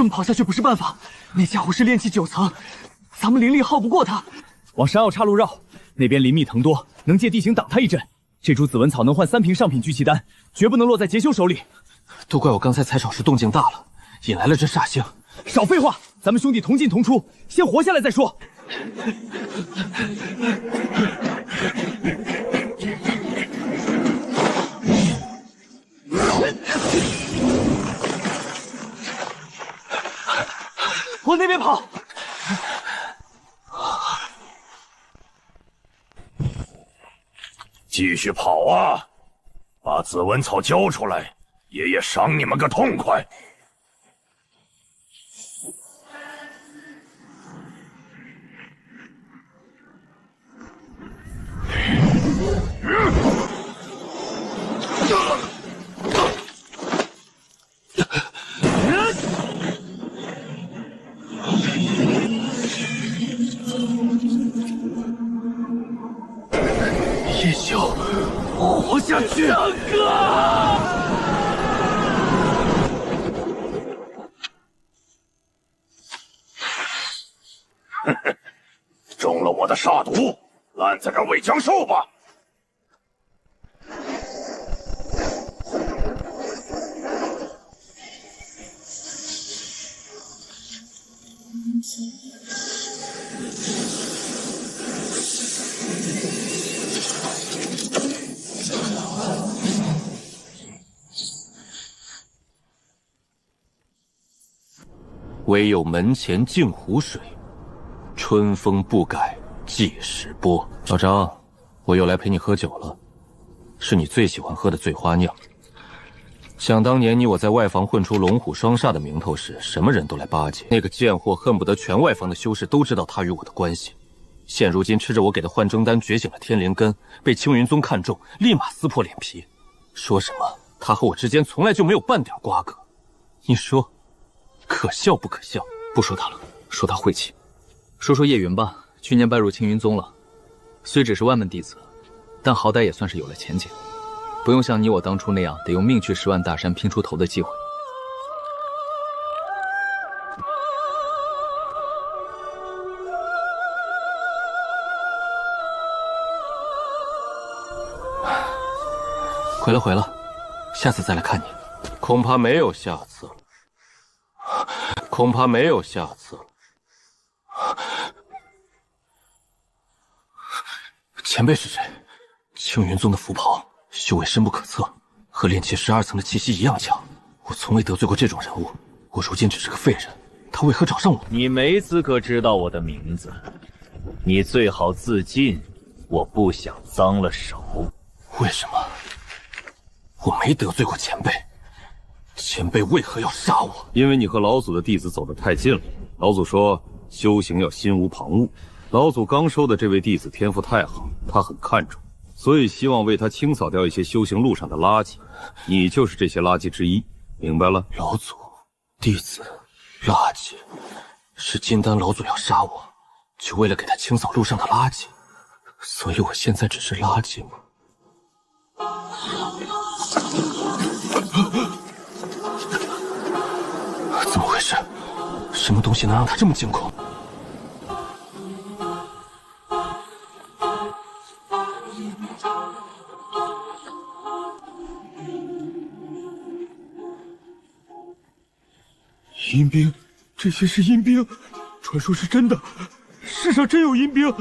们跑下去不是办法，那家伙是炼气9层，咱们灵力耗不过他。往山坳岔路绕，那边林密藤多，能借地形挡他一阵。这株紫纹草能换3瓶上品聚气丹，绝不能落在杰修手里。都怪我刚才采草时动静大了，引来了这煞星。少废话，咱们兄弟同进同出，先活下来再说。往那边跑！继续跑啊！把紫纹草交出来，爷爷赏你们个痛快！叶修，活下去！大哥！中了我的煞毒，烂在这喂江兽吧！唯有门前镜湖水，春风不改计时波。老张，我又来陪你喝酒了，是你最喜欢喝的醉花酿。想当年你我在外房混出龙虎双煞的名头时，什么人都来巴结，那个贱货恨不得全外房的修士都知道他与我的关系。现如今吃着我给的幻征丹觉醒了天灵根，被青云宗看中，立马撕破脸皮，说什么他和我之间从来就没有半点瓜葛。你说可笑不可笑？不说他了，说他晦气。说说叶云吧，去年拜入青云宗了，虽只是万门弟子，但好歹也算是有了前景，不用像你我当初那样得用命去10万大山拼出头的机会。回了，下次再来看你。恐怕没有下次了。恐怕没有下次了。前辈是谁？青云宗的符袍，修为深不可测，和炼气12层的气息一样强。我从未得罪过这种人物，我如今只是个废人，他为何找上我？你没资格知道我的名字，你最好自尽，我不想脏了手。为什么？我没得罪过前辈。前辈为何要杀我？因为你和老祖的弟子走得太近了。老祖说修行要心无旁骛。老祖刚收的这位弟子天赋太好，他很看重，所以希望为他清扫掉一些修行路上的垃圾。你就是这些垃圾之一，明白了？老祖，弟子，垃圾，是金丹老祖要杀我，就为了给他清扫路上的垃圾。所以我现在只是垃圾吗？怎么回事？什么东西能让他这么惊恐？阴兵，这些是阴兵，传说是真的，世上真有阴兵。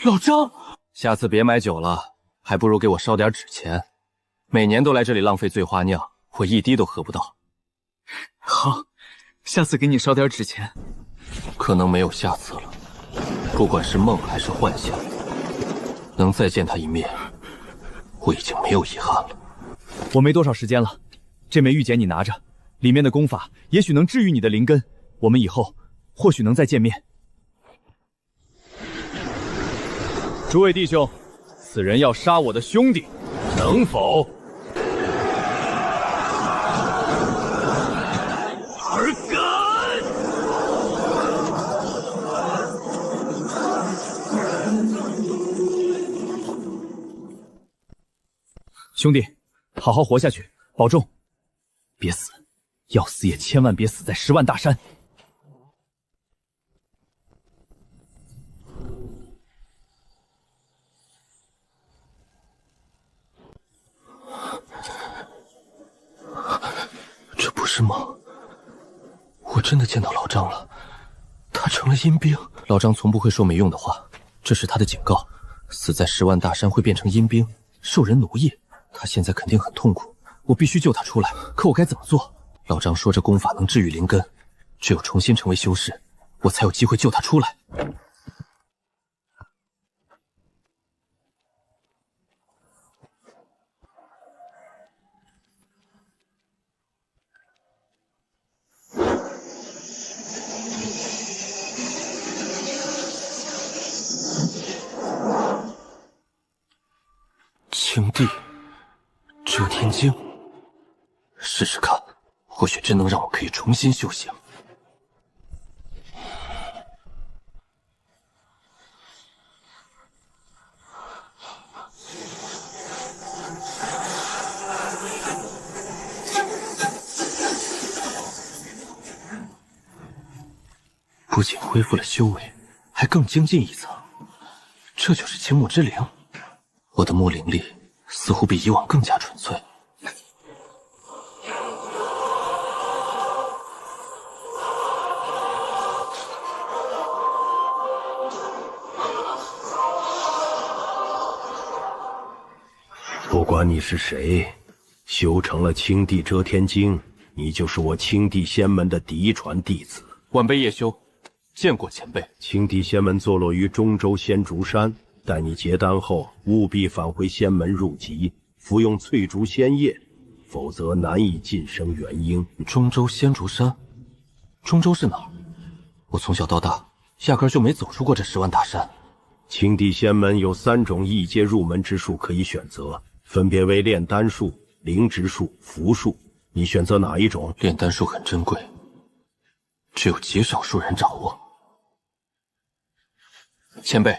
老张，下次别买酒了，还不如给我烧点纸钱。每年都来这里浪费醉花酿，我一滴都喝不到。好，下次给你烧点纸钱。可能没有下次了，不管是梦还是幻想，能再见他一面，我已经没有遗憾了。我没多少时间了，这枚玉简你拿着，里面的功法也许能治愈你的灵根，我们以后或许能再见面。诸位弟兄，此人要杀我的兄弟，能否？尔敢！兄弟，好好活下去，保重，别死，要死也千万别死在10万大山。这不是梦，我真的见到老张了，他成了阴兵。老张从不会说没用的话，这是他的警告。死在10万大山会变成阴兵，受人奴役。他现在肯定很痛苦，我必须救他出来。可我该怎么做？老张说这功法能治愈灵根，只有重新成为修士，我才有机会救他出来。青帝，遮天经，试试看，或许真能让我可以重新修行。不仅恢复了修为，还更精进一层，这就是青木之灵。我的木灵力似乎比以往更加纯粹。不管你是谁，修成了青帝遮天经，你就是我青帝仙门的嫡传弟子。晚辈叶修，见过前辈。青帝仙门坐落于中州仙竹山。待你结丹后，务必返回仙门入籍，服用翠竹仙液，否则难以晋升元婴。中州仙竹山，中州是哪儿？我从小到大压根就没走出过这10万大山。青帝仙门有3种异阶入门之术可以选择，分别为炼丹术、灵植术、符术。你选择哪一种？炼丹术很珍贵，只有极少数人掌握。前辈，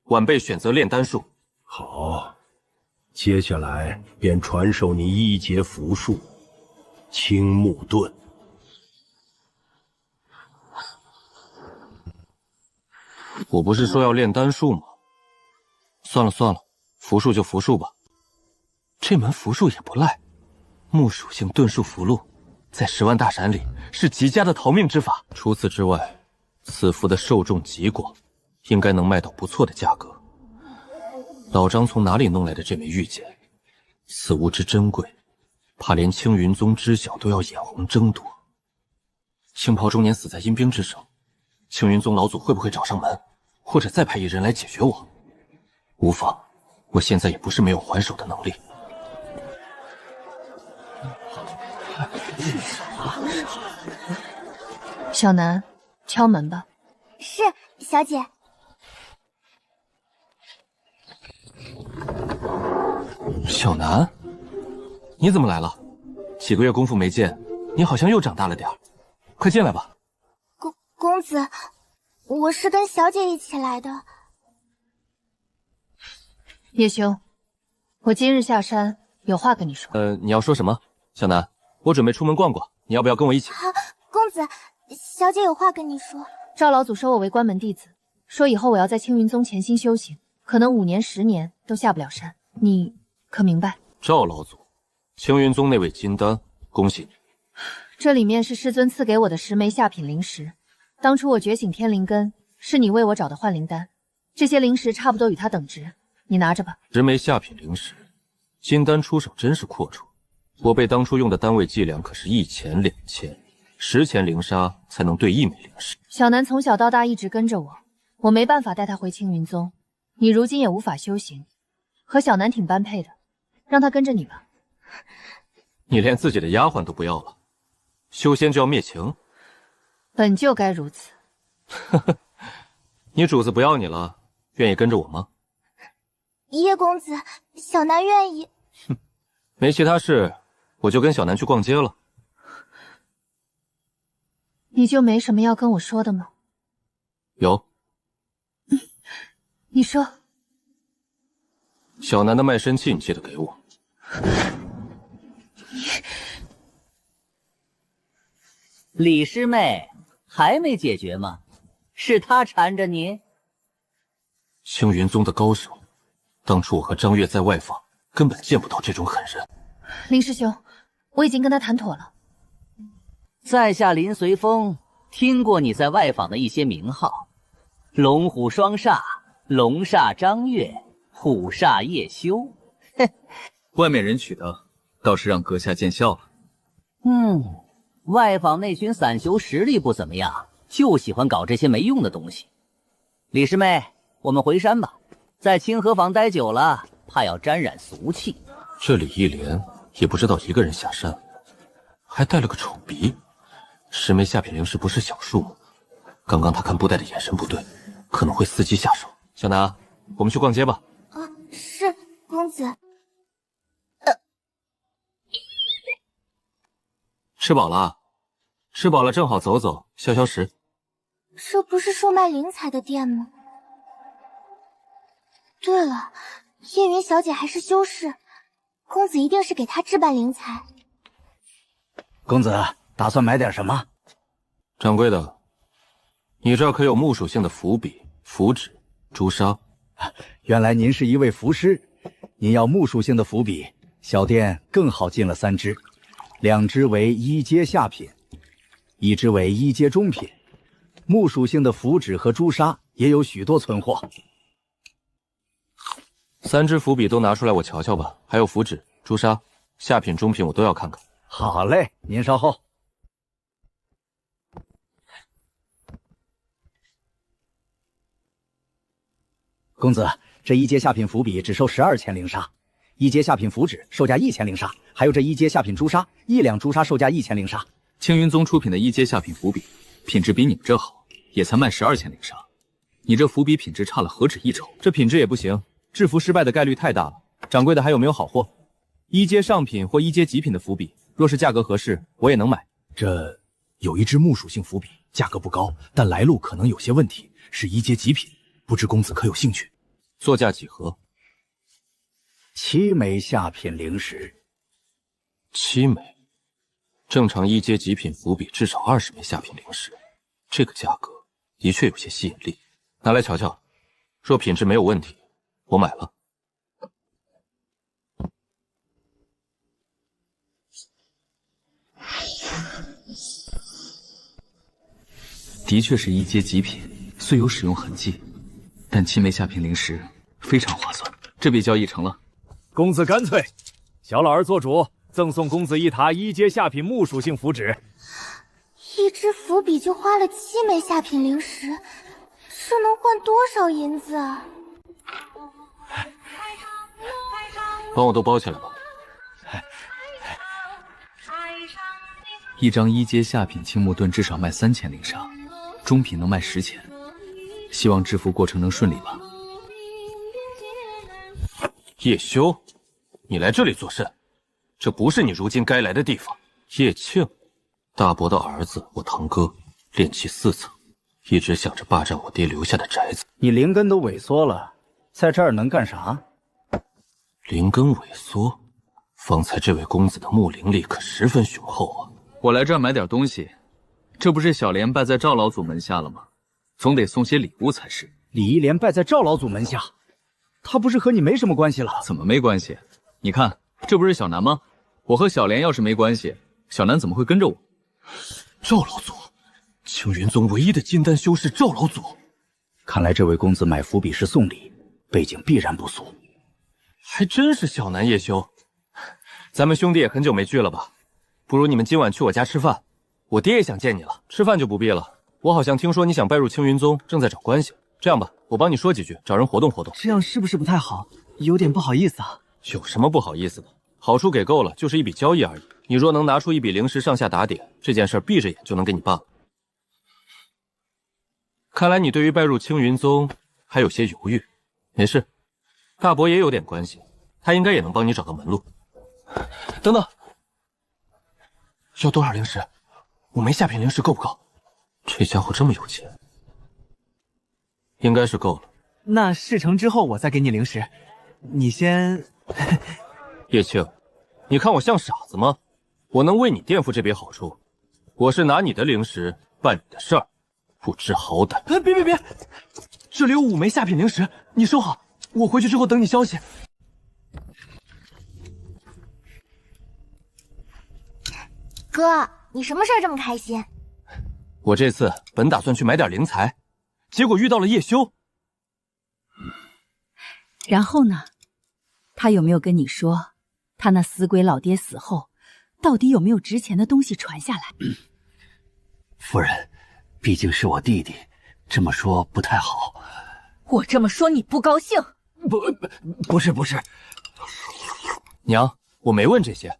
晚辈选择炼丹术。好，接下来便传授你一阶符术——青木盾。我不是说要炼丹术吗？算了算了，符术就符术吧。这门符术也不赖，木属性遁术符箓，在10万大山里是极佳的逃命之法。除此之外，此符的受众极广，应该能卖到不错的价格。老张从哪里弄来的这枚玉简？此物之珍贵，怕连青云宗知晓都要眼红争夺。青袍中年死在阴兵之手，青云宗老祖会不会找上门，或者再派一人来解决我？无妨，我现在也不是没有还手的能力。小南，敲门吧。是，小姐。小南，你怎么来了？几个月功夫没见，你好像又长大了点儿。快进来吧。公子，我是跟小姐一起来的。叶兄，我今日下山有话跟你说。你要说什么？小南，我准备出门逛逛，你要不要跟我一起？好，公子，小姐有话跟你说。赵老祖收我为关门弟子，说以后我要在青云宗潜心修行，可能5年10年都下不了山。你可明白？赵老祖，青云宗那位金丹，恭喜你。这里面是师尊赐给我的10枚下品灵石。当初我觉醒天灵根，是你为我找的幻灵丹，这些灵石差不多与它等值，你拿着吧。10枚下品灵石，金丹出手真是阔绰。我辈当初用的单位计量可是1钱2钱，10钱灵砂才能兑1枚灵石。小南从小到大一直跟着我，我没办法带他回青云宗，你如今也无法修行，和小南挺般配的，让他跟着你吧。你连自己的丫鬟都不要了，修仙就要灭情？本就该如此。你主子不要你了，愿意跟着我吗？叶公子，小南愿意。哼，没其他事，我就跟小南去逛街了。你就没什么要跟我说的吗？有。你说。小南的卖身契你记得给我。李师妹还没解决吗？是他缠着你？青云宗的高手，当初我和张月在外访，根本见不到这种狠人。林师兄，我已经跟他谈妥了。在下林随风，听过你在外访的一些名号：龙虎双煞、龙煞张月、虎煞叶修。外面人取的，倒是让阁下见笑了。外访那群散修实力不怎么样，就喜欢搞这些没用的东西。李师妹，我们回山吧，在清河坊待久了，怕要沾染俗气。这李一莲也不知道一个人下山，还带了个丑鼻。10枚下品灵石不是小数目，刚刚他看布袋的眼神不对，可能会伺机下手。小南，我们去逛街吧。是公子。吃饱了，吃饱了正好走走，消消食。这不是售卖灵材的店吗？对了，叶云小姐还是修士，公子一定是给她置办灵材。公子打算买点什么？掌柜的，你这儿可有木属性的符笔、符纸、朱砂？原来您是一位符师，您要木属性的符笔，小店更好进了3支，2支为1阶下品，1支为1阶中品。木属性的符纸和朱砂也有许多存货。3支符笔都拿出来我瞧瞧吧，还有符纸、朱砂，下品、中品我都要看看。好嘞，您稍后。公子，这1阶下品符笔只收12钱灵砂，1阶下品符纸售价1钱灵砂，还有这1阶下品朱砂，1两朱砂售价1钱灵砂。青云宗出品的1阶下品符笔，品质比你们这好，也才卖12钱灵砂。你这符笔品质差了何止1筹？这品质也不行，制服失败的概率太大了。掌柜的还有没有好货？1阶上品或1阶极品的符笔，若是价格合适，我也能买。这有一支木属性符笔，价格不高，但来路可能有些问题，是1阶极品，不知公子可有兴趣？作价几何？7枚下品灵石。7枚，正常1阶极品符笔至少20枚下品灵石，这个价格的确有些吸引力。拿来瞧瞧，若品质没有问题，我买了。的确是1阶极品，虽有使用痕迹，但7枚下品灵石非常划算，这笔交易成了。公子干脆，小老儿做主，赠送公子一沓1阶下品木属性符纸。1支符笔就花了7枚下品灵石，这能换多少银子啊？帮我都包起来吧。一张1阶下品青木盾至少卖3钱灵砂，中品能卖10钱。希望制服过程能顺利吧。叶修，你来这里做甚？这不是你如今该来的地方。叶庆，大伯的儿子，我堂哥，炼气4层，一直想着霸占我爹留下的宅子。你灵根都萎缩了，在这儿能干啥？灵根萎缩，方才这位公子的木灵力可十分雄厚啊。我来这儿买点东西，这不是小莲拜在赵老祖门下了吗？总得送些礼物才是。李一莲拜在赵老祖门下，他不是和你没什么关系了？怎么没关系？你看，这不是小南吗？我和小莲要是没关系，小南怎么会跟着我？赵老祖，青云宗唯一的金丹修士赵老祖。看来这位公子买伏笔是送礼，背景必然不俗。还真是小南叶修，咱们兄弟也很久没聚了吧？不如你们今晚去我家吃饭，我爹也想见你了。吃饭就不必了，我好像听说你想拜入青云宗，正在找关系。这样吧，我帮你说几句，找人活动活动。这样是不是不太好？有点不好意思啊。有什么不好意思的？好处给够了，就是一笔交易而已。你若能拿出一笔灵石上下打点，这件事闭着眼就能给你办了。看来你对于拜入青云宗还有些犹豫。没事，大伯也有点关系，他应该也能帮你找到门路。等等，要多少灵石？我没下品灵石够不够？这家伙这么有钱，应该是够了。那事成之后我再给你灵石，你先……叶庆，你看我像傻子吗？我能为你垫付这笔好处，我是拿你的灵石办你的事儿，不知好歹。别！这里有5枚下品灵石，你收好，我回去之后等你消息。哥，你什么事儿这么开心？我这次本打算去买点灵材，结果遇到了叶修。然后呢？他有没有跟你说，他那死鬼老爹死后，到底有没有值钱的东西传下来？夫人，毕竟是我弟弟，这么说不太好。我这么说你不高兴？不是，娘，我没问这些，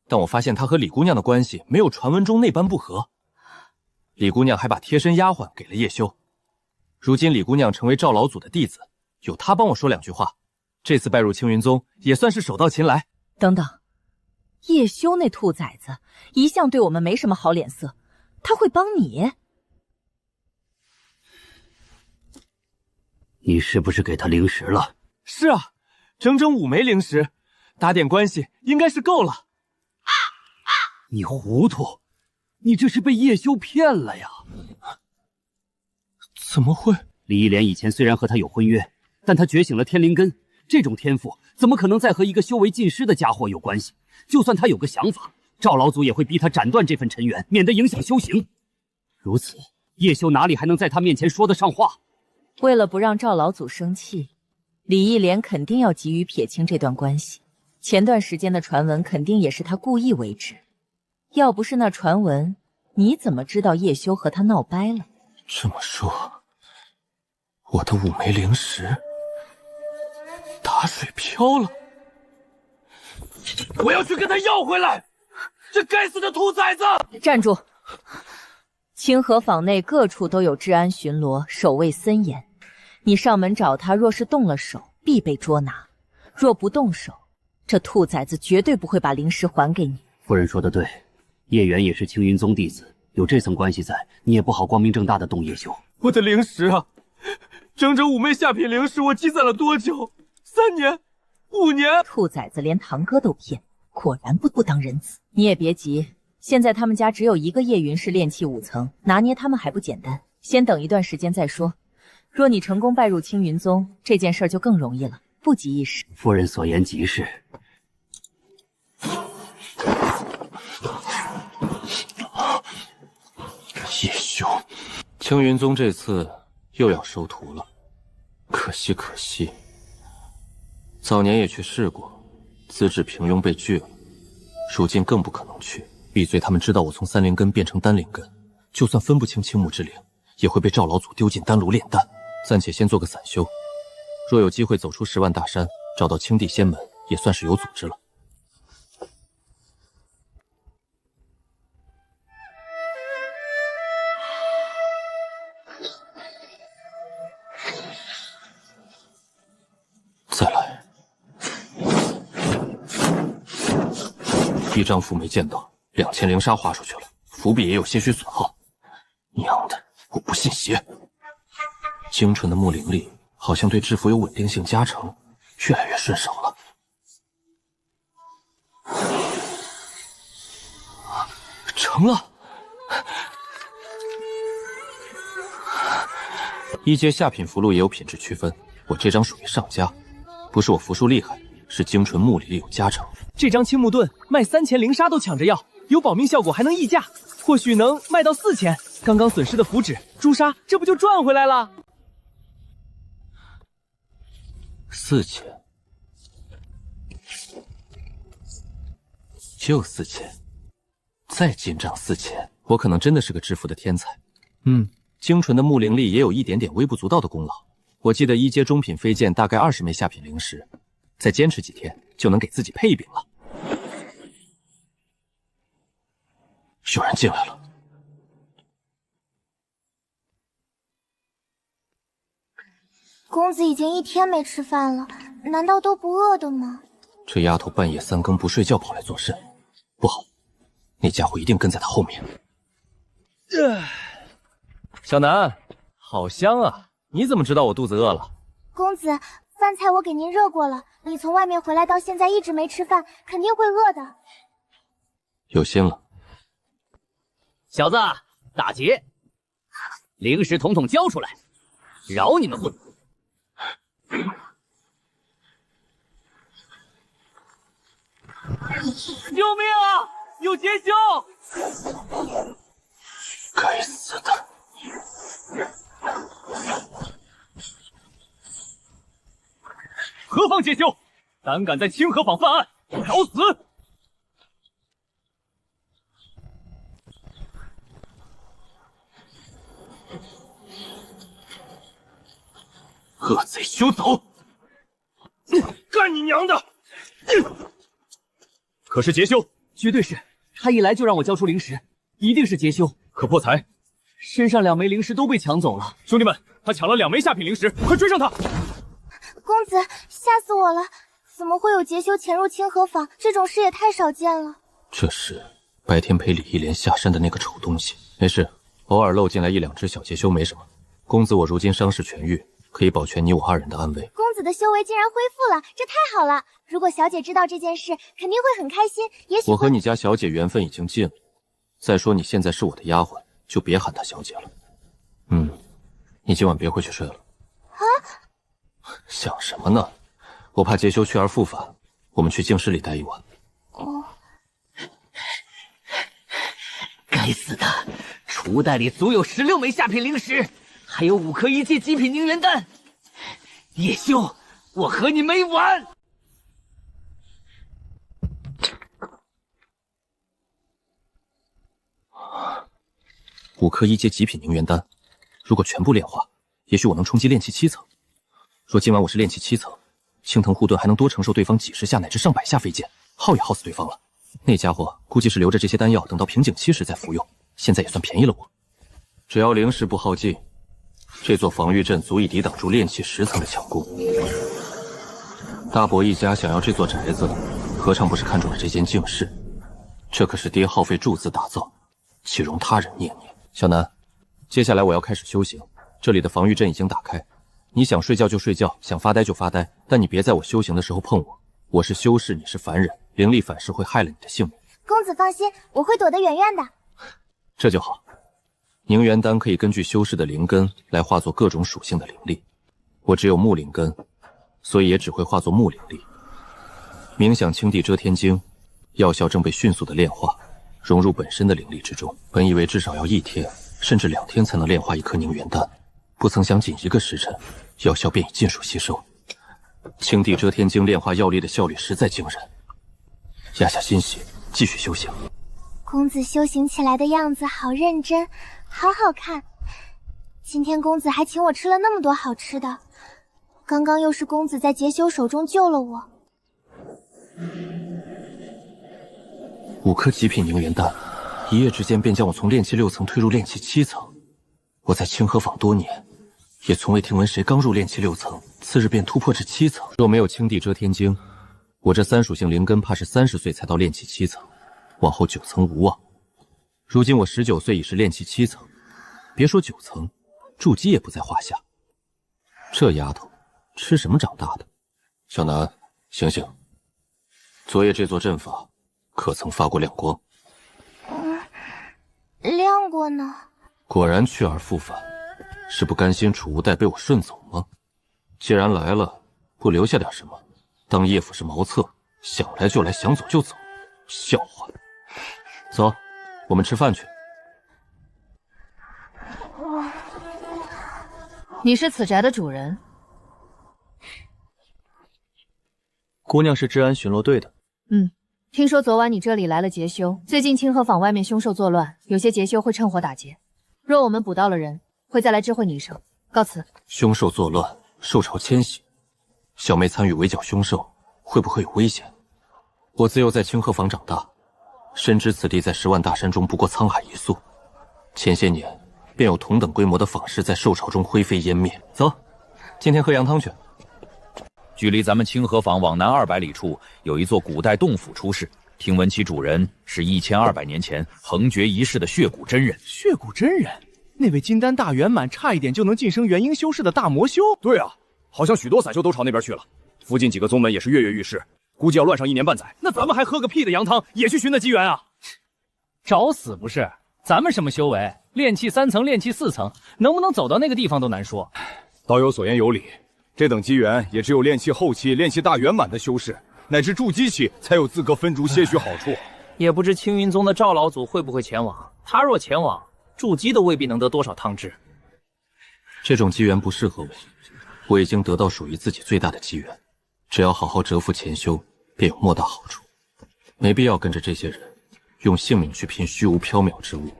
但我发现他和李姑娘的关系没有传闻中那般不和。李姑娘还把贴身丫鬟给了叶修，如今李姑娘成为赵老祖的弟子，有她帮我说2句话，这次拜入青云宗也算是手到擒来。等等，叶修那兔崽子一向对我们没什么好脸色，他会帮你？你是不是给他灵石了？是啊，整整5枚灵石，打点关系应该是够了。你糊涂，你这是被叶修骗了呀！怎么会？李一莲以前虽然和他有婚约，但他觉醒了天灵根，这种天赋怎么可能再和一个修为尽失的家伙有关系？就算他有个想法，赵老祖也会逼他斩断这份尘缘，免得影响修行。如此，叶修哪里还能在他面前说得上话？为了不让赵老祖生气，李一莲肯定要急于撇清这段关系。前段时间的传闻肯定也是他故意为之，要不是那传闻，你怎么知道叶修和他闹掰了？这么说，我的5枚灵石打水漂了，我要去跟他要回来！这该死的兔崽子！站住！清河坊内各处都有治安巡逻，守卫森严。你上门找他，若是动了手，必被捉拿；若不动手，这兔崽子绝对不会把灵石还给你。夫人说的对，叶远也是青云宗弟子，有这层关系在，你也不好光明正大的动叶修。我的灵石啊，整整5枚下品灵石，我积攒了多久？3年、5年？兔崽子连堂哥都骗，果然不当人子。你也别急，现在他们家只有一个叶云是炼气5层，拿捏他们还不简单。先等一段时间再说。若你成功拜入青云宗，这件事就更容易了，不急一时。夫人所言极是。叶修，青云宗这次又要收徒了，可惜。早年也去试过，资质平庸被拒了，如今更不可能去。闭嘴！他们知道我从3灵根变成丹灵根，就算分不清青木之灵，也会被赵老祖丢进丹炉炼丹。暂且先做个散修，若有机会走出10万大山，找到青帝仙门，也算是有组织了。再来，一张符没见到，2000灵砂花出去了，符笔也有些许损耗。娘的，我不信邪！精纯的木灵力好像对制服有稳定性加成，越来越顺手了。成了！一阶下品符箓也有品质区分，我这张属于上佳，不是我符术厉害，是精纯木力有加成。这张青木盾卖3000灵砂都抢着要，有保命效果还能溢价，或许能卖到4000。刚刚损失的符纸、朱砂，这不就赚回来了？4000，就4000，再进账4000，我可能真的是个致富的天才。精纯的木灵力也有一点点微不足道的功劳。我记得1阶中品飞剑大概20枚下品灵石，再坚持几天就能给自己配一柄了。有人进来了。公子已经1天没吃饭了，难道都不饿的吗？这丫头半夜3更不睡觉跑来作甚，不好，那家伙一定跟在她后面。小南，好香啊！你怎么知道我肚子饿了？公子，饭饭菜我给您热过了。你从外面回来到现在一直没吃饭，肯定会饿的。有心了。小子，打劫！零食统统交出来，饶你们混！救命啊！有劫凶！该死的！何方劫修？胆敢在清河坊犯案，找死！恶贼休走！干你娘的！可是劫修，绝对是，他一来就让我交出灵石，一定是劫修。可破财，身上2枚灵石都被抢走了。兄弟们，他抢了2枚下品灵石，快追上他！公子，吓死我了！怎么会有劫修潜入清河坊？这种事也太少见了。这是白天陪李一莲下山的那个丑东西。没事，偶尔漏进来1、2只小劫修没什么。公子我如今伤势痊愈，可以保全你我2人的安危。公子的修为竟然恢复了，这太好了！如果小姐知道这件事，肯定会很开心。也许我和你家小姐缘分已经尽了。再说你现在是我的丫鬟，就别喊她小姐了。你今晚别回去睡了。啊？想什么呢？我怕劫修去而复返，我们去净室里待一晚。哦。该死的，储物袋里足有16枚下品灵石，还有5颗1阶极品凝元丹。叶修，我和你没完！5颗1阶极品凝元丹，如果全部炼化，也许我能冲击炼气7层。若今晚我是炼气7层，青藤护盾还能多承受对方几10下乃至上百下飞剑，耗也耗死对方了。那家伙估计是留着这些丹药，等到瓶颈期时再服用。现在也算便宜了我。只要灵石不耗尽，这座防御阵足以抵挡住炼气10层的强攻。大伯一家想要这座宅子，何尝不是看中了这间净室？这可是爹耗费注资打造，岂容他人念念？小南，接下来我要开始修行，这里的防御阵已经打开。你想睡觉就睡觉，想发呆就发呆，但你别在我修行的时候碰我。我是修士，你是凡人，灵力反噬会害了你的性命。公子放心，我会躲得远远的。这就好。凝元丹可以根据修士的灵根来化作各种属性的灵力，我只有木灵根，所以也只会化作木灵力。冥想青帝遮天经，药效正被迅速的炼化，融入本身的灵力之中。本以为至少要1天，甚至2天才能炼化1颗凝元丹，不曾想仅1个时辰，药效便已尽数吸收。青帝遮天经炼化药力的效率实在惊人。压下心血，继续修行。公子修行起来的样子好认真，好好看。今天公子还请我吃了那么多好吃的，刚刚又是公子在劫修手中救了我。 5颗极品凝元丹，一夜之间便将我从炼气6层推入炼气7层。我在清河坊多年，也从未听闻谁刚入炼气6层，次日便突破至7层。若没有青帝遮天经，我这3属性灵根怕是30岁才到炼气7层，往后9层无望。如今我19岁已是炼气7层，别说9层，筑基也不在话下。这丫头吃什么长大的？小南，醒醒！昨夜这座阵法可曾发过亮光？亮过呢。果然去而复返，是不甘心储物袋被我顺走吗？既然来了，不留下点什么，当叶府是茅厕，想来就来，想走就走，笑话！走，我们吃饭去。你是此宅的主人？姑娘是治安巡逻队的。听说昨晚你这里来了劫修，最近清河坊外面凶兽作乱，有些劫修会趁火打劫。若我们捕到了人，会再来知会你一声。告辞。凶兽作乱，兽潮迁徙，小妹参与围剿凶兽，会不会有危险？我自幼在清河坊长大，深知此地在10万大山中不过沧海一粟。前些年便有同等规模的坊市在兽潮中灰飞烟灭。走，今天喝羊汤去。距离咱们清河坊往南200里处，有一座古代洞府出世，听闻其主人是1200年前横绝一世的血骨真人。血骨真人，那位金丹大圆满，差一点就能晋升元婴修士的大魔修。对啊，好像许多散修都朝那边去了。附近几个宗门也是跃跃欲试，估计要乱上1年半载。那咱们还喝个屁的羊汤，也去寻那机缘啊？找死不是？咱们什么修为？炼气3层、炼气4层，能不能走到那个地方都难说。道友所言有理，这等机缘也只有炼气后期、炼气大圆满的修士，乃至筑基期才有资格分逐些许好处。也不知青云宗的赵老祖会不会前往？他若前往，筑基都未必能得多少汤汁。这种机缘不适合我，我已经得到属于自己最大的机缘，只要好好蛰伏潜修，便有莫大好处。没必要跟着这些人，用性命去拼虚无缥缈之物。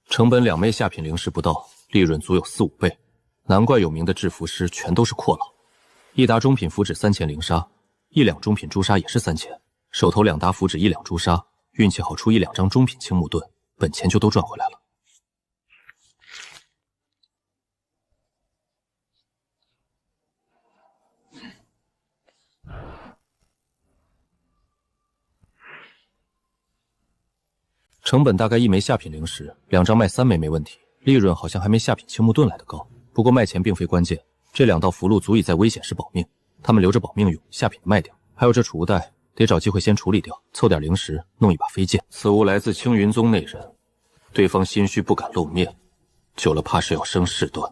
成本2枚下品灵石不到，利润足有4、5倍，难怪有名的制服师全都是阔佬。1沓中品符纸3000灵砂，1两中品朱砂也是3000，手头2沓符纸1两朱砂，运气好出1、2张中品青木盾，本钱就都赚回来了。成本大概1枚下品灵石，2张卖3枚没问题，利润好像还没下品青木盾来的高。不过卖钱并非关键，这2道符箓足以在危险时保命，他们留着保命用，下品的卖掉。还有这储物袋，得找机会先处理掉，凑点灵石，弄一把飞剑。此物来自青云宗内人，对方心虚不敢露面，久了怕是要生事端。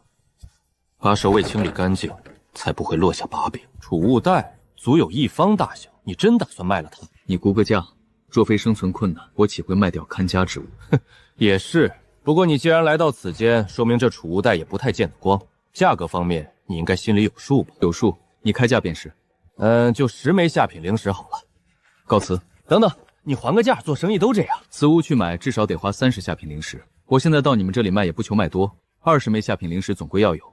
把手尾清理干净，才不会落下把柄。储物袋足有1方大小，你真打算卖了它？你估个价。若非生存困难，我岂会卖掉看家之物？哼，也是。不过你既然来到此间，说明这储物袋也不太见得光。价格方面，你应该心里有数吧？有数，你开价便是。就10枚下品灵石好了。告辞。等等，你还个价，做生意都这样。此物去买至少得花30下品灵石，我现在到你们这里卖也不求卖多，20枚下品灵石总归要有。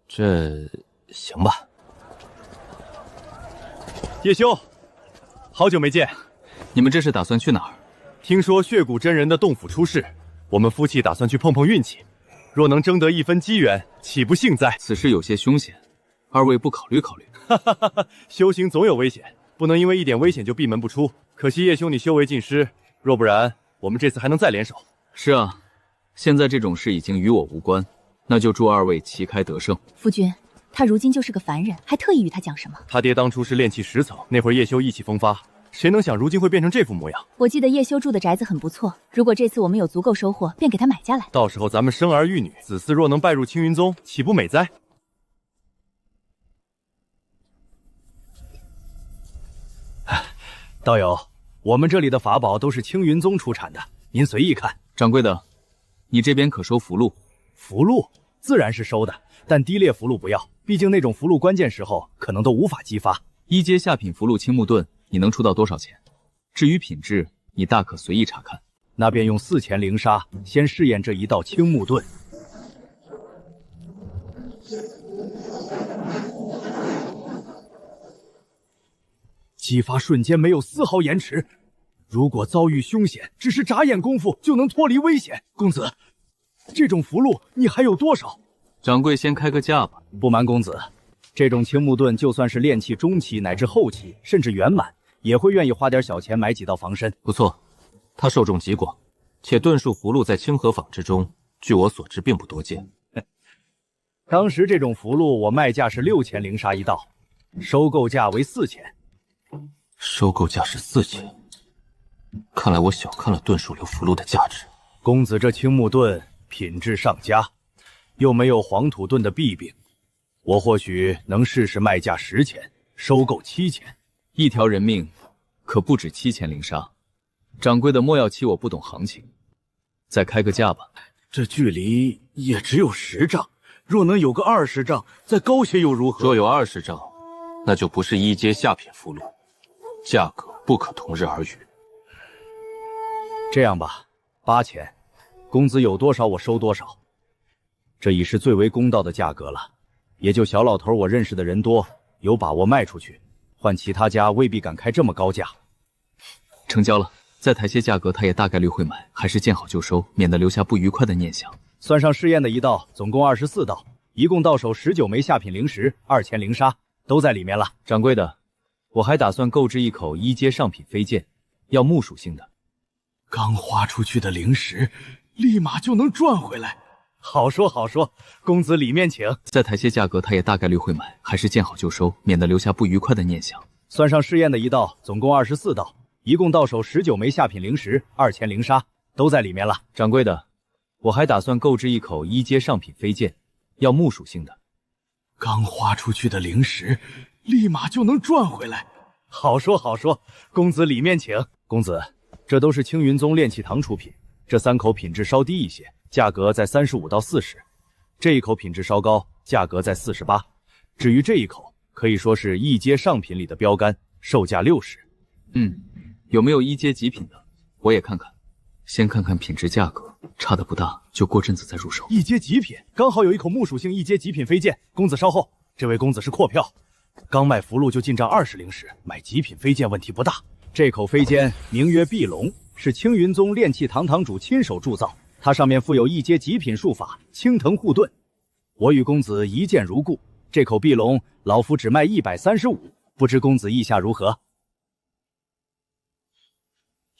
这行吧。叶修，好久没见。你们这是打算去哪儿？听说血骨真人的洞府出世，我们夫妻打算去碰碰运气。若能争得一分机缘，岂不幸哉？此事有些凶险，二位不考虑考虑？哈哈哈哈！修行总有危险，不能因为一点危险就闭门不出。可惜叶兄你修为尽失，若不然，我们这次还能再联手。是啊，现在这种事已经与我无关，那就祝二位旗开得胜。夫君，他如今就是个凡人，还特意与他讲什么？他爹当初是炼气10层，那会儿叶修意气风发。谁能想如今会变成这副模样？我记得叶修住的宅子很不错，如果这次我们有足够收获，便给他买下来。到时候咱们生儿育女，子嗣若能拜入青云宗，岂不美哉？道友，我们这里的法宝都是青云宗出产的，您随意看。掌柜的，你这边可收符箓？符箓自然是收的，但低劣符箓不要，毕竟那种符箓关键时候可能都无法激发。1阶下品符箓青木盾，你能出到多少钱？至于品质，你大可随意查看。那便用4000灵砂先试验这一道青木盾。激发瞬间没有丝毫延迟，如果遭遇凶险，只是眨眼功夫就能脱离危险。公子，这种符箓你还有多少？掌柜先开个价吧。不瞒公子，这种青木盾就算是炼气中期乃至后期，甚至圆满，也会愿意花点小钱买几道防身。不错，它受众极广，且盾术符箓在清河坊之中，据我所知并不多见。当时这种符箓我卖价是6000灵砂一道，收购价为4000。收购价是4000，看来我小看了盾术流符箓的价值。公子这青木盾品质上佳，又没有黄土盾的弊病，我或许能试试卖价10钱，收购7000。一条人命可不止7000灵砂，掌柜的莫要欺我不懂行情，再开个价吧。这距离也只有10丈，若能有个20丈，再高些又如何？若有20丈，那就不是1阶下品符箓，价格不可同日而语。这样吧，8000，公子有多少我收多少，这已是最为公道的价格了。也就小老头我认识的人多，有把握卖出去，换其他家未必敢开这么高价。成交了，再抬些价格，他也大概率会买，还是见好就收，免得留下不愉快的念想。算上试验的一道，总共24道，一共到手19枚下品灵石，2000灵砂都在里面了。掌柜的，我还打算购置一口1阶上品飞剑，要木属性的。刚花出去的灵石，立马就能赚回来。好说好说，公子里面请。再抬些价格，他也大概率会买，还是见好就收，免得留下不愉快的念想。算上试验的一道，总共24道，一共到手19枚下品灵石，2000灵沙都在里面了。掌柜的，我还打算购置一口1阶上品飞剑，要木属性的。刚花出去的灵石，立马就能赚回来。好说好说，公子里面请。公子，这都是青云宗炼气堂出品，这3口品质稍低一些，价格在35到40，这一口品质稍高，价格在48。至于这一口，可以说是1阶上品里的标杆，售价60。有没有1阶极品的？我也看看。先看看品质价格，差的不大，就过阵子再入手。1阶极品，刚好有一口木属性1阶极品飞剑。公子稍后，这位公子是阔票，刚卖符箓就进账20灵石，买极品飞剑问题不大。这口飞剑名曰碧龙，是青云宗炼气堂堂主亲手铸造，它上面附有1阶极品术法青藤护盾。我与公子一见如故，这口碧龙老夫只卖135，不知公子意下如何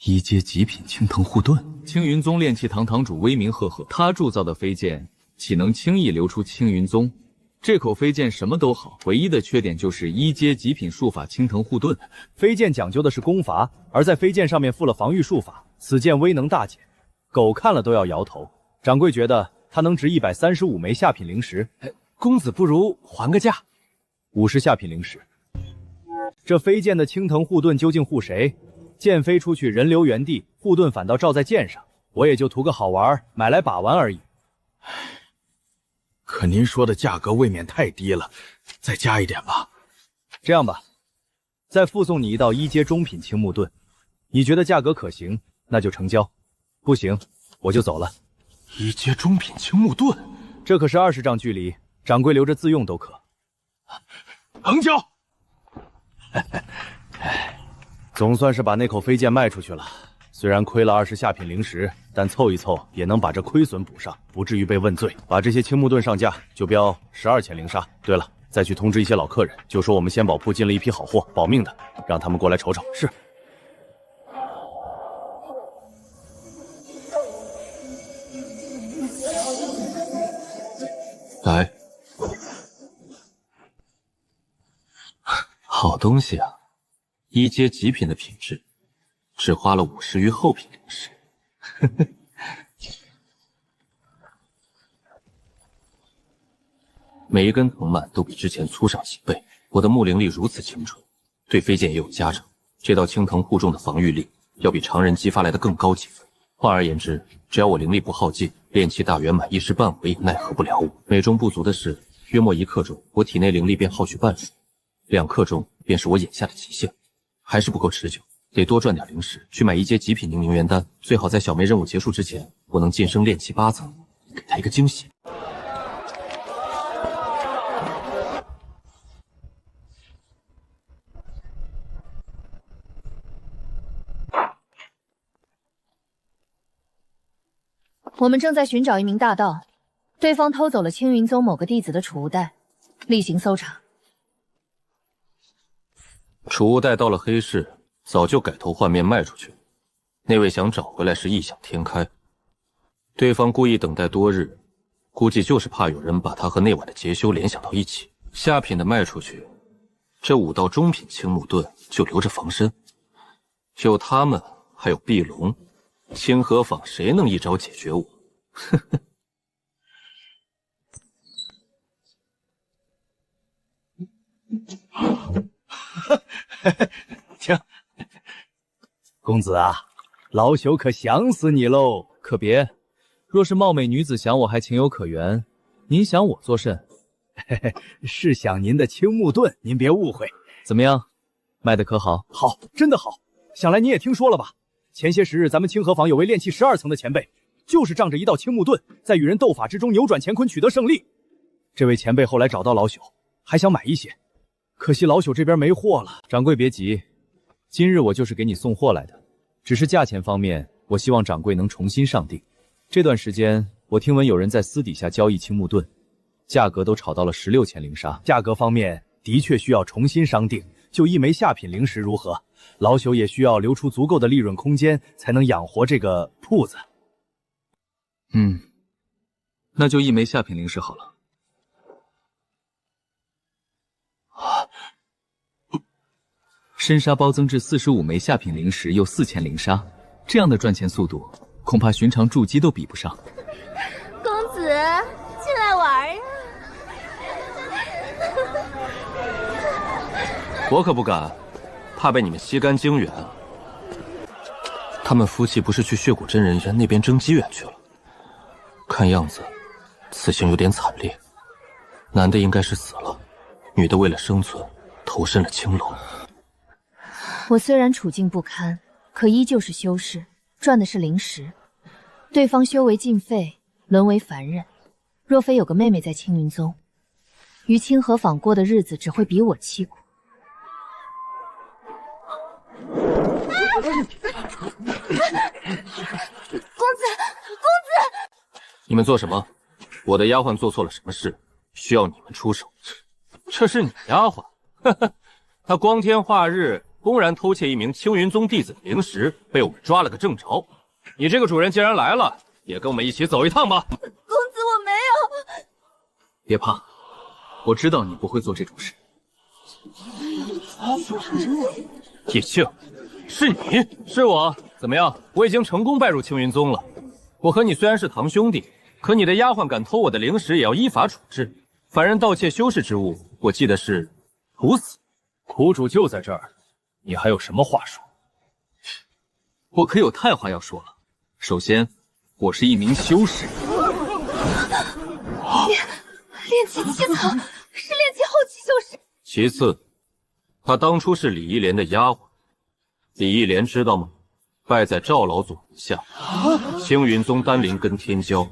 ？1阶极品青藤护盾，青云宗炼气堂堂主威名赫赫，他铸造的飞剑岂能轻易流出青云宗？这口飞剑什么都好，唯一的缺点就是1阶极品术法青藤护盾。飞剑讲究的是攻伐，而在飞剑上面附了防御术法，此剑威能大减。狗看了都要摇头。掌柜觉得它能值135枚下品灵石，公子不如还个价，50下品灵石。这飞剑的青藤护盾究竟护谁？剑飞出去，人留原地，护盾反倒罩在剑上，我也就图个好玩，买来把玩而已。可您说的价格未免太低了，再加一点吧。这样吧，再附送你一道1阶中品青木盾，你觉得价格可行，那就成交；不行，我就走了。1阶中品青木盾，这可是20丈距离，掌柜留着自用都可。成交。总算是把那口飞剑卖出去了，虽然亏了20下品灵石，但凑一凑也能把这亏损补上，不至于被问罪。把这些青木盾上架，就标12,000灵沙。对了，再去通知一些老客人，就说我们仙宝铺进了一批好货，保命的，让他们过来瞅瞅。是。来，好东西啊！1阶极品的品质，只花了50余后品灵石。每一根藤蔓都比之前粗上几倍。我的木灵力如此精准，对飞剑也有加成。这道青藤护重的防御力要比常人激发来的更高几分。换而言之，只要我灵力不耗尽，炼气大圆满1时半会也奈何不了我。美中不足的是，约莫1刻钟，我体内灵力便耗去半数，2刻钟便是我眼下的极限，还是不够持久，得多赚点灵石，去买1阶极品凝元丹。最好在小梅任务结束之前，我能晋升炼气8层，给她一个惊喜。我们正在寻找一名大盗，对方偷走了青云宗某个弟子的储物袋，例行搜查。储物袋到了黑市，早就改头换面卖出去了。那位想找回来是异想天开，对方故意等待多日，估计就是怕有人把他和那晚的劫修联想到一起。下品的卖出去，这5道中品青木盾就留着防身。就他们，还有碧龙、清河坊，谁能一招解决我？呵呵。停，公子啊，老朽可想死你喽！可别，若是貌美女子想我，还情有可原。您想我作甚？是想您的青木盾，您别误会。怎么样，卖的可好？好，真的好。想来你也听说了吧？前些时日，咱们清河坊有位炼气12层的前辈，就是仗着一道青木盾，在与人斗法之中扭转乾坤，取得胜利。这位前辈后来找到老朽，还想买一些，可惜老朽这边没货了。掌柜别急，今日我就是给你送货来的，只是价钱方面，我希望掌柜能重新上定。这段时间，我听闻有人在私底下交易青木盾，价格都炒到了16,000灵沙。价格方面的确需要重新商定，就1枚下品灵石如何？老朽也需要留出足够的利润空间，才能养活这个铺子。那就1枚下品灵石好了。深沙包增至45枚下品灵石，又4000灵沙，这样的赚钱速度，恐怕寻常筑基都比不上。公子，进来玩啊！我可不敢，怕被你们吸干精元。他们夫妻不是去血骨真人园那边争机缘去了？看样子，此行有点惨烈。男的应该是死了，女的为了生存，投身了青楼。我虽然处境不堪，可依旧是修士，赚的是灵石。对方修为尽废，沦为凡人。若非有个妹妹在青云宗，于清河坊过的日子只会比我凄苦。公子，你们做什么？我的丫鬟做错了什么事，需要你们出手？这是你丫鬟？呵呵，她光天化日公然偷窃一名青云宗弟子的灵石，被我们抓了个正着。你这个主人既然来了，也跟我们一起走一趟吧。公子，我没有。别怕，我知道你不会做这种事。叶庆，是你？是我。怎么样？我已经成功拜入青云宗了。我和你虽然是堂兄弟，可你的丫鬟敢偷我的灵石，也要依法处置。凡人盗窃修士之物，我记得是处死。苦主就在这儿，你还有什么话说？我可有太话要说了。首先，我是一名修士。炼气七层是炼气后期修士。其次，她当初是李一莲的丫鬟。李一莲知道吗？拜在赵老祖门下，青云宗丹灵根天骄。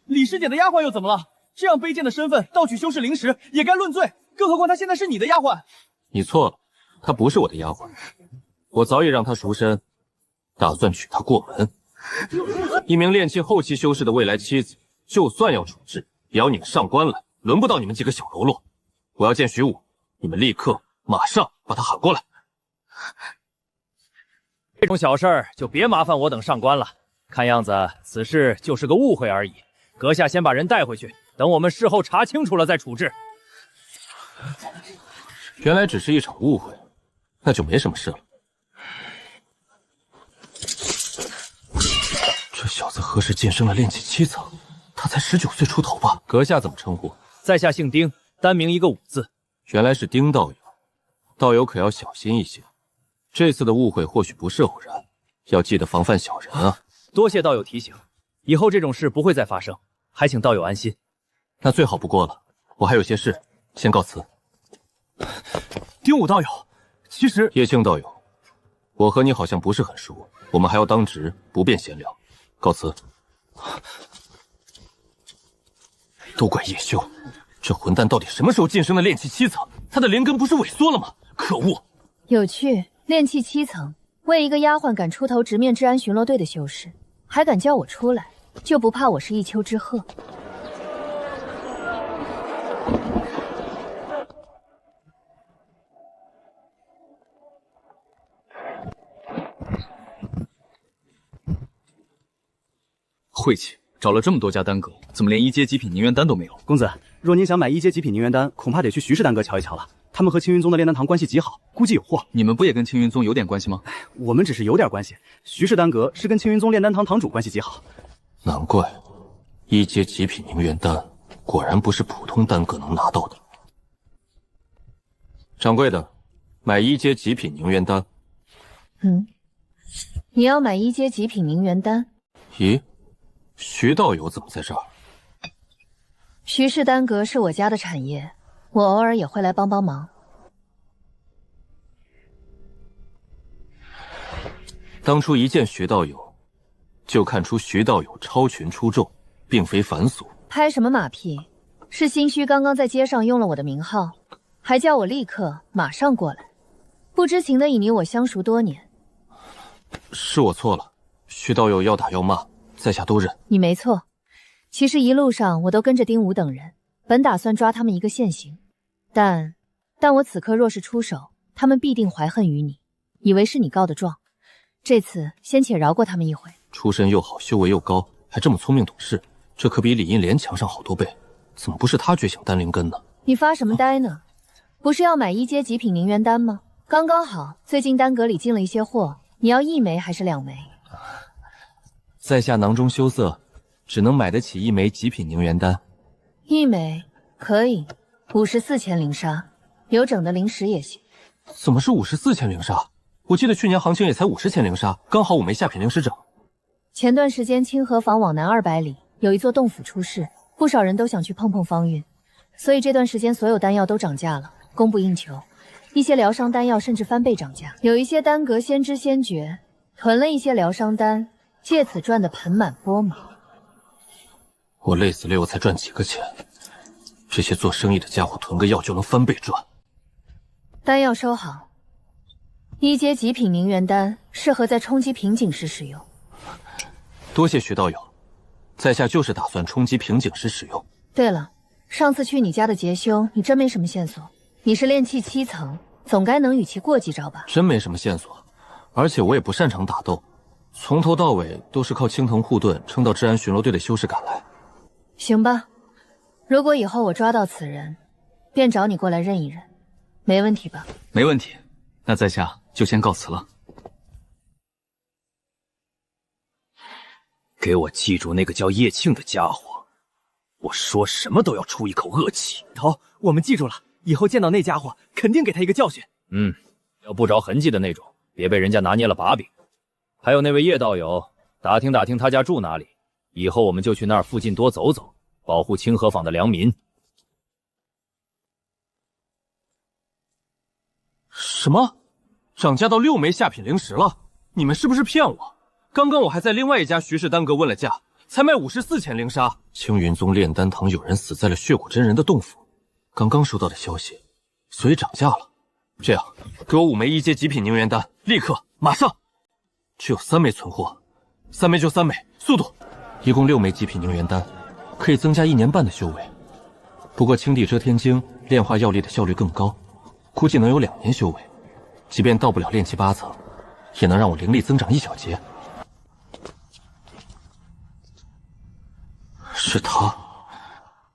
李师姐的丫鬟又怎么了？这样卑贱的身份盗取修士灵石也该论罪，更何况她现在是你的丫鬟。你错了，她不是我的丫鬟，我早已让她赎身，打算娶她过门。一名炼气后期修士的未来妻子，就算要处置，也要你们上官来，轮不到你们几个小喽啰。我要见徐武，你们立刻马上把他喊过来。这种小事儿就别麻烦我等上官了。看样子此事就是个误会而已。阁下先把人带回去，等我们事后查清楚了再处置。原来只是一场误会，那就没什么事了。这小子何时晋升了炼气7层？他才19岁出头吧？阁下怎么称呼？在下姓丁，单名一个武字。原来是丁道友，道友可要小心一些。这次的误会或许不是偶然，要记得防范小人啊。多谢道友提醒，以后这种事不会再发生，还请道友安心。那最好不过了，我还有些事，先告辞。丁武道友，其实叶庆道友，我和你好像不是很熟，我们还要当值，不便闲聊，告辞。都怪叶修，这混蛋到底什么时候晋升了炼气7层？他的灵根不是萎缩了吗？可恶！有趣，炼气7层，为一个丫鬟敢出头直面治安巡逻队的修士，还敢叫我出来，就不怕我是一丘之貉？晦气，找了这么多家丹阁，怎么连1阶极品凝元丹都没有？公子，若您想买1阶极品凝元丹，恐怕得去徐氏丹阁瞧一瞧了。他们和青云宗的炼丹堂关系极好，估计有货。你们不也跟青云宗有点关系吗？我们只是有点关系。徐氏丹阁是跟青云宗炼丹堂堂主关系极好。难怪1阶极品凝元丹果然不是普通丹阁能拿到的。掌柜的，买1阶极品凝元丹。你要买1阶极品凝元丹？咦，徐道友怎么在这儿？徐氏丹阁是我家的产业，我偶尔也会来帮帮忙。当初一见徐道友，就看出徐道友超群出众，并非凡俗。拍什么马屁？是心虚刚刚在街上用了我的名号，还叫我立刻马上过来。不知情的以你我相熟多年。是我错了，徐道友要打要骂，在下都忍。你没错，其实一路上我都跟着丁武等人，本打算抓他们一个现行，但我此刻若是出手，他们必定怀恨于你，以为是你告的状。这次先且饶过他们一回。出身又好，修为又高，还这么聪明懂事，这可比李英莲强上好多倍。怎么不是他觉醒丹灵根呢？你发什么呆呢？不是要买1阶极品凝元丹吗？刚刚好，最近丹阁里进了一些货，你要1枚还是2枚？在下囊中羞涩，只能买得起1枚极品凝元丹。1枚可以，54千灵沙，有整的灵石也行。怎么是54千灵沙？我记得去年行情也才50千灵沙，刚好5枚下品灵石整。前段时间清河坊往南200里有一座洞府出事，不少人都想去碰碰方韵，所以这段时间所有丹药都涨价了，供不应求。一些疗伤丹药甚至翻倍涨价，有一些丹阁先知先觉，囤了一些疗伤丹，借此赚得盆满钵满。我累死累活才赚几个钱，这些做生意的家伙囤个药就能翻倍赚。丹药收好，1阶极品凝元丹适合在冲击瓶颈时使用。多谢徐道友，在下就是打算冲击瓶颈时使用。对了，上次去你家的劫修，你真没什么线索。你是炼气7层，总该能与其过几招吧？真没什么线索，而且我也不擅长打斗，从头到尾都是靠青藤护盾撑到治安巡逻队的修士赶来。行吧，如果以后我抓到此人，便找你过来认一认，没问题吧？没问题，那在下就先告辞了。给我记住那个叫叶庆的家伙，我说什么都要出一口恶气。头，我们记住了，以后见到那家伙肯定给他一个教训。要不着痕迹的那种，别被人家拿捏了把柄。还有那位叶道友，打听打听他家住哪里，以后我们就去那儿附近多走走，保护清河坊的良民。什么？涨价到6枚下品灵石了？你们是不是骗我？刚刚我还在另外一家徐氏丹阁问了价，才卖54千灵沙。青云宗炼丹堂有人死在了血骨真人的洞府，刚刚收到的消息，所以涨价了。这样，给我5枚1阶极品凝元丹，立刻马上。只有3枚存货，3枚就3枚，速度。一共6枚极品凝元丹，可以增加1年半的修为。不过青帝遮天经炼化药力的效率更高，估计能有2年修为。即便到不了炼气8层，也能让我灵力增长1小节。是他，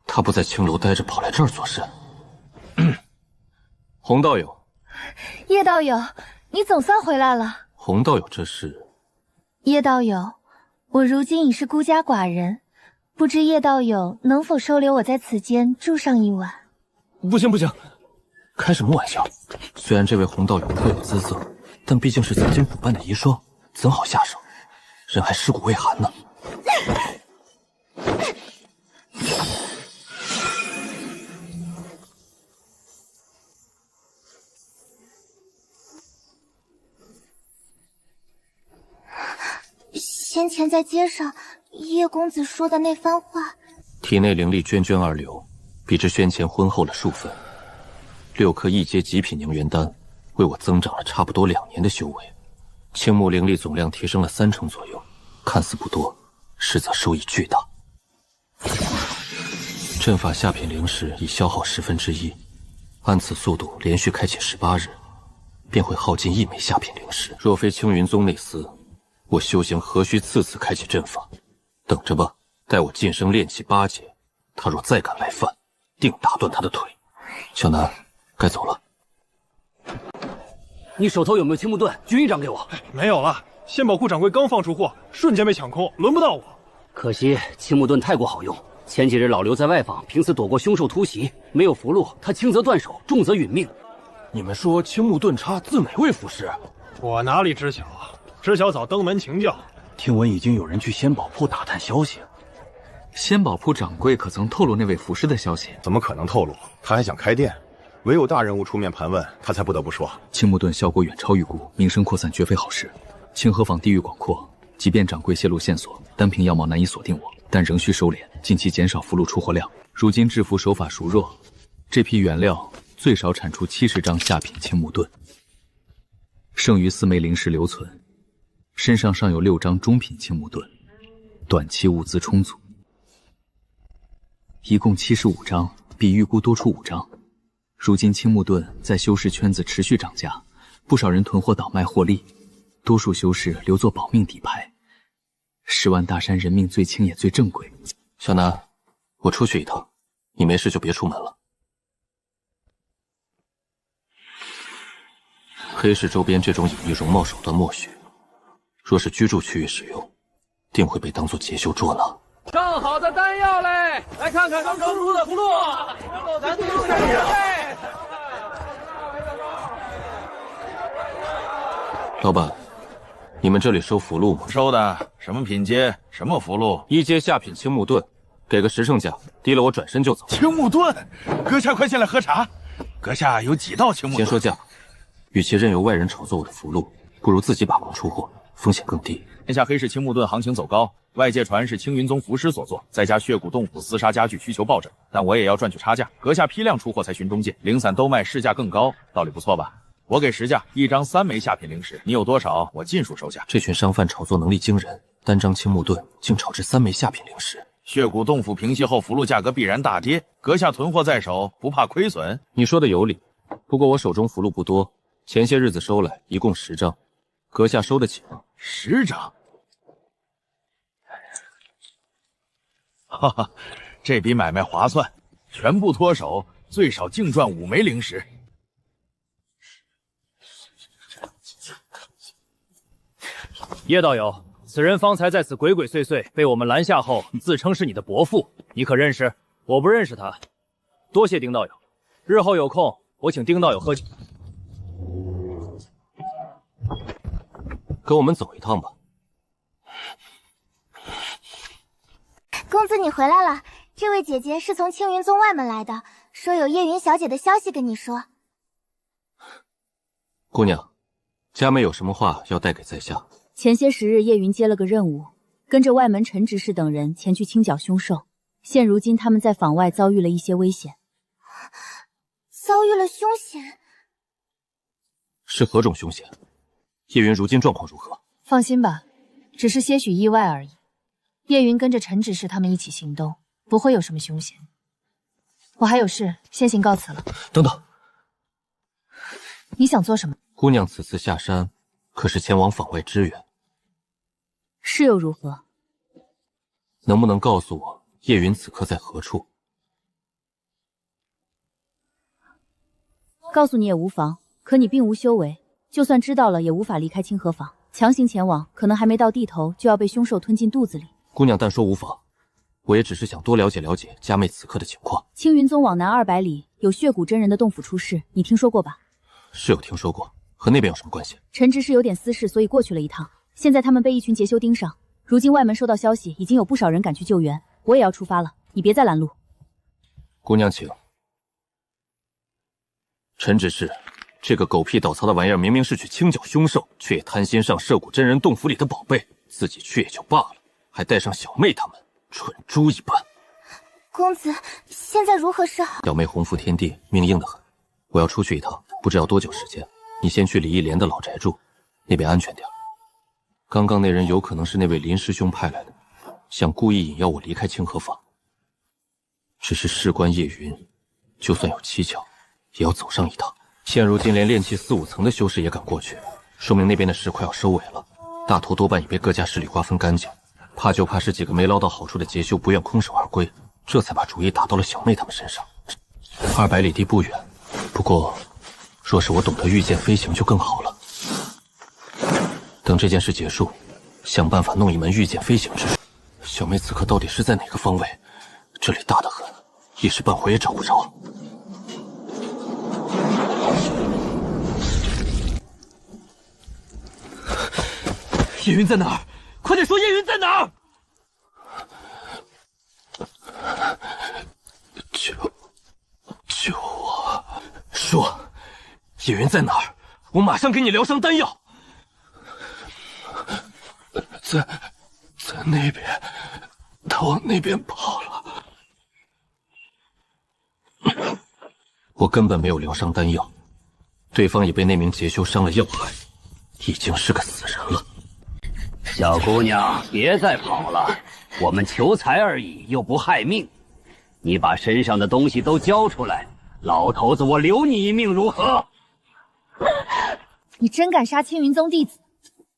他不在青楼待着，跑来这儿做甚？洪道友，叶道友，你总算回来了。洪道友，这是？叶道友，我如今已是孤家寡人，不知叶道友能否收留我在此间住上1晚？不行不行，开什么玩笑？虽然这位洪道友颇有姿色，但毕竟是曾经补办的遗孀，怎好下手？人还尸骨未寒呢。先前在街上，叶公子说的那番话，体内灵力涓涓而流，比之先前浑厚了数分。6颗1阶极品凝元丹，为我增长了差不多2年的修为。青木灵力总量提升了30%左右，看似不多，实则收益巨大。阵法下品灵石已消耗1/10，按此速度连续开启18日，便会耗尽1枚下品灵石。若非青云宗内司，我修行何须次次开启阵法？等着吧，待我晋升炼气8阶，他若再敢来犯，定打断他的腿。小南，该走了。你手头有没有青木盾？举一张给我。没有了，仙宝库掌柜刚放出货，瞬间被抢空，轮不到我。可惜青木盾太过好用，前几日老刘在外访，凭此躲过凶兽突袭，没有符箓，他轻则断手，重则殒命。你们说青木盾叉自哪位符师？我哪里知晓啊？知晓早登门请教。听闻已经有人去仙宝铺打探消息。仙宝铺掌柜可曾透露那位符师的消息？怎么可能透露？他还想开店，唯有大人物出面盘问，他才不得不说。青木盾效果远超预估，名声扩散绝非好事。清河坊地域广阔，即便掌柜泄露线索，单凭样貌难以锁定我，但仍需收敛，近期减少符箓出货量。如今制服手法孰弱，这批原料最少产出70张下品青木盾，剩余4枚灵石留存，身上尚有6张中品青木盾，短期物资充足。一共75张，比预估多出5张。如今青木盾在修士圈子持续涨价，不少人囤货倒卖获利，多数修士留作保命底牌。10万大山人命最轻也最正规。小南，我出去一趟，你没事就别出门了。黑市周边这种隐匿容貌手段莫须，若是居住区域使用，定会被当作劫修捉拿。上好的丹药嘞，来看看刚收出的符箓，咱都有嘞。老板，你们这里收符箓吗？收的。什么品阶？什么符箓？1阶下品青木盾，给个10成价，低了我转身就走。青木盾，阁下快进来喝茶。阁下有几道青木盾？先说价，与其任由外人炒作我的符箓，不如自己把关出货，风险更低。天下黑市青木盾行情走高，外界传是青云宗符师所作，再加血骨洞府厮杀家具需求暴涨，但我也要赚取差价。阁下批量出货才寻中介，零散都卖，市价更高，道理不错吧？我给10价，1张3枚下品灵石，你有多少，我尽数收下。这群商贩炒作能力惊人，单张青木盾竟炒至3枚下品灵石。血骨洞府平息后，符箓价格必然大跌，阁下囤货在手，不怕亏损？你说的有理，不过我手中符箓不多，前些日子收来一共10张，阁下收得起吗？10张？哈哈，这笔买卖划算，全部脱手，最少净赚5枚灵石。叶道友，此人方才在此鬼鬼祟祟，被我们拦下后，自称是你的伯父，你可认识？我不认识他。多谢丁道友，日后有空我请丁道友喝酒。跟我们走一趟吧。公子你回来了，这位姐姐是从青云宗外门来的，说有叶云小姐的消息跟你说。姑娘，佳妹有什么话要带给在下？前些时日，叶云接了个任务，跟着外门陈执事等人前去清剿凶兽。现如今他们在坊外遭遇了一些危险。遭遇了凶险？是何种凶险？叶云如今状况如何？放心吧，只是些许意外而已。叶云跟着陈执事他们一起行动，不会有什么凶险。我还有事，先行告辞了。等等，你想做什么？姑娘此次下山，可是前往坊外支援？是又如何？能不能告诉我叶云此刻在何处？告诉你也无妨，可你并无修为，就算知道了也无法离开清河坊。强行前往，可能还没到地头就要被凶兽吞进肚子里。姑娘但说无妨，我也只是想多了解了解佳妹此刻的情况。青云宗往南200里有血骨真人的洞府出事，你听说过吧？是有听说过，和那边有什么关系？陈执事有点私事，所以过去了一趟。现在他们被一群劫修盯上，如今外门收到消息，已经有不少人赶去救援。我也要出发了，你别再拦路。姑娘请。陈执事，这个狗屁倒槽的玩意儿，明明是去清剿凶兽，却也贪心上摄骨真人洞府里的宝贝，自己去也就罢了，还带上小妹他们，蠢猪一般。公子，现在如何是好？小妹鸿福天地，命硬得很。我要出去一趟，不知要多久时间。你先去李义莲的老宅住，那边安全点。刚刚那人有可能是那位林师兄派来的，想故意引诱我离开清河坊。只是事关叶云，就算有蹊跷，也要走上一趟。现如今连炼气4、5层的修士也敢过去，说明那边的事快要收尾了。大头多半已被各家势力瓜分干净，怕就怕是几个没捞到好处的劫修不愿空手而归，这才把主意打到了小妹他们身上。200里地不远，不过若是我懂得御剑飞行就更好了。等这件事结束，想办法弄一门御剑飞行之术。小妹此刻到底是在哪个方位？这里大得很，一时半会也找不着。叶云在哪儿？快点说叶云在哪儿！救我！说，叶云在哪儿？我马上给你疗伤丹药。在那边，他往那边跑了。我根本没有疗伤丹药，对方也被那名劫修伤了要害，已经是个死人了。小姑娘，别再跑了，我们求财而已，又不害命。你把身上的东西都交出来，老头子我留你一命如何？你真敢杀青云宗弟子，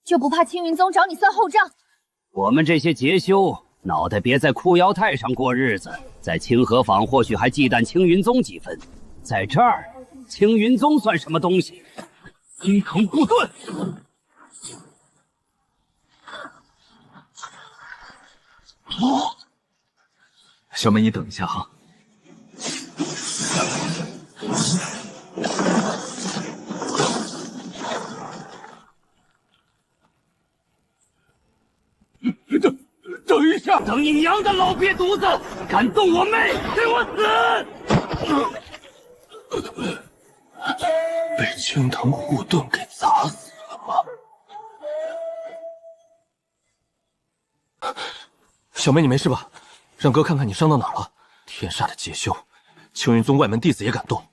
就不怕青云宗找你算后账？我们这些节修，脑袋别在裤腰带上过日子，在清河坊或许还忌惮青云宗几分，在这儿，青云宗算什么东西？金藤护盾。小妹，你等一下哈。等一下！等你娘的老瘪犊子！敢动我妹，给我死！被青藤护盾给砸死了吗？小妹，你没事吧？让哥看看你伤到哪儿了。天煞的劫修，青云宗外门弟子也敢动，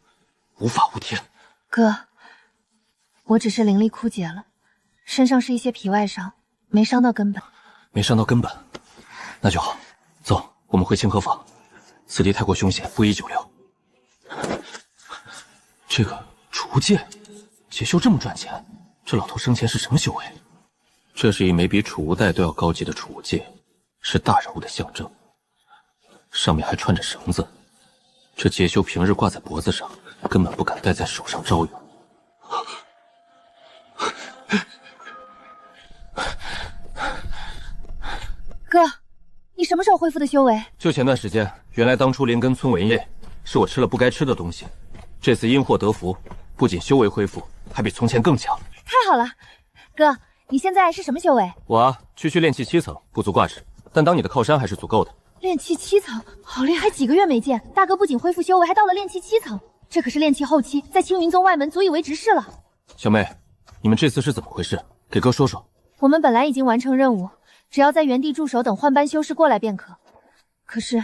无法无天。哥，我只是灵力枯竭了，身上是一些皮外伤，没伤到根本。没伤到根本，那就好。走，我们回清河坊。此地太过凶险，不宜久留。这个除戒，劫修这么赚钱，这老头生前是什么修为？这是一枚比储物袋都要高级的储物戒，是大人物的象征。上面还串着绳子，这劫修平日挂在脖子上，根本不敢戴在手上招摇。哥，你什么时候恢复的修为？就前段时间，原来当初连根村文业是我吃了不该吃的东西，这次因祸得福，不仅修为恢复，还比从前更强。太好了，哥，你现在是什么修为？我啊，区区炼气7层，不足挂齿，但当你的靠山还是足够的。炼气7层，好厉害！几个月没见，大哥不仅恢复修为，还到了炼气7层，这可是炼气后期，在青云宗外门足以为执事了。小妹，你们这次是怎么回事？给哥说说。我们本来已经完成任务，只要在原地驻守，等换班修士过来便可。可是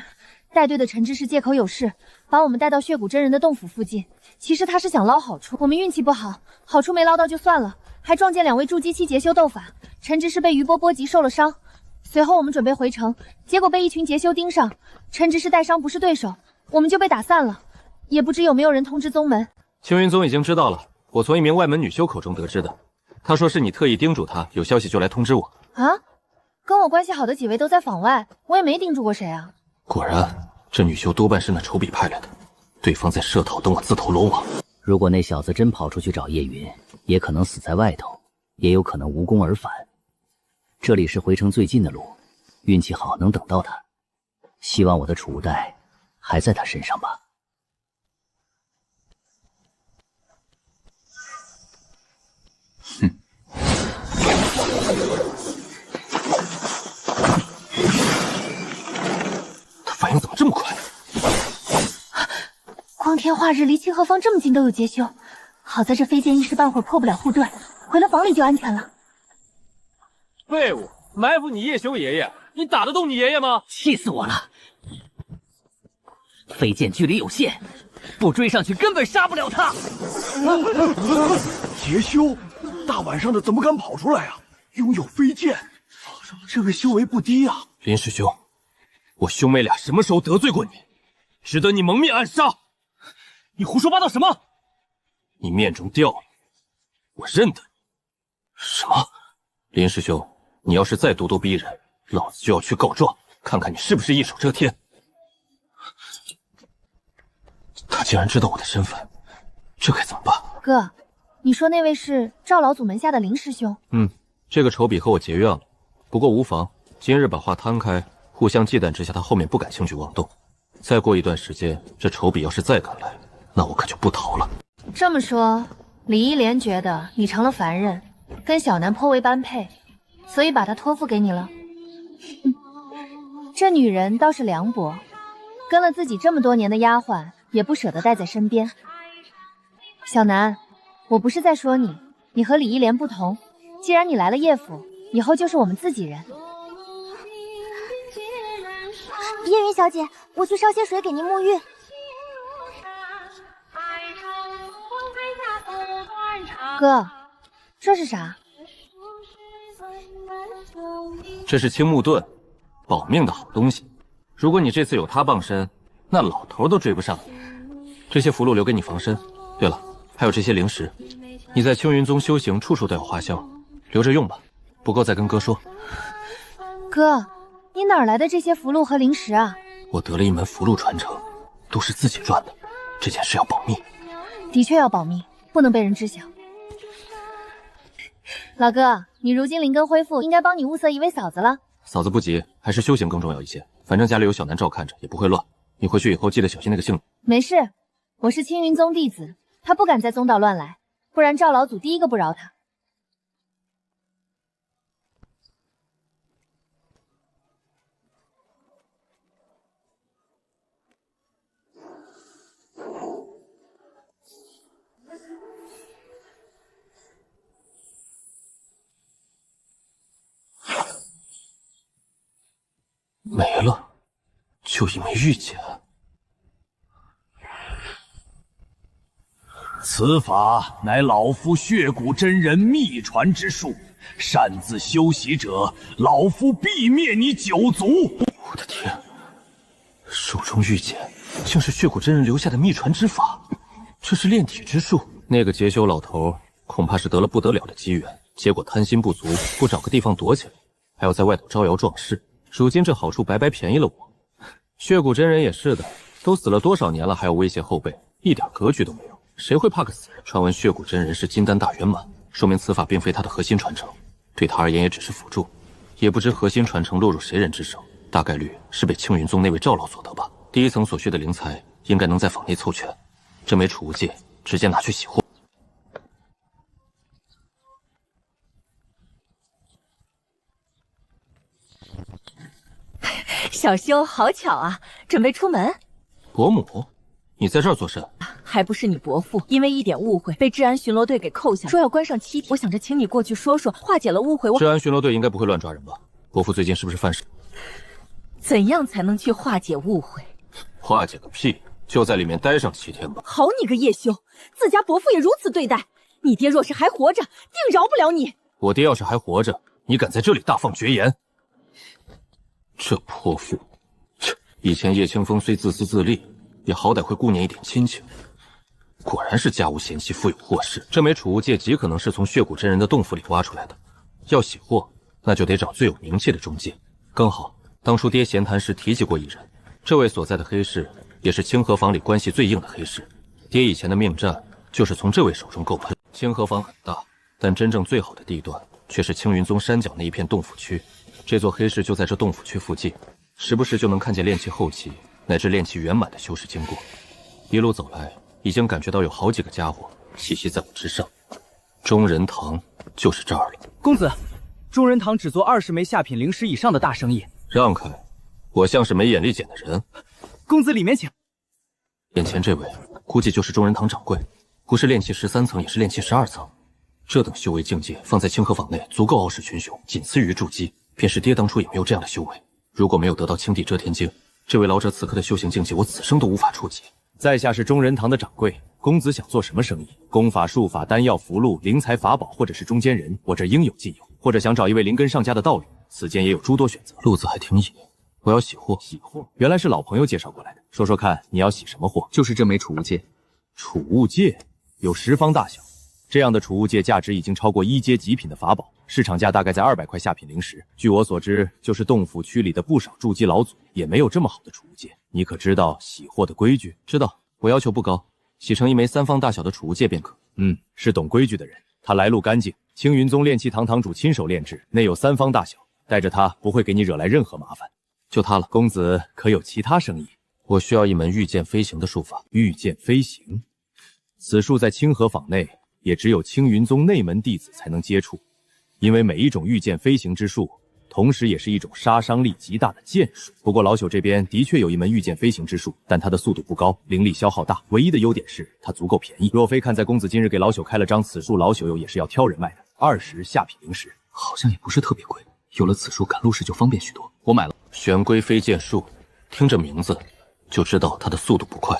带队的陈知识借口有事，把我们带到血骨真人的洞府附近。其实他是想捞好处，我们运气不好，好处没捞到就算了，还撞见2位筑基期劫修斗法，陈知识被余波波及受了伤。随后我们准备回城，结果被一群劫修盯上，陈知识带伤不是对手，我们就被打散了。也不知有没有人通知宗门。青云宗已经知道了，我从一名外门女修口中得知的。他说是你特意叮嘱他，有消息就来通知我。啊？跟我关系好的几位都在坊外，我也没叮嘱过谁啊。果然，这女修多半是那丑比派来的，对方在设套等我自投罗网。如果那小子真跑出去找叶云，也可能死在外头，也有可能无功而返。这里是回城最近的路，运气好能等到他。希望我的储物袋还在他身上吧。哼。他反应怎么这么快？光天化日，离清河坊这么近都有劫修，好在这飞剑一时半会儿破不了护盾，回了房里就安全了。废物，埋伏你叶修爷爷，你打得动你爷爷吗？气死我了！飞剑距离有限，不追上去根本杀不了他。劫修，大晚上的怎么敢跑出来啊？拥有飞剑，这个修为不低啊！林师兄，我兄妹俩什么时候得罪过你，值得你蒙面暗杀？你胡说八道什么？你面中刁女，我认得你。什么？林师兄，你要是再咄咄逼人，老子就要去告状，看看你是不是一手遮天。他竟然知道我的身份，这该怎么办？哥，你说那位是赵老祖门下的林师兄？这个丑比和我结怨了，不过无妨，今日把话摊开，互相忌惮之下，他后面不敢轻举妄动。再过一段时间，这丑比要是再敢来，那我可就不逃了。这么说，李一莲觉得你成了凡人，跟小南颇为般配，所以把他托付给你了。这女人倒是凉薄，跟了自己这么多年的丫鬟，也不舍得带在身边。小南，我不是在说你，你和李一莲不同。既然你来了叶府，以后就是我们自己人。叶云小姐，我去烧些水给您沐浴。哥，这是啥？这是青木盾，保命的好东西。如果你这次有它傍身，那老头都追不上你。这些符箓留给你防身。对了，还有这些灵石，你在青云宗修行，处处都有花销，留着用吧。不够再跟哥说。哥，你哪来的这些符箓和灵石啊？我得了一门符箓传承，都是自己赚的，这件事要保密。的确要保密，不能被人知晓。老哥，你如今灵根恢复，应该帮你物色一位嫂子了。嫂子不急，还是修行更重要一些。反正家里有小南照看着，也不会乱。你回去以后记得小心那个姓。没事，我是青云宗弟子，他不敢在宗道乱来，不然赵老祖第一个不饶他。没了，就一枚玉简。此法乃老夫血骨真人秘传之术，擅自修习者，老夫必灭你九族！我的天，手中玉简竟是血骨真人留下的秘传之法，这是炼体之术。那个劫修老头恐怕是得了不得了的机缘，结果贪心不足，不找个地方躲起来，还要在外头招摇撞势。如今这好处白白便宜了我。血骨真人也是的，都死了多少年了，还要威胁后辈，一点格局都没有。谁会怕个死人？传闻血骨真人是金丹大圆满，说明此法并非他的核心传承，对他而言也只是辅助。也不知核心传承落入谁人之手，大概率是被青云宗那位赵老所得吧。第一层所需的灵材应该能在坊内凑全，这枚储物戒直接拿去洗货。小修，好巧啊，准备出门。伯母，你在这儿做甚？还不是你伯父因为一点误会被治安巡逻队给扣下，说要关上7天。我想着请你过去说说，化解了误会。治安巡逻队应该不会乱抓人吧？伯父最近是不是犯事？怎样才能去化解误会？化解个屁！就在里面待上7天吧。好你个叶修，自家伯父也如此对待，你爹若是还活着，定饶不了你。我爹要是还活着，你敢在这里大放厥言？这泼妇，以前叶清风虽自私自利，也好歹会顾念一点亲情。果然是家无贤妻，腹有祸事。这枚储物戒极可能是从血骨真人的洞府里挖出来的。要洗货，那就得找最有名气的中介。刚好当初爹闲谈时提及过一人，这位所在的黑市也是清河坊里关系最硬的黑市。爹以前的命战就是从这位手中购喷。清河坊很大，但真正最好的地段却是青云宗山脚那一片洞府区。这座黑市就在这洞府区附近，时不时就能看见炼气后期乃至炼气圆满的修士经过。一路走来，已经感觉到有好几个家伙栖息在我之上。中仁堂就是这儿了。公子，中仁堂只做20枚下品灵石以上的大生意。让开，我像是没眼力见的人。公子里面请。眼前这位估计就是中仁堂掌柜，不是炼气13层也是炼气12层。这等修为境界放在清河坊内足够傲视群雄，仅次于筑基。便是爹当初也没有这样的修为。如果没有得到青帝遮天经，这位老者此刻的修行境界，我此生都无法触及。在下是中仁堂的掌柜，公子想做什么生意？功法、术法、丹药、符箓、灵材、法宝，或者是中间人，我这应有尽有。或者想找一位灵根上佳的道侣，此间也有诸多选择。路子还挺野。我要洗货。洗货？原来是老朋友介绍过来的。说说看，你要洗什么货？就是这枚储物戒。储物戒有10方大小，这样的储物戒价值已经超过1阶极品的法宝。市场价大概在200块下品灵石，据我所知，就是洞府区里的不少筑基老祖也没有这么好的储物戒。你可知道洗货的规矩？知道，我要求不高，洗成一枚3方大小的储物戒便可。是懂规矩的人，他来路干净，青云宗炼气堂堂主亲手炼制，内有3方大小，带着他不会给你惹来任何麻烦。就他了。公子可有其他生意？我需要一门御剑飞行的术法。御剑飞行，此术在清河坊内也只有青云宗内门弟子才能接触。因为每一种御剑飞行之术，同时也是一种杀伤力极大的剑术。不过老朽这边的确有一门御剑飞行之术，但它的速度不高，灵力消耗大。唯一的优点是它足够便宜。若非看在公子今日给老朽开了张此术，老朽也是要挑人卖的，20下品灵石，好像也不是特别贵。有了此术，赶路时就方便许多。我买了。玄龟飞剑术，听这名字就知道它的速度不快，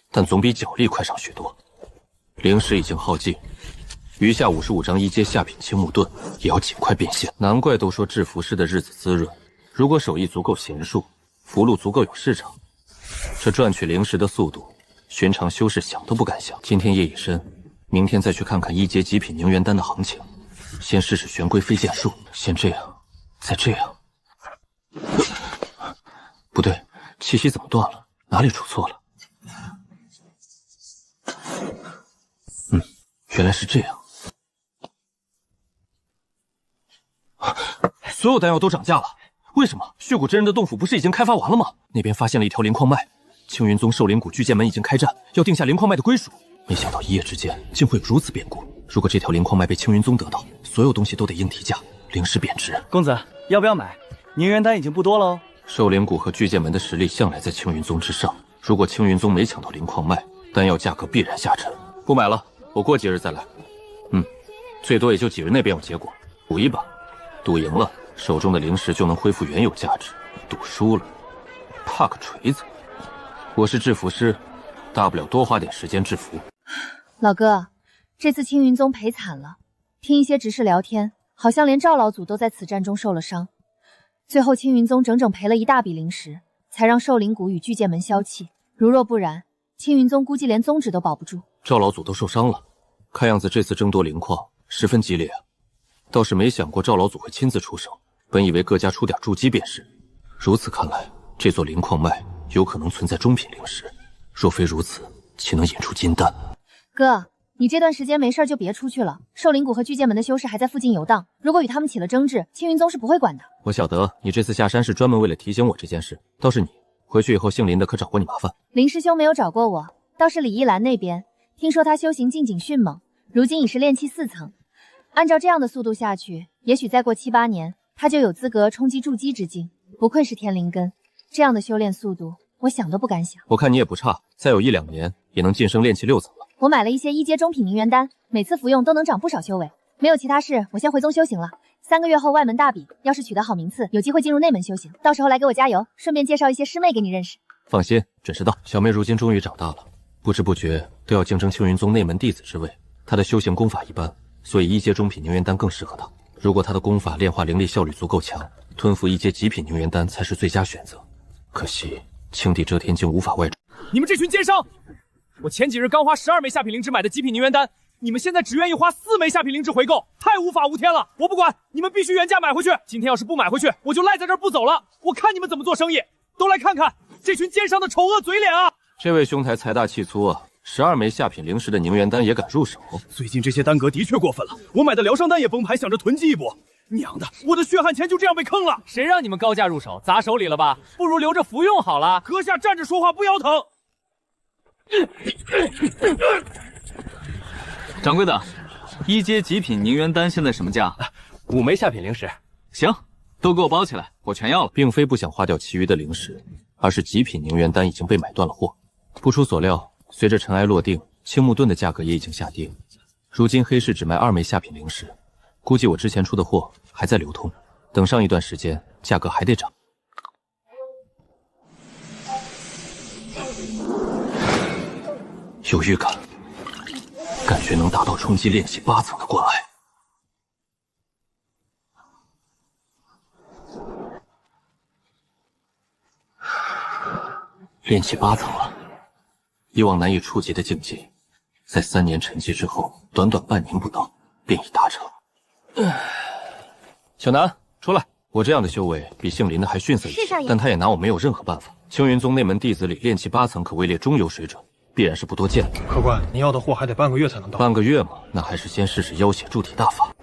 但总比脚力快上许多。灵石已经耗尽。余下55张1阶下品青木盾也要尽快变现。难怪都说制符师的日子滋润，如果手艺足够娴熟，符箓足够有市场，这赚取灵石的速度，寻常修士想都不敢想。今天夜已深，明天再去看看1阶极品凝元丹的行情，先试试玄龟飞剑术。先这样，再这样。不对，气息怎么断了？哪里出错了？原来是这样。所有丹药都涨价了，为什么？血骨真人的洞府不是已经开发完了吗？那边发现了一条灵矿脉，青云宗兽灵谷巨剑门已经开战，要定下灵矿脉的归属。没想到一夜之间竟会有如此变故。如果这条灵矿脉被青云宗得到，所有东西都得应提价，灵石贬值。公子要不要买？凝元丹已经不多了哦。兽灵谷和巨剑门的实力向来在青云宗之上，如果青云宗没抢到灵矿脉，丹药价格必然下沉。不买了，我过几日再来。最多也就几日内便有结果。赌一把，赌赢了，手中的灵石就能恢复原有价值；赌输了，怕个锤子！我是制服师，大不了多花点时间制服。老哥，这次青云宗赔惨了，听一些执事聊天，好像连赵老祖都在此战中受了伤。最后青云宗整整赔了一大笔灵石，才让兽灵谷与巨剑门消气。如若不然，青云宗估计连宗旨都保不住。赵老祖都受伤了，看样子这次争夺灵矿十分激烈啊！倒是没想过赵老祖会亲自出手，本以为各家出点筑基便是。如此看来，这座灵矿脉有可能存在中品灵石。若非如此，岂能引出金丹？哥，你这段时间没事就别出去了。兽灵谷和巨剑门的修士还在附近游荡，如果与他们起了争执，青云宗是不会管的。我晓得你这次下山是专门为了提醒我这件事。倒是你回去以后，姓林的可找过你麻烦？林师兄没有找过我，倒是李一兰那边，听说他修行进警迅猛，如今已是炼气4层。按照这样的速度下去，也许再过7、8年，他就有资格冲击筑基之境。不愧是天灵根，这样的修炼速度，我想都不敢想。我看你也不差，再有1、2年也能晋升炼气6层了。我买了一些1阶中品凝元丹，每次服用都能长不少修为。没有其他事，我先回宗修行了。3个月后外门大比，要是取得好名次，有机会进入内门修行，到时候来给我加油，顺便介绍一些师妹给你认识。放心，准时到。小妹如今终于长大了，不知不觉都要竞争青云宗内门弟子之位。她的修行功法一般，所以1阶中品凝元丹更适合她。如果她的功法炼化灵力效率足够强，吞服1阶极品凝元丹才是最佳选择。可惜青帝这天竟无法外出。你们这群奸商！我前几日刚花12枚下品灵芝买的极品凝元丹，你们现在只愿意花4枚下品灵芝回购，太无法无天了！我不管，你们必须原价买回去。今天要是不买回去，我就赖在这儿不走了。我看你们怎么做生意！都来看看这群奸商的丑恶嘴脸啊！这位兄台财大气粗啊！12枚下品灵石的凝元丹也敢入手？最近这些丹阁的确过分了，我买的疗伤丹也崩盘，想着囤积一波。娘的，我的血汗钱就这样被坑了！谁让你们高价入手，砸手里了吧？不如留着服用好了。阁下站着说话不腰疼。掌柜的，1阶极品凝元丹现在什么价？5枚下品灵石。行，都给我包起来，我全要了。并非不想花掉其余的灵石，而是极品凝元丹已经被买断了货。不出所料，随着尘埃落定，青木盾的价格也已经下跌。如今黑市只卖2枚下品灵石，估计我之前出的货还在流通，等上一段时间，价格还得涨。有预感，感觉能达到冲击炼气8层的关隘。炼气8层了，以往难以触及的境界，在3年沉寂之后，短短半年不到便已达成。小南，出来！我这样的修为比姓林的还逊色一些，但他也拿我没有任何办法。青云宗内门弟子里炼气8层可位列中游水准，必然是不多见的。客官，你要的货还得半个月才能到。半个月嘛，那还是先试试妖血铸体大法。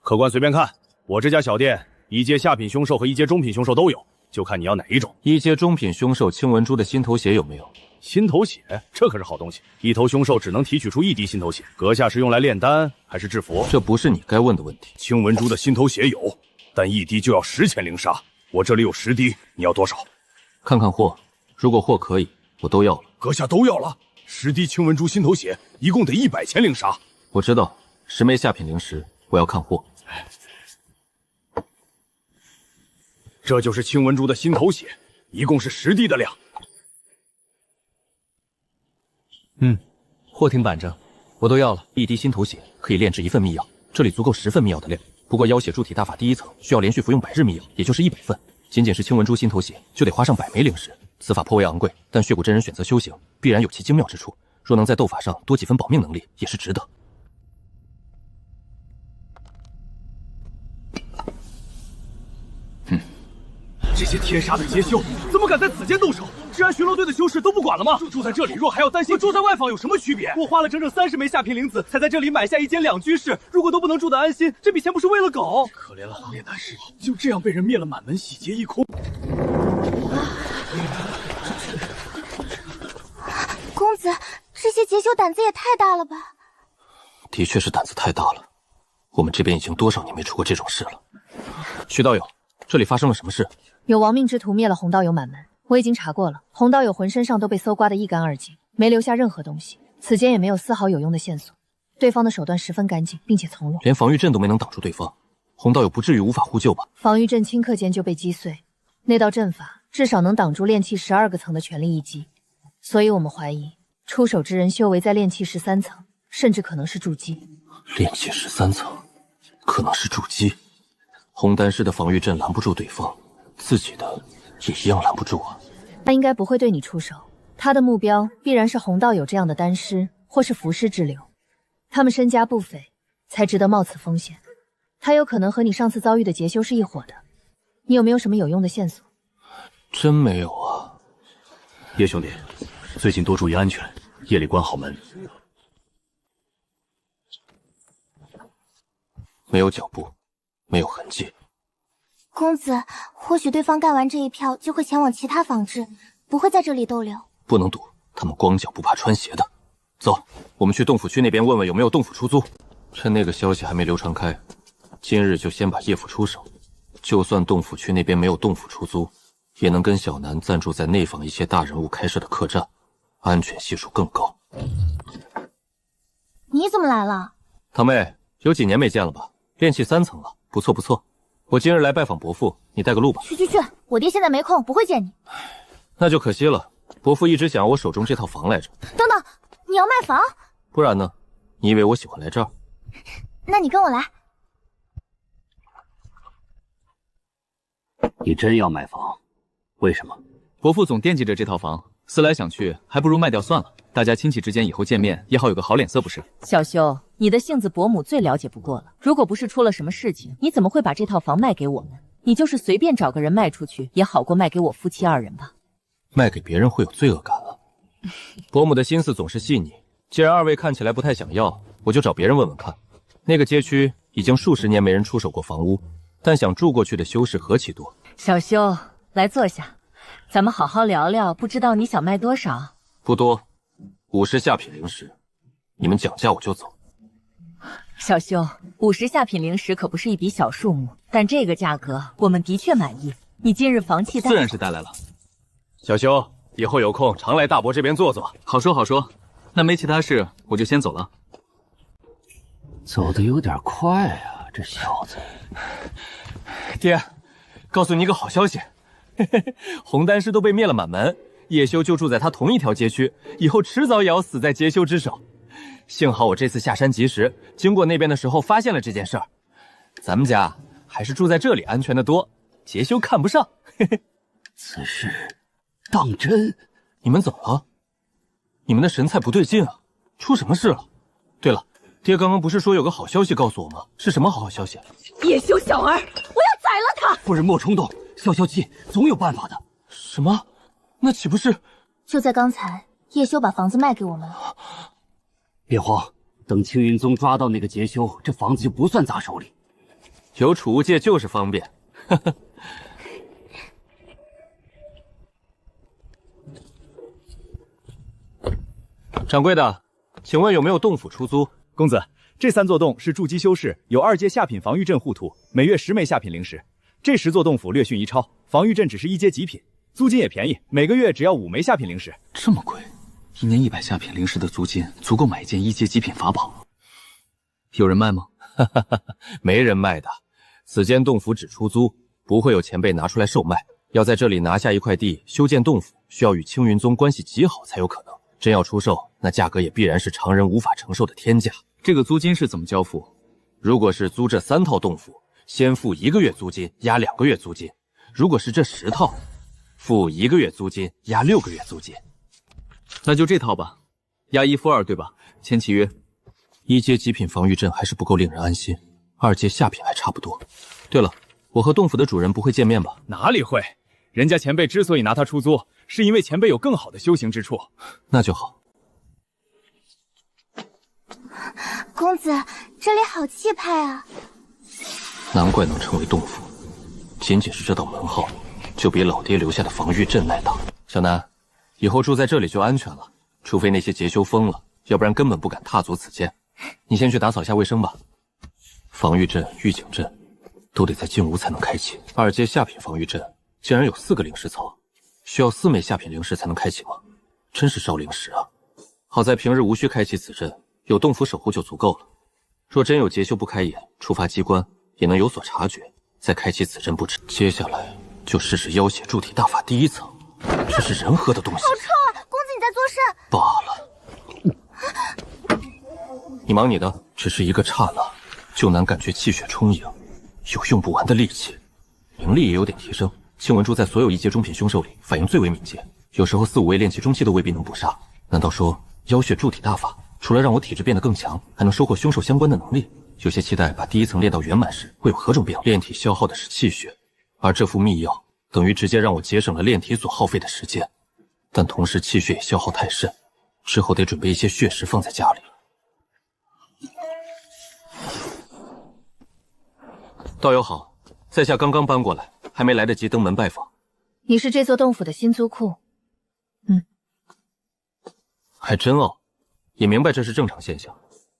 客官随便看，我这家小店1阶下品凶兽和1阶中品凶兽都有，就看你要哪一种。1阶中品凶兽青文珠的心头血有没有？心头血，这可是好东西。一头凶兽只能提取出1滴心头血，阁下是用来炼丹还是制服？这不是你该问的问题。青文珠的心头血有，但1滴就要10钱灵沙，我这里有10滴，你要多少？看看货，如果货可以，我都要了。阁下都要了？10滴青文珠心头血，一共得100钱灵沙。我知道，10枚下品灵石，我要看货。这就是青文珠的心头血，一共是10滴的量。货挺板正，我都要了。1滴心头血可以炼制1份秘药，这里足够10份秘药的量。不过妖血铸体大法第1层需要连续服用100日秘药，也就是100份。仅仅是青文珠心头血就得花上100枚灵石，此法颇为昂贵，但血骨真人选择修行，必然有其精妙之处。若能在斗法上多几分保命能力，也是值得。这些天杀的劫修怎么敢在此间动手？治安巡逻队的修士都不管了吗？住在这里若还要担心，和住在外坊有什么区别？我花了整整30枚下品灵子，才在这里买下1间2居室。如果都不能住得安心，这笔钱不是为了狗？可怜了红莲大师，就这样被人灭了满门，洗劫一空。公子，这些劫修胆子也太大了吧？的确是胆子太大了。我们这边已经多少年没出过这种事了。徐道友，这里发生了什么事？有亡命之徒灭了红道友满门，我已经查过了，红道友浑身上都被搜刮得一干二净，没留下任何东西，此间也没有丝毫有用的线索。对方的手段十分干净，并且从容，连防御阵都没能挡住对方，红道友不至于无法呼救吧？防御阵顷刻间就被击碎，那道阵法至少能挡住炼气12个层的全力一击，所以我们怀疑出手之人修为在炼气13层，甚至可能是筑基。炼气13层，可能是筑基。红丹师的防御阵拦不住对方，自己的也一样拦不住啊。他应该不会对你出手，他的目标必然是红道友这样的丹师或是符师之流，他们身家不菲，才值得冒此风险。他有可能和你上次遭遇的劫修是一伙的，你有没有什么有用的线索？真没有啊。叶兄弟，最近多注意安全，夜里关好门。没有脚步，没有痕迹。公子，或许对方干完这一票就会前往其他坊志，不会在这里逗留。不能赌，他们光脚不怕穿鞋的。走，我们去洞府区那边问问有没有洞府出租。趁那个消息还没流传开，今日就先把叶府出手。就算洞府区那边没有洞府出租，也能跟小南暂住在内坊一些大人物开设的客栈，安全系数更高。你怎么来了？堂妹，有几年没见了吧？炼气3层了，不错不错。我今日来拜访伯父，你带个路吧。去，我爹现在没空，不会见你。那就可惜了，伯父一直想要我手中这套房来着。等等，你要卖房？不然呢？你以为我喜欢来这儿？那你跟我来。你真要买房？为什么？伯父总惦记着这套房，思来想去，还不如卖掉算了。大家亲戚之间以后见面也好有个好脸色，不是？小修，你的性子伯母最了解不过了。如果不是出了什么事情，你怎么会把这套房卖给我们？你就是随便找个人卖出去，也好过卖给我夫妻2人吧。卖给别人会有罪恶感啊。伯母的心思总是细腻，既然2位看起来不太想要，我就找别人问问看。那个街区已经数10年没人出手过房屋，但想住过去的修士何其多。小修，来坐下，咱们好好聊聊。不知道你想卖多少？不多，50下品灵石，你们讲价我就走。小修，50下品灵石可不是一笔小数目，但这个价格我们的确满意。你今日房契自然是带来了。小修，以后有空常来大伯这边坐坐。好说好说，那没其他事，我就先走了。走得有点快啊，这小子。爹，告诉你一个好消息，红丹师都被灭了满门，叶修就住在他同一条街区，以后迟早也要死在劫修之手。幸好我这次下山及时，经过那边的时候发现了这件事儿。咱们家还是住在这里安全的多，劫修看不上。此事当真？你们怎么了？你们的神采不对劲啊，出什么事了？对了，爹刚刚不是说有个好消息告诉我吗？是什么好消息？叶修小儿，我要宰了他！夫人莫冲动，消消气，总有办法的。什么？那岂不是……就在刚才，叶修把房子卖给我们了。别慌，等青云宗抓到那个劫修，这房子就不算砸手里。有储物戒就是方便。掌柜的，请问有没有洞府出租？公子，这3座洞是筑基修士，有2阶下品防御阵护土，每月10枚下品灵石。这10座洞府略逊一超，防御阵只是1阶极品，租金也便宜，每个月只要5枚下品灵石。这么贵？1年100下品灵石的租金足够买一件1阶极品法宝。有人卖吗？没人卖的，此间洞府只出租，不会有前辈拿出来售卖。要在这里拿下一块地修建洞府，需要与青云宗关系极好才有可能。真要出售，那价格也必然是常人无法承受的天价。这个租金是怎么交付？如果是租这3套洞府，先付1个月租金，押2个月租金。如果是这10套，付1个月租金，押6个月租金。那就这套吧，押1付2，对吧？签契约。1阶极品防御阵还是不够令人安心，2阶下品还差不多。对了，我和洞府的主人不会见面吧？哪里会？人家前辈之所以拿它出租，是因为前辈有更好的修行之处。那就好。公子，这里好气派啊！难怪能成为洞府，仅仅是这道门号，就比老爹留下的防御阵来大。小南，以后住在这里就安全了，除非那些劫修疯了，要不然根本不敢踏足此间。你先去打扫一下卫生吧。防御阵、预警阵都得在进屋才能开启。2阶下品防御阵竟然有4个灵石槽，需要4枚下品灵石才能开启吗？真是烧灵石啊！好在平日无需开启此阵，有洞府守护就足够了。若真有劫修不开眼，触发机关也能有所察觉，再开启此阵不迟。接下来就试试妖血铸体大法第1层，这是人喝的东西。好臭啊！公子你在做甚？罢了，你忙你的。只是一个刹那，就难感觉气血充盈，有用不完的力气，灵力也有点提升。庆文珠在所有1阶中品凶兽里反应最为敏捷，有时候4、5位炼气中期都未必能捕杀。难道说妖血铸体大法除了让我体质变得更强，还能收获凶兽相关的能力？有些期待把第1层练到圆满时会有何种变化。炼体消耗的是气血，而这副秘药等于直接让我节省了炼体所耗费的时间，但同时气血也消耗太甚，之后得准备一些血石放在家里。道友好，在下刚刚搬过来，还没来得及登门拜访。你是这座洞府的新租库？还真傲，也明白这是正常现象。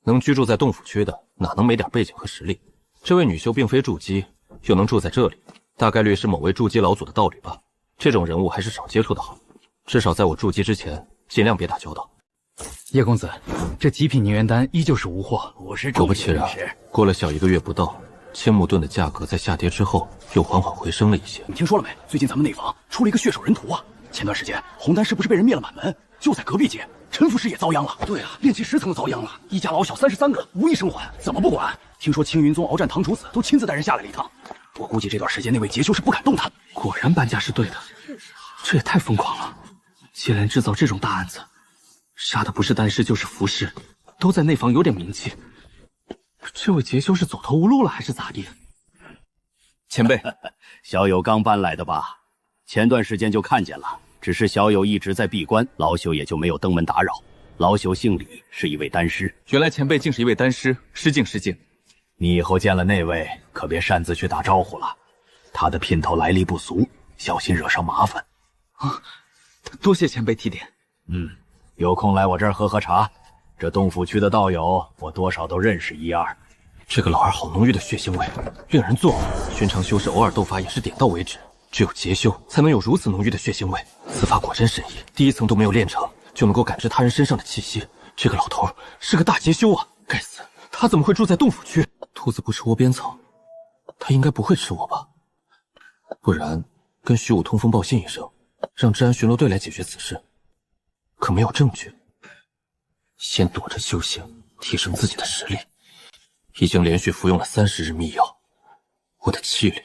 能居住在洞府区的，哪能没点背景和实力？这位女修并非筑基，又能住在这里，大概率是某位筑基老祖的道侣吧。这种人物还是少接触的好，至少在我筑基之前，尽量别打交道。叶公子，这极品凝元丹依旧是无货。果不其然，过了小1个月不到，青木盾的价格在下跌之后又缓缓回升了一些。你听说了没？最近咱们内房出了一个血手人屠啊！前段时间红丹是不是被人灭了满门？就在隔壁街，陈副师也遭殃了。对啊，炼气10层都遭殃了，一家老小33个无一生还，怎么不管？听说青云宗鏖战唐楚子都亲自带人下来了一趟。我估计这段时间那位劫修是不敢动弹。果然搬家是对的，这也太疯狂了！接连制造这种大案子，杀的不是丹师就是符师，都在内房有点名气。这位劫修是走投无路了还是咋地？前辈，小友刚搬来的吧？前段时间就看见了，只是小友一直在闭关，老朽也就没有登门打扰。老朽姓李，是一位丹师。原来前辈竟是一位丹师，失敬失敬。你以后见了那位，可别擅自去打招呼了，他的姘头来历不俗，小心惹上麻烦。啊，多谢前辈提点。有空来我这儿喝喝茶。这洞府区的道友，我多少都认识1、2。这个老二好浓郁的血腥味，令人作呕。寻常修士偶尔斗法也是点到为止，只有劫修才能有如此浓郁的血腥味。此法果真神异，第1层都没有练成，就能够感知他人身上的气息。这个老头是个大劫修啊！该死，他怎么会住在洞府区？兔子不吃窝边草，他应该不会吃我吧？不然跟徐武通风报信一声，让治安巡逻队来解决此事。可没有证据，先躲着修行，提升自己的实力。已经连续服用了30日秘药，我的气力，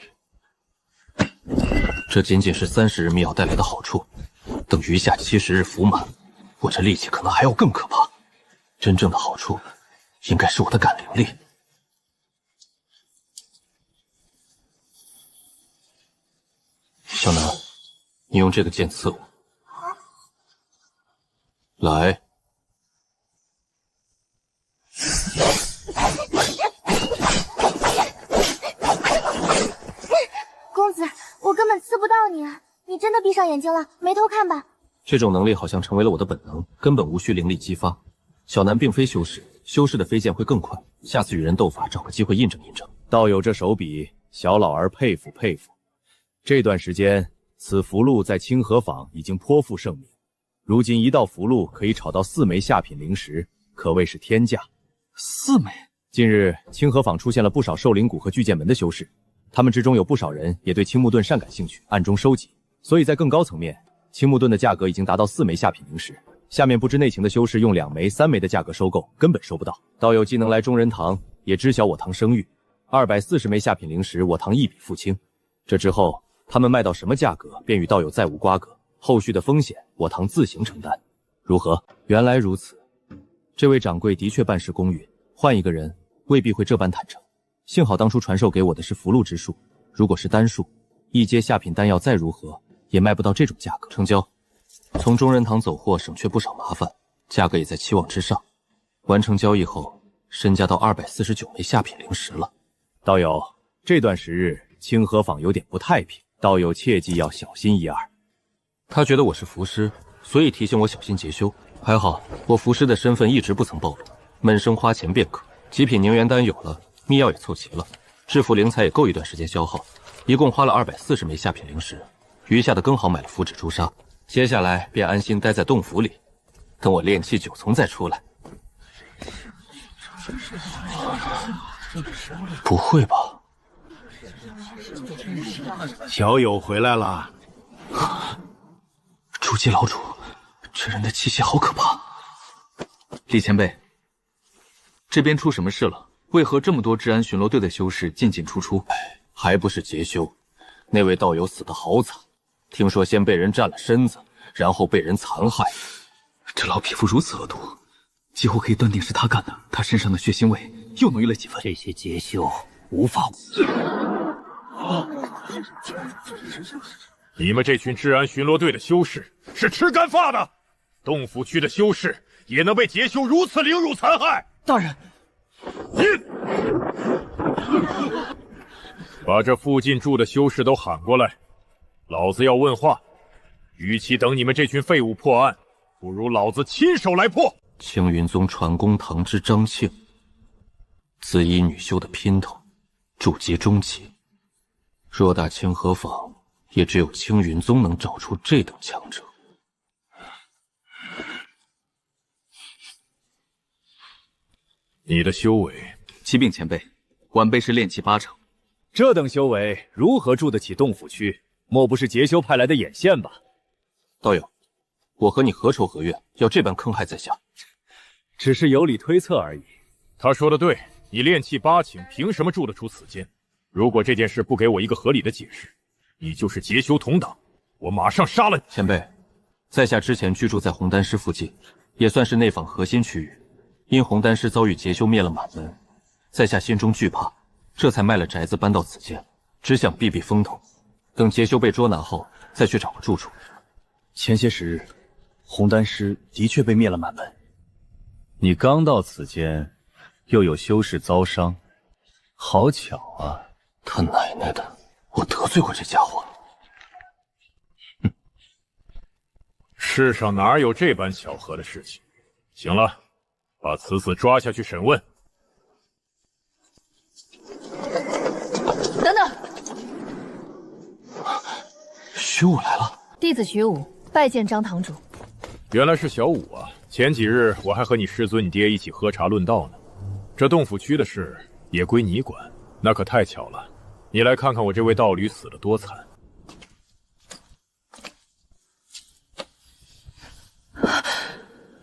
这仅仅是30日秘药带来的好处，等余下70日服满，我这力气可能还要更可怕。真正的好处，应该是我的感灵力。小南，你用这个剑刺我。来。公子，我根本刺不到你啊！你真的闭上眼睛了？没偷看吧？这种能力好像成为了我的本能，根本无需灵力激发。小南并非修士，修士的飞剑会更快。下次与人斗法，找个机会印证印证。道友这手笔，小老儿佩服佩服。这段时间，此符箓在清河坊已经颇负盛名，如今一道符箓可以炒到4枚下品灵石，可谓是天价。4枚？近日，清河坊出现了不少兽灵谷和巨剑门的修士，他们之中有不少人也对青木盾甚感兴趣，暗中收集。所以在更高层面，青木盾的价格已经达到4枚下品灵石。下面不知内情的修士用2枚、3枚的价格收购，根本收不到。道友既能来中人堂，也知晓我堂声誉， 240枚下品灵石，我唐一笔付清。这之后，他们卖到什么价格，便与道友再无瓜葛。后续的风险，我唐自行承担。如何？原来如此。这位掌柜的确办事公允，换一个人未必会这般坦诚。幸好当初传授给我的是符箓之术，如果是丹术，一阶下品丹药再如何，也卖不到这种价格。成交。从中人堂走货，省却不少麻烦，价格也在期望之上。完成交易后，身家到249枚下品灵石了。道友，这段时日清河坊有点不太平，道友切记要小心一二。他觉得我是符师，所以提醒我小心结修。还好我符师的身份一直不曾暴露，闷声花钱便可。极品凝元丹有了，秘药也凑齐了，制服灵材也够一段时间消耗，一共花了240枚下品灵石，余下的更好买了符纸朱砂。接下来便安心待在洞府里，等我炼气9层再出来。不会吧？小友回来了。筑基老主，这人的气息好可怕。李前辈，这边出什么事了？为何这么多治安巡逻队的修士进进出出？还不是劫修，那位道友死得好惨，听说先被人占了身子，然后被人残害。这老匹夫如此恶毒，几乎可以断定是他干的。他身上的血腥味又浓郁了几分。这些劫修无法。你们这群治安巡逻队的修士是吃干发的，洞府区的修士也能被劫修如此凌辱残害？大人，把这附近住的修士都喊过来，老子要问话。与其等你们这群废物破案，不如老子亲手来破。青云宗传功堂之张庆，紫衣女修的姘头，筑基中期。偌大清河坊，也只有青云宗能找出这等强者。你的修为，启禀前辈，晚辈是炼气8成。这等修为如何住得起洞府区？莫不是劫修派来的眼线吧？道友，我和你何仇何怨，要这般坑害在下？只是有理推测而已。他说的对，你炼气8顷，凭什么住得出此间？如果这件事不给我一个合理的解释，你就是劫修同党，我马上杀了你。前辈，在下之前居住在红丹师附近，也算是内坊核心区域。因红丹师遭遇劫修灭了满门，在下心中惧怕，这才卖了宅子搬到此间，只想避避风头。等劫修被捉拿后，再去找个住处。前些时日，红丹师的确被灭了满门。你刚到此间，又有修士遭伤，好巧啊！他奶奶的，我得罪过这家伙。世上哪有这般巧合的事情？行了，把此子抓下去审问。等等，徐武来了。弟子徐武拜见张堂主。原来是小武啊！前几日我还和你师尊你爹一起喝茶论道呢。这洞府区的事也归你管，那可太巧了。你来看看我这位道侣死得多惨。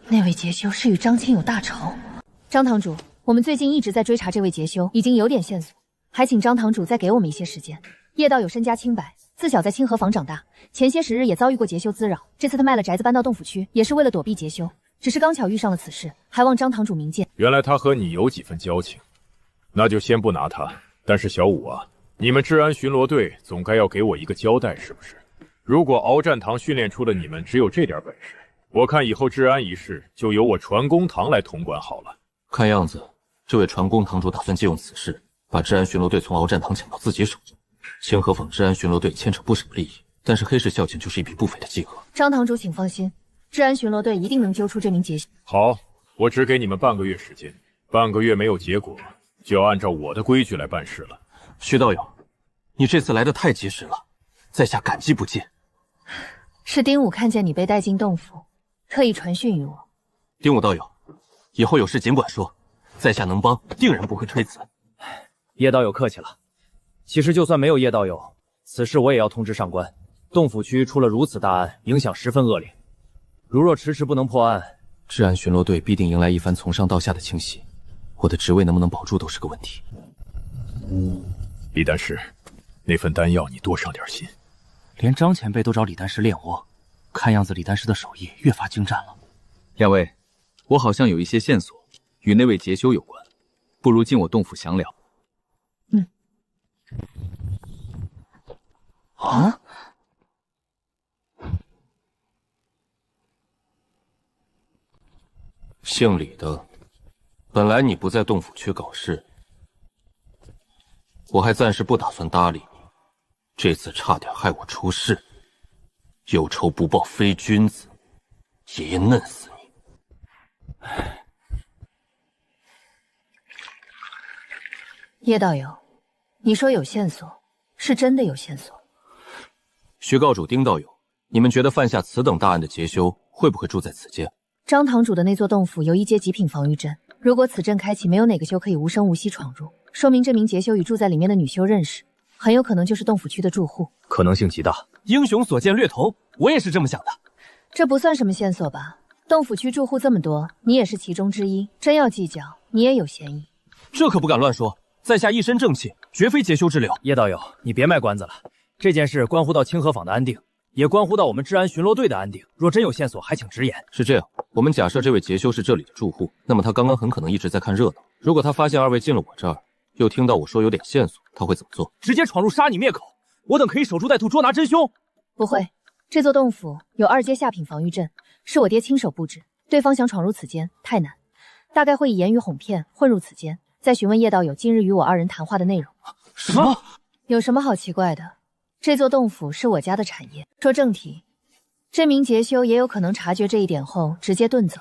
那位劫修是与张青有大仇。张堂主，我们最近一直在追查这位劫修，已经有点线索，还请张堂主再给我们一些时间。叶道友身家清白，自小在清河坊长大，前些时日也遭遇过劫修滋扰。这次他卖了宅子搬到洞府区，也是为了躲避劫修，只是刚巧遇上了此事，还望张堂主明鉴。原来他和你有几分交情，那就先不拿他。但是小武啊，你们治安巡逻队总该要给我一个交代，是不是？如果鏖战堂训练出的你们只有这点本事，我看以后治安一事就由我传功堂来统管好了。看样子，这位传功堂主打算借用此事，把治安巡逻队从鏖战堂抢到自己手中。清河坊治安巡逻队牵扯不少利益，但是黑市孝敬就是一笔不菲的金额。张堂主请放心，治安巡逻队一定能揪出这名劫修。好，我只给你们半个月时间，半个月没有结果，就要按照我的规矩来办事了。徐道友，你这次来的太及时了，在下感激不尽。是丁武看见你被带进洞府，特意传讯于我。丁武道友，以后有事尽管说，在下能帮，定然不会推辞。叶道友客气了。其实就算没有叶道友，此事我也要通知上官。洞府区出了如此大案，影响十分恶劣。如若迟迟不能破案，治安巡逻队必定迎来一番从上到下的清洗，我的职位能不能保住都是个问题。李丹师，那份丹药你多上点心。连张前辈都找李丹师炼窝，看样子李丹师的手艺越发精湛了。两位，我好像有一些线索，与那位杰修有关，不如进我洞府详聊。啊！姓李的，本来你不在洞府区搞事，我还暂时不打算搭理你。这次差点害我出事，有仇不报非君子，爷爷嫩死你！叶道友，你说有线索，是真的有线索？徐告主、丁道友，你们觉得犯下此等大案的杰修会不会住在此间？张堂主的那座洞府有一阶极品防御阵，如果此阵开启，没有哪个修可以无声无息闯入，说明这名杰修与住在里面的女修认识，很有可能就是洞府区的住户。可能性极大。英雄所见略同，我也是这么想的。这不算什么线索吧？洞府区住户这么多，你也是其中之一，真要计较，你也有嫌疑。这可不敢乱说，在下一身正气，绝非杰修之流。叶道友，你别卖关子了，这件事关乎到清河坊的安定，也关乎到我们治安巡逻队的安定。若真有线索，还请直言。是这样，我们假设这位杰修是这里的住户，那么他刚刚很可能一直在看热闹。如果他发现二位进了我这儿，又听到我说有点线索，他会怎么做？直接闯入杀你灭口，我等可以守株待兔，捉拿真凶。不会，这座洞府有2阶下品防御阵，是我爹亲手布置，对方想闯入此间太难，大概会以言语哄骗混入此间，再询问叶道友今日与我2人谈话的内容。什么？有什么好奇怪的？这座洞府是我家的产业。说正题，这名杰修也有可能察觉这一点后直接遁走。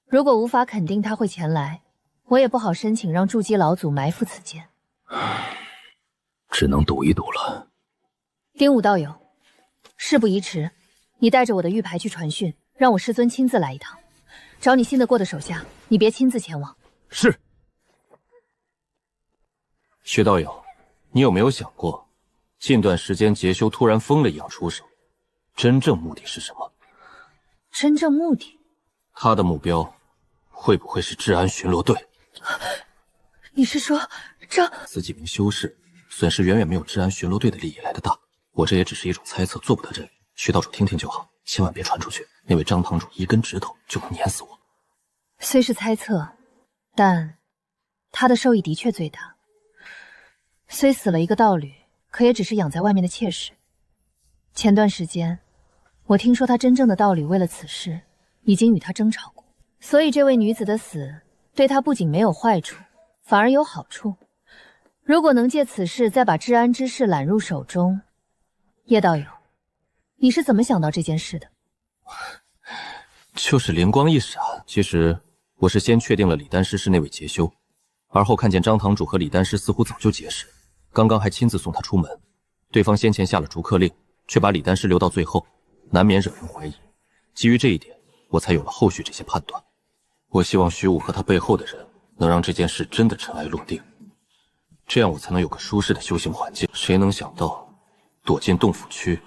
如果无法肯定他会前来，我也不好申请让筑基老祖埋伏此间。只能赌一赌了。丁武道友，事不宜迟，你带着我的玉牌去传讯，让我师尊亲自来一趟，找你信得过的手下，你别亲自前往。是。薛道友，你有没有想过，近段时间杰修突然疯了一样出手，真正目的是什么？真正目的？他的目标会不会是治安巡逻队？你是说这此几名修士损失远远没有治安巡逻队的利益来得大，我这也只是一种猜测，做不得真。徐道主听听就好，千万别传出去，那位张堂主一根指头就能碾死我。虽是猜测，但他的受益的确最大。虽死了一个道侣，可也只是养在外面的妾室。前段时间，我听说他真正的道侣为了此事，已经与他争吵过，所以这位女子的死对他不仅没有坏处，反而有好处。如果能借此事再把治安之事揽入手中，叶道友，你是怎么想到这件事的？就是灵光一闪。其实我是先确定了李丹师是那位杰修，而后看见张堂主和李丹师似乎早就结识，刚刚还亲自送他出门。对方先前下了逐客令，却把李丹师留到最后，难免惹人怀疑。基于这一点，我才有了后续这些判断。我希望徐武和他背后的人能让这件事真的尘埃落定，这样我才能有个舒适的修行环境。谁能想到，躲进洞府区，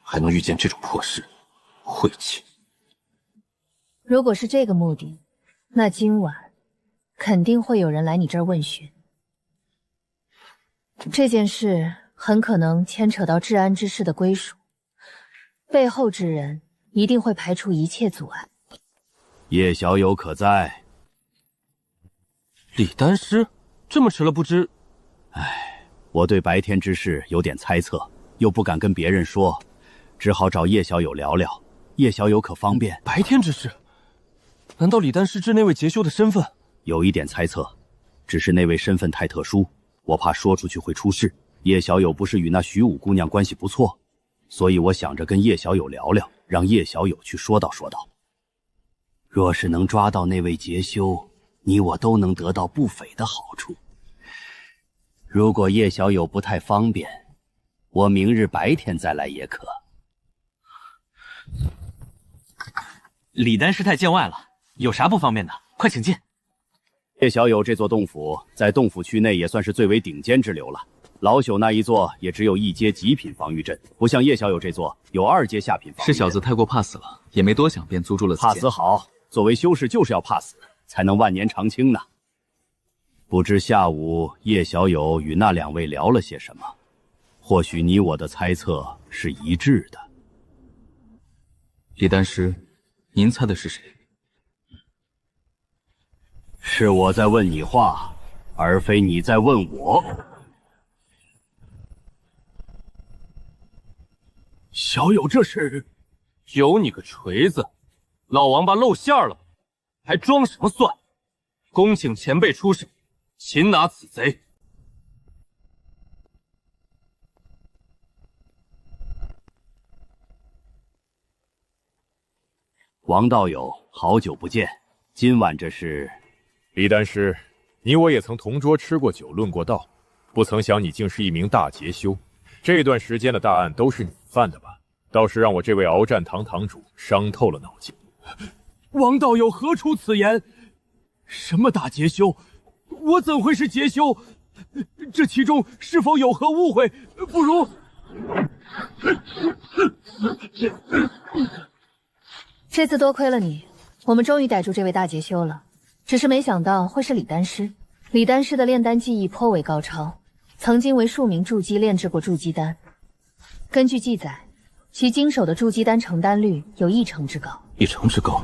还能遇见这种破事，晦气。如果是这个目的，那今晚肯定会有人来你这儿问询。这件事很可能牵扯到治安之事的归属，背后之人一定会排除一切阻碍。叶小友可在？李丹师这么迟了不知。我对白天之事有点猜测，又不敢跟别人说，只好找叶小友聊聊。叶小友可方便？白天之事？难道李丹师知那位杰修的身份？有一点猜测，只是那位身份太特殊，我怕说出去会出事。叶小友不是与那徐武姑娘关系不错，所以我想着跟叶小友聊聊，让叶小友去说道说道。若是能抓到那位杰修，你我都能得到不菲的好处。如果叶小友不太方便，我明日白天再来也可。李丹师太见外了，有啥不方便的？快请进。叶小友这座洞府在洞府区内也算是最为顶尖之流了。老朽那一座也只有1阶极品防御阵，不像叶小友这座有2阶下品防御阵。是小子太过怕死了，也没多想便租住了此间。怕死好，作为修士就是要怕死，才能万年长青呢。不知下午叶小友与那2位聊了些什么？或许你我的猜测是一致的。李丹师，您猜的是谁？是我在问你话，而非你在问我。小友这是有你个锤子！老王八露馅了，还装什么蒜？恭请前辈出手，擒拿此贼！王道友，好久不见。今晚这是……李丹师，你我也曾同桌吃过酒，论过道，不曾想你竟是一名大劫修。这段时间的大案都是你犯的吧？倒是让我这位鏖战堂堂主伤透了脑筋。王道友何出此言？什么大劫修？我怎会是劫修？这其中是否有何误会？不如……这次多亏了你，我们终于逮住这位大劫修了。只是没想到会是李丹师。李丹师的炼丹技艺颇为高超，曾经为数名筑基炼制过筑基丹。根据记载，其经手的筑基丹成丹率有1成之高。1成之高，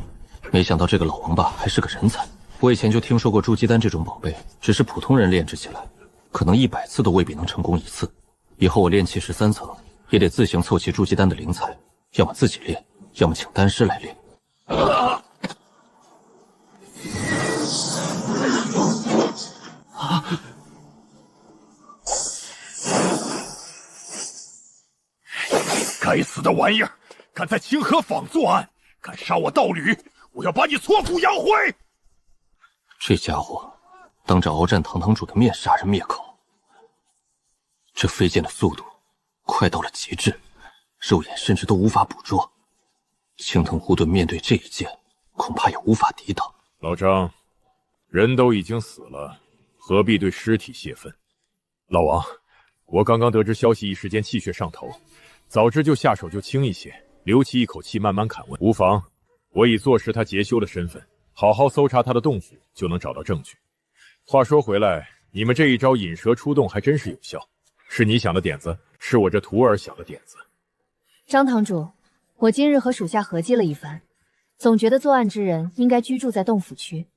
没想到这个老王八还是个人才。我以前就听说过筑基丹这种宝贝，只是普通人炼制起来，可能100次都未必能成功1次。以后我炼气13层，也得自行凑齐筑基丹的灵材，要么自己炼，要么请丹师来炼。该死的玩意儿，敢在清河坊作案，敢杀我道侣，我要把你挫骨扬灰！这家伙当着鏖战堂堂主的面杀人灭口，这飞剑的速度快到了极致，肉眼甚至都无法捕捉。青藤护盾面对这一剑，恐怕也无法抵挡。老张，人都已经死了，何必对尸体泄愤？老王，我刚刚得知消息，一时间气血上头，早知就下手就轻一些，留其一口气慢慢砍问。无妨，我以坐实他劫修的身份，好好搜查他的洞府，就能找到证据。话说回来，你们这一招引蛇出洞还真是有效，是你想的点子，是我这徒儿想的点子。张堂主，我今日和属下合计了一番，总觉得作案之人应该居住在洞府区，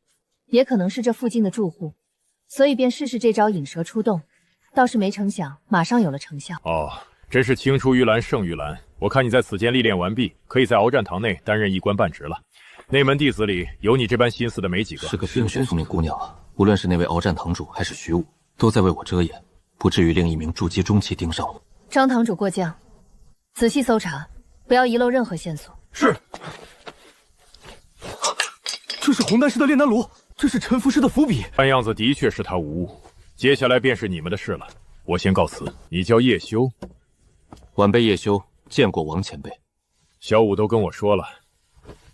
也可能是这附近的住户，所以便试试这招引蛇出洞。倒是没成想，马上有了成效。哦，真是青出于蓝胜于蓝。我看你在此间历练完毕，可以在鏖战堂内担任一官半职了。内门弟子里有你这般心思的没几个。是个冰雪聪明姑娘啊！无论是那位鏖战堂主还是徐武，都在为我遮掩，不至于令一名筑基中期盯上我。张堂主过奖，仔细搜查，不要遗漏任何线索。是。这是红丹师的炼丹炉，这是陈副师的伏笔。看样子的确是他无误。接下来便是你们的事了，我先告辞。你叫叶修？晚辈叶修，见过王前辈。小武都跟我说了，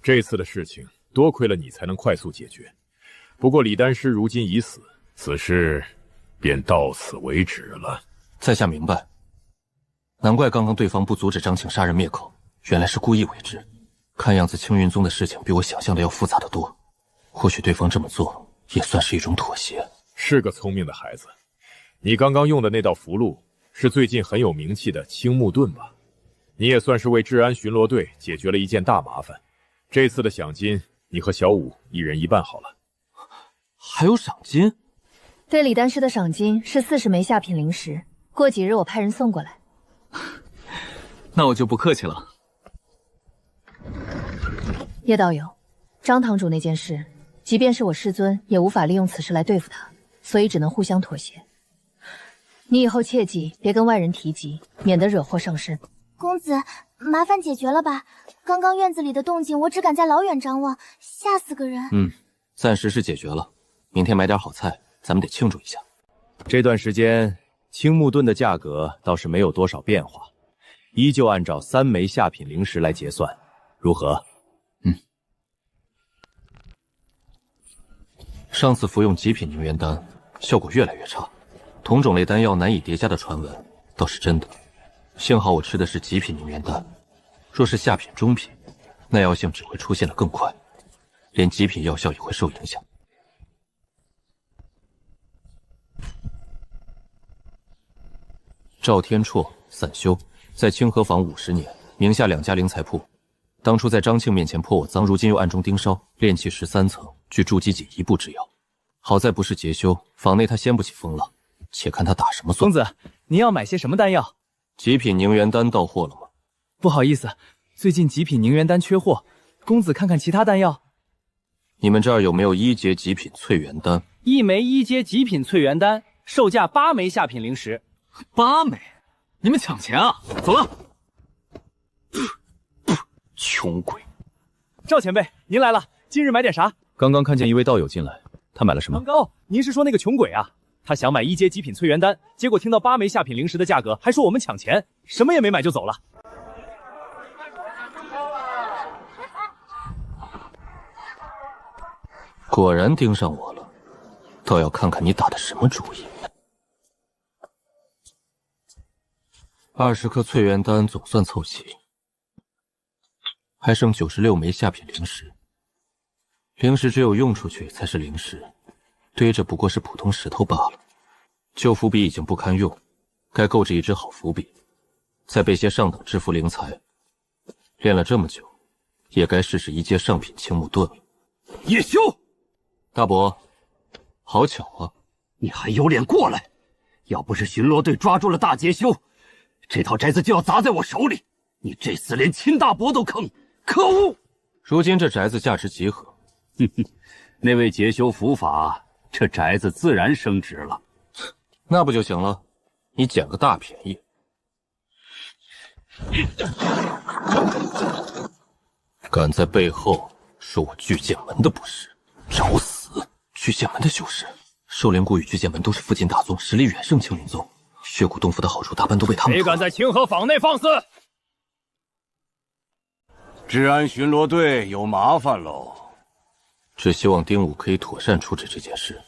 这次的事情多亏了你才能快速解决。不过李丹师如今已死，此事便到此为止了。在下明白，难怪刚刚对方不阻止张庆杀人灭口，原来是故意为之。看样子青云宗的事情比我想象的要复杂得多，或许对方这么做也算是一种妥协。是个聪明的孩子。你刚刚用的那道符箓是最近很有名气的青木盾吧？你也算是为治安巡逻队解决了一件大麻烦。这次的奖金，你和小武一人一半好了。还有赏金？对李丹师的赏金是40枚下品灵石，过几日我派人送过来。那我就不客气了。叶道友，张堂主那件事，即便是我师尊也无法利用此事来对付他，所以只能互相妥协。你以后切记别跟外人提及，免得惹祸上身。公子，麻烦解决了吧？刚刚院子里的动静，我只敢在老远张望，吓死个人。暂时是解决了，明天买点好菜，咱们得庆祝一下。这段时间青木盾的价格倒是没有多少变化，依旧按照3枚下品灵石来结算，如何？上次服用极品凝元丹，效果越来越差，同种类丹药难以叠加的传闻倒是真的。幸好我吃的是极品凝元丹，若是下品中品，耐药性只会出现得更快，连极品药效也会受影响。赵天绰，散修，在清河坊50年，名下2家灵材铺。当初在张庆面前泼我脏，如今又暗中盯梢，炼气13层，距筑基仅1步之遥。好在不是劫修，坊内他掀不起风浪。且看他打什么算。公子，您要买些什么丹药？极品凝元丹到货了吗？不好意思，最近极品凝元丹缺货，公子看看其他丹药。你们这儿有没有1阶极品淬元丹？1枚1阶极品淬元丹，售价8枚下品灵石。8枚？你们抢钱啊！走了。穷鬼！赵前辈，您来了，今日买点啥？刚刚看见一位道友进来，他买了什么？唐高，您是说那个穷鬼啊？他想买1阶极品淬元丹，结果听到8枚下品灵石的价格，还说我们抢钱，什么也没买就走了。果然盯上我了，倒要看看你打的什么主意。20颗淬元丹总算凑齐，还剩96枚下品灵石。灵石只有用出去才是灵石，堆着不过是普通石头罢了。旧伏笔已经不堪用，该购置一支好伏笔，再备些上等制服灵材。练了这么久，也该试试1阶上品青木盾了。叶修，大伯，好巧啊！你还有脸过来？要不是巡逻队抓住了大劫修，这套宅子就要砸在我手里。你这厮连秦大伯都坑，可恶！如今这宅子价值几何？哼哼，那位劫修伏法，这宅子自然升值了。那不就行了？你捡个大便宜。敢在背后说我巨剑门的不是，找死！巨剑门的修士，寿灵谷与巨剑门都是附近大宗，实力远胜青云宗。血骨洞府的好处大半都被他们。谁敢在清河坊内放肆？治安巡逻队有麻烦喽。只希望丁武可以妥善处置这件事，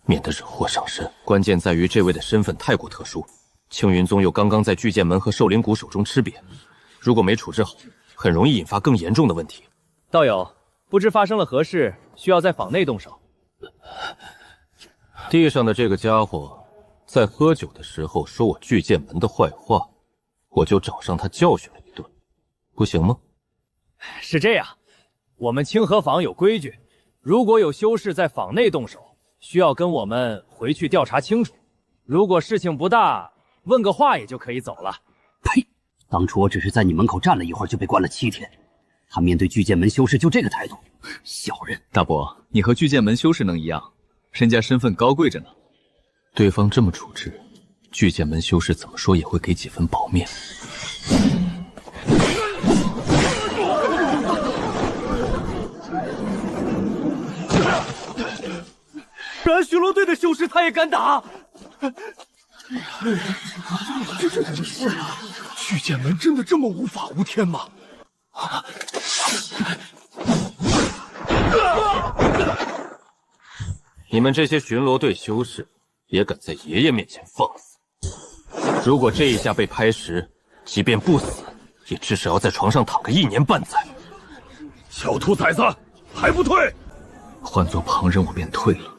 免得惹祸上身。关键在于这位的身份太过特殊，青云宗又刚刚在巨剑门和寿灵谷手中吃瘪，如果没处置好，很容易引发更严重的问题。道友，不知发生了何事，需要在坊内动手。地上的这个家伙，在喝酒的时候说我巨剑门的坏话，我就找上他教训了一顿，不行吗？是这样，我们清河坊有规矩，如果有修士在坊内动手，需要跟我们回去调查清楚。如果事情不大，问个话也就可以走了。呸！当初我只是在你门口站了一会儿，就被关了7天。他面对巨剑门修士就这个态度，小人！大伯，你和巨剑门修士能一样，人家身份高贵着呢。对方这么处置，巨剑门修士怎么说也会给几分薄面。治安巡逻队的修士他也敢打？巨剑门真的这么无法无天吗？你们这些巡逻队修士也敢在爷爷面前放肆？如果这一下被拍实，即便不死，也至少要在床上躺个1年半载。小兔崽子，还不退？换做旁人我便退了，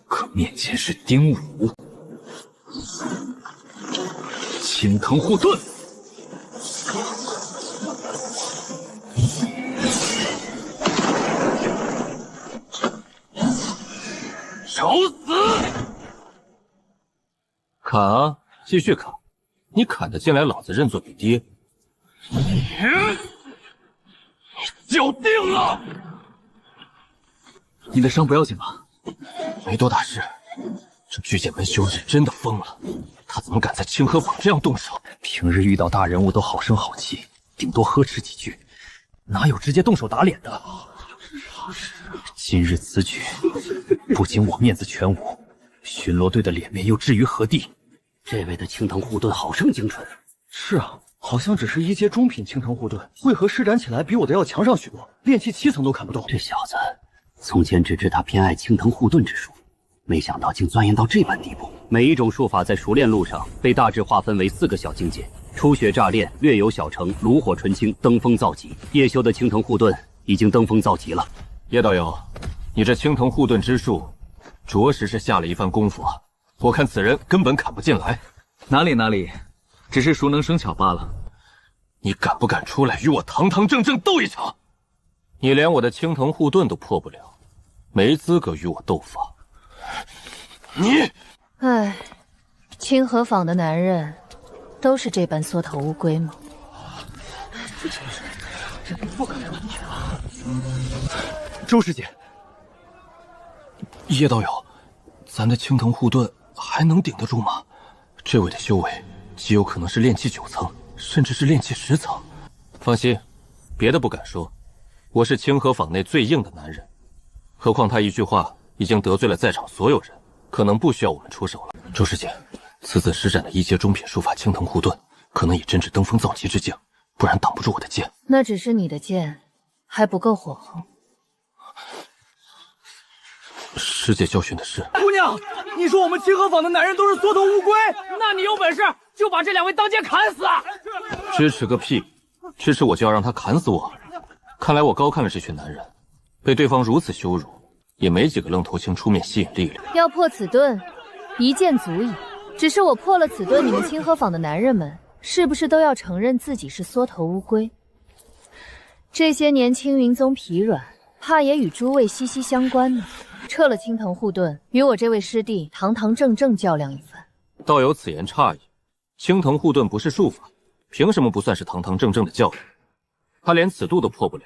可面前是丁武，青藤护盾。找死！砍啊，继续砍！你砍得进来，老子认作你爹。你就定了！你的伤不要紧吧？没多大事。这巨剑门修士真的疯了，他怎么敢在清河坊这样动手？平日遇到大人物都好声好气，顶多呵斥几句，哪有直接动手打脸的？今日此举，不仅我面子全无，巡逻队的脸面又置于何地？这位的青藤护盾好生精纯。是啊，好像只是1阶中品青藤护盾，为何施展起来比我的要强上许多，炼气7层都砍不动。这小子，从前只知他偏爱青藤护盾之术，没想到竟钻研到这般地步。每一种术法在熟练路上被大致划分为4个小境界：初学乍练，略有小成，炉火纯青，登峰造极。叶修的青藤护盾已经登峰造极了。叶道友，你这青藤护盾之术，着实是下了一番功夫啊！我看此人根本砍不进来。哪里，只是熟能生巧罢了。你敢不敢出来与我堂堂正正斗一场？你连我的青藤护盾都破不了，没资格与我斗法。你，唉，清河坊的男人都是这般缩头乌龟吗？这不可能！周师姐，叶道友，咱的青藤护盾还能顶得住吗？这位的修为极有可能是炼气9层，甚至是炼气10层。放心，别的不敢说，我是清河坊内最硬的男人。何况他一句话已经得罪了在场所有人，可能不需要我们出手了。周师姐，此次施展的1阶中品术法青藤护盾，可能也真至登峰造极之境，不然挡不住我的剑。那只是你的剑还不够火候。师姐教训的是姑娘，你说我们清河坊的男人都是缩头乌龟？那你有本事就把这2位当街砍死啊！支持个屁！支持我就要让他砍死我。看来我高看了这群男人，被对方如此羞辱，也没几个愣头青出面吸引力量。要破此盾，一剑足矣。只是我破了此盾，你们清河坊的男人们是不是都要承认自己是缩头乌龟？这些年青云宗疲软，怕也与诸位息息相关呢。撤了青藤护盾，与我这位师弟堂堂正正较量一番。道友此言差矣，青藤护盾不是术法，凭什么不算是堂堂正正的较量？他连此度都破不了，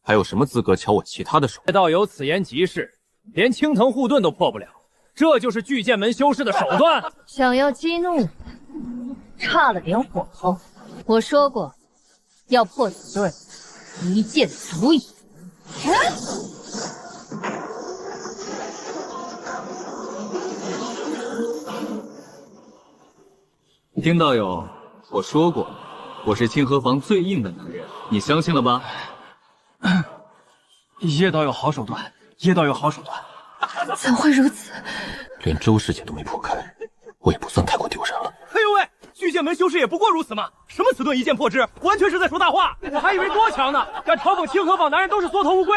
还有什么资格瞧我其他的手？道友此言极是，连青藤护盾都破不了，这就是巨剑门修士的手段。想要激怒，差了点火候。我说过，要破此盾，一剑足矣。丁道友，我说过，我是清河坊最硬的男人，你相信了吧？叶道友好手段，叶道友好手段。怎会如此？连周师姐都没破开，我也不算太过丢人了。哎呦喂，巨剑门修士也不过如此嘛！什么此盾一剑破之，完全是在说大话。我还以为多强呢，敢嘲讽清河坊男人都是缩头乌龟，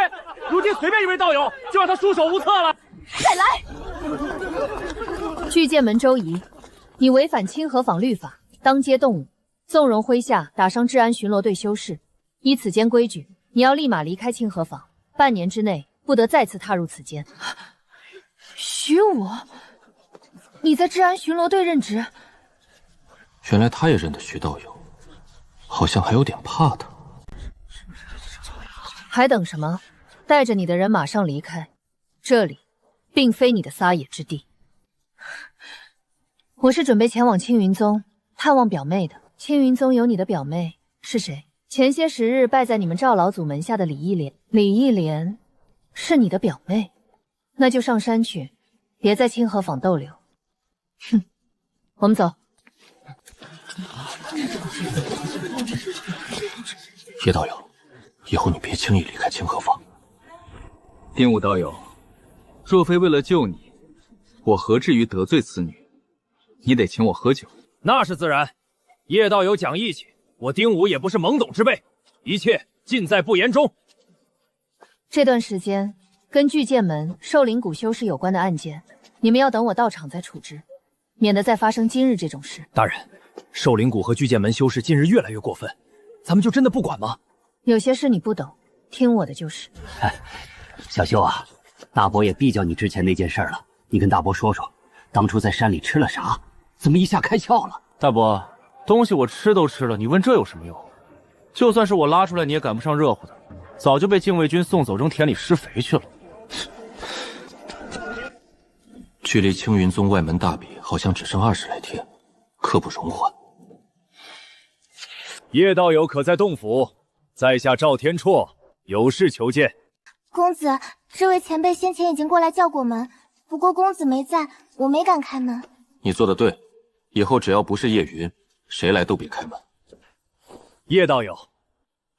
如今随便一位道友就让他束手无策了。再来！巨剑门周仪，你违反清河坊律法，当街动武，纵容麾下打伤治安巡逻队修士。依此间规矩，你要立马离开清河坊，半年之内不得再次踏入此间。许武，你在治安巡逻队任职？原来他也认得徐道友，好像还有点怕他。还等什么？带着你的人马上离开，这里并非你的撒野之地。我是准备前往青云宗探望表妹的。青云宗有你的表妹是谁？前些时日拜在你们赵老祖门下的李一莲。李一莲是你的表妹？那就上山去，别在清河坊逗留。哼，我们走。叶道友，以后你别轻易离开清河坊。丁武道友，若非为了救你，我何至于得罪此女？你得请我喝酒。那是自然。叶道友讲义气，我丁武也不是懵懂之辈，一切尽在不言中。这段时间跟巨剑门、寿灵谷修士有关的案件，你们要等我到场再处置，免得再发生今日这种事。大人，寿灵谷和巨剑门修士近日越来越过分，咱们就真的不管吗？有些事你不懂，听我的就是。小修啊，大伯也逼叫你之前那件事了，你跟大伯说说，当初在山里吃了啥？怎么一下开窍了？大伯，东西我吃都吃了，你问这有什么用？就算是我拉出来，你也赶不上热乎的，早就被禁卫军送走，扔田里施肥去了。距离青云宗外门大比好像只剩20来天，刻不容缓。叶道友可在洞府？在下赵天绰有事求见。公子，这位前辈先前已经过来叫过门，不过公子没在，我没敢开门。你做得对，以后只要不是叶云，谁来都别开门。叶道友，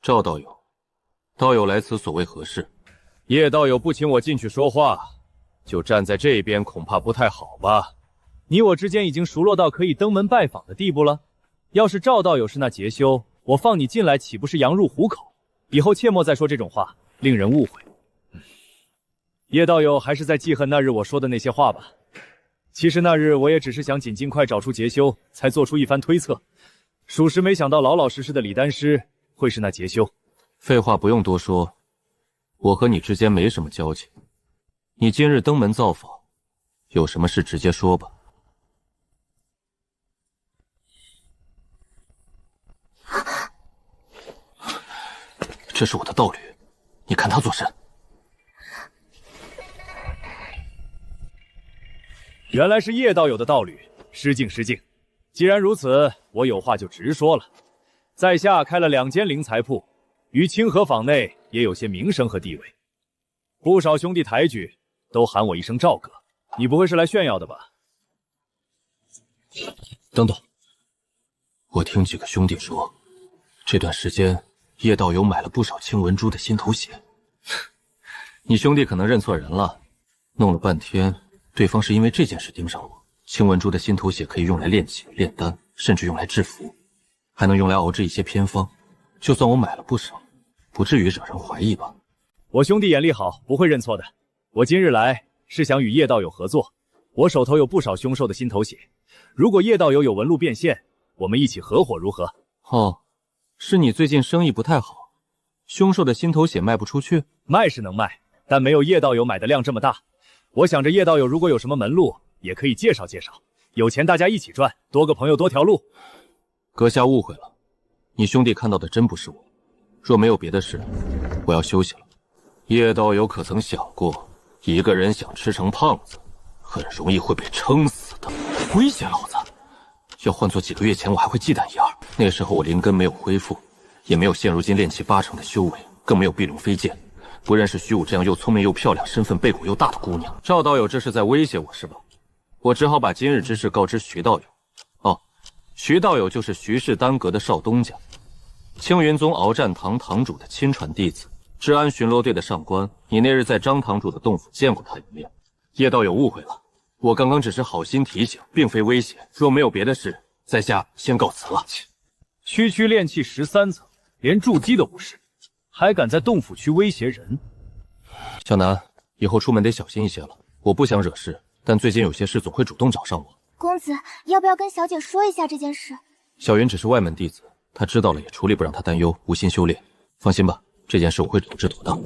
赵道友，道友来此所谓何事？叶道友不请我进去说话，就站在这边，恐怕不太好吧？你我之间已经熟络到可以登门拜访的地步了。要是赵道友是那劫修，我放你进来岂不是羊入虎口？以后切莫再说这种话，令人误会。叶道友还是在记恨那日我说的那些话吧。其实那日我也只是想尽快找出劫修，才做出一番推测。属实没想到老老实实的李丹师会是那杰修。废话不用多说，我和你之间没什么交情。你今日登门造访，有什么事直接说吧。这是我的道侣，你看他做甚？原来是叶道友的道侣，失敬失敬。既然如此，我有话就直说了。在下开了2间灵材铺，于清河坊内也有些名声和地位，不少兄弟抬举，都喊我一声赵哥。你不会是来炫耀的吧？等等，我听几个兄弟说，这段时间叶道友买了不少青文珠的心头血。你兄弟可能认错人了，弄了半天，对方是因为这件事盯上我。青文珠的心头血可以用来炼气、炼丹，甚至用来制符，还能用来熬制一些偏方。就算我买了不少，不至于惹人怀疑吧？我兄弟眼力好，不会认错的。我今日来是想与叶道友合作，我手头有不少凶兽的心头血，如果叶道友有纹路变现，我们一起合伙如何？哦，是你最近生意不太好，凶兽的心头血卖不出去？卖是能卖，但没有叶道友买的量这么大。我想着叶道友如果有什么门路，也可以介绍介绍，有钱大家一起赚，多个朋友多条路。阁下误会了，你兄弟看到的真不是我。若没有别的事，我要休息了。叶道友可曾想过，一个人想吃成胖子，很容易会被撑死的。威胁老子，要换做几个月前，我还会忌惮一二。那时候我灵根没有恢复，也没有现如今炼气80%的修为，更没有碧龙飞剑，不认识徐武这样又聪明又漂亮、身份背骨又大的姑娘。赵道友这是在威胁我是吧？我只好把今日之事告知徐道友。哦，徐道友就是徐氏丹阁的少东家，青云宗鏖战堂堂主的亲传弟子，治安巡逻队的上官。你那日在张堂主的洞府见过他一面。叶道友误会了，我刚刚只是好心提醒，并非威胁。若没有别的事，在下先告辞了。区区炼气13层，连筑基都不是，还敢在洞府区威胁人？小南，以后出门得小心一些了。我不想惹事，但最近有些事总会主动找上我。公子，要不要跟小姐说一下这件事？小云只是外门弟子，他知道了也处理不让他担忧，无心修炼。放心吧，这件事我会处置妥当。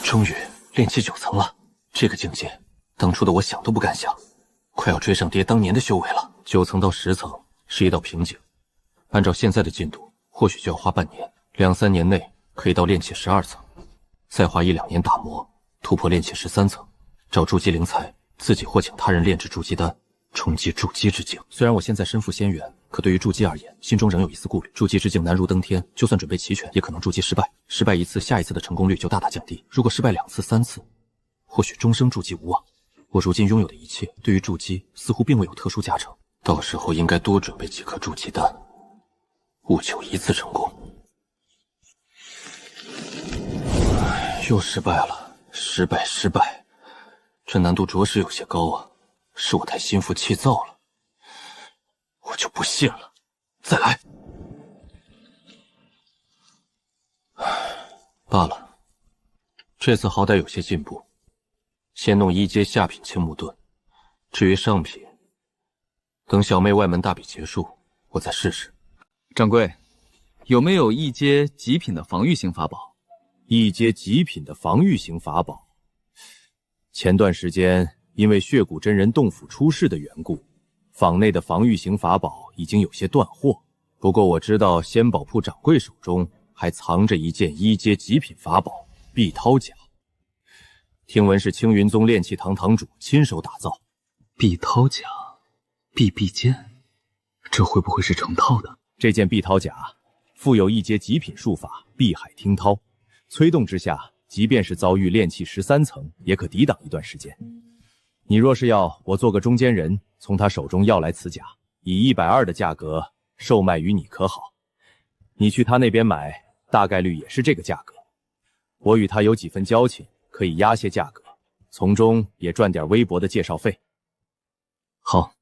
终于炼气9层了，这个境界，当初的我想都不敢想，快要追上爹当年的修为了。9层到10层是一道瓶颈，按照现在的进度，或许就要花半年，2、3年内可以到炼气12层，再花1、2年打磨，突破炼气13层，找筑基灵材，自己或请他人炼制筑基丹，冲击筑基之境。虽然我现在身负仙元，可对于筑基而言，心中仍有一丝顾虑。筑基之境难如登天，就算准备齐全，也可能筑基失败。失败一次，下一次的成功率就大大降低。如果失败2次、3次，或许终生筑基无望。我如今拥有的一切，对于筑基似乎并未有特殊加成。到时候应该多准备几颗筑基丹，务求一次成功。又失败了，失败，这难度着实有些高啊！是我太心浮气躁了，我就不信了。再来。罢了，这次好歹有些进步。先弄1阶下品青木盾，至于上品，等小妹外门大比结束，我再试试。掌柜，有没有1阶极品的防御型法宝？1阶极品的防御型法宝。前段时间因为血骨真人洞府出事的缘故，坊内的防御型法宝已经有些断货。不过我知道仙宝铺掌柜手中还藏着一件1阶极品法宝碧涛甲，听闻是青云宗炼气堂堂主亲手打造。碧涛甲，碧剑，这会不会是成套的？这件碧涛甲附有1阶极品术法碧海听涛，催动之下，即便是遭遇炼气13层，也可抵挡一段时间。你若是要我做个中间人，从他手中要来此甲，以120的价格售卖于你，可好？你去他那边买，大概率也是这个价格。我与他有几分交情，可以压些价格，从中也赚点微薄的介绍费。好。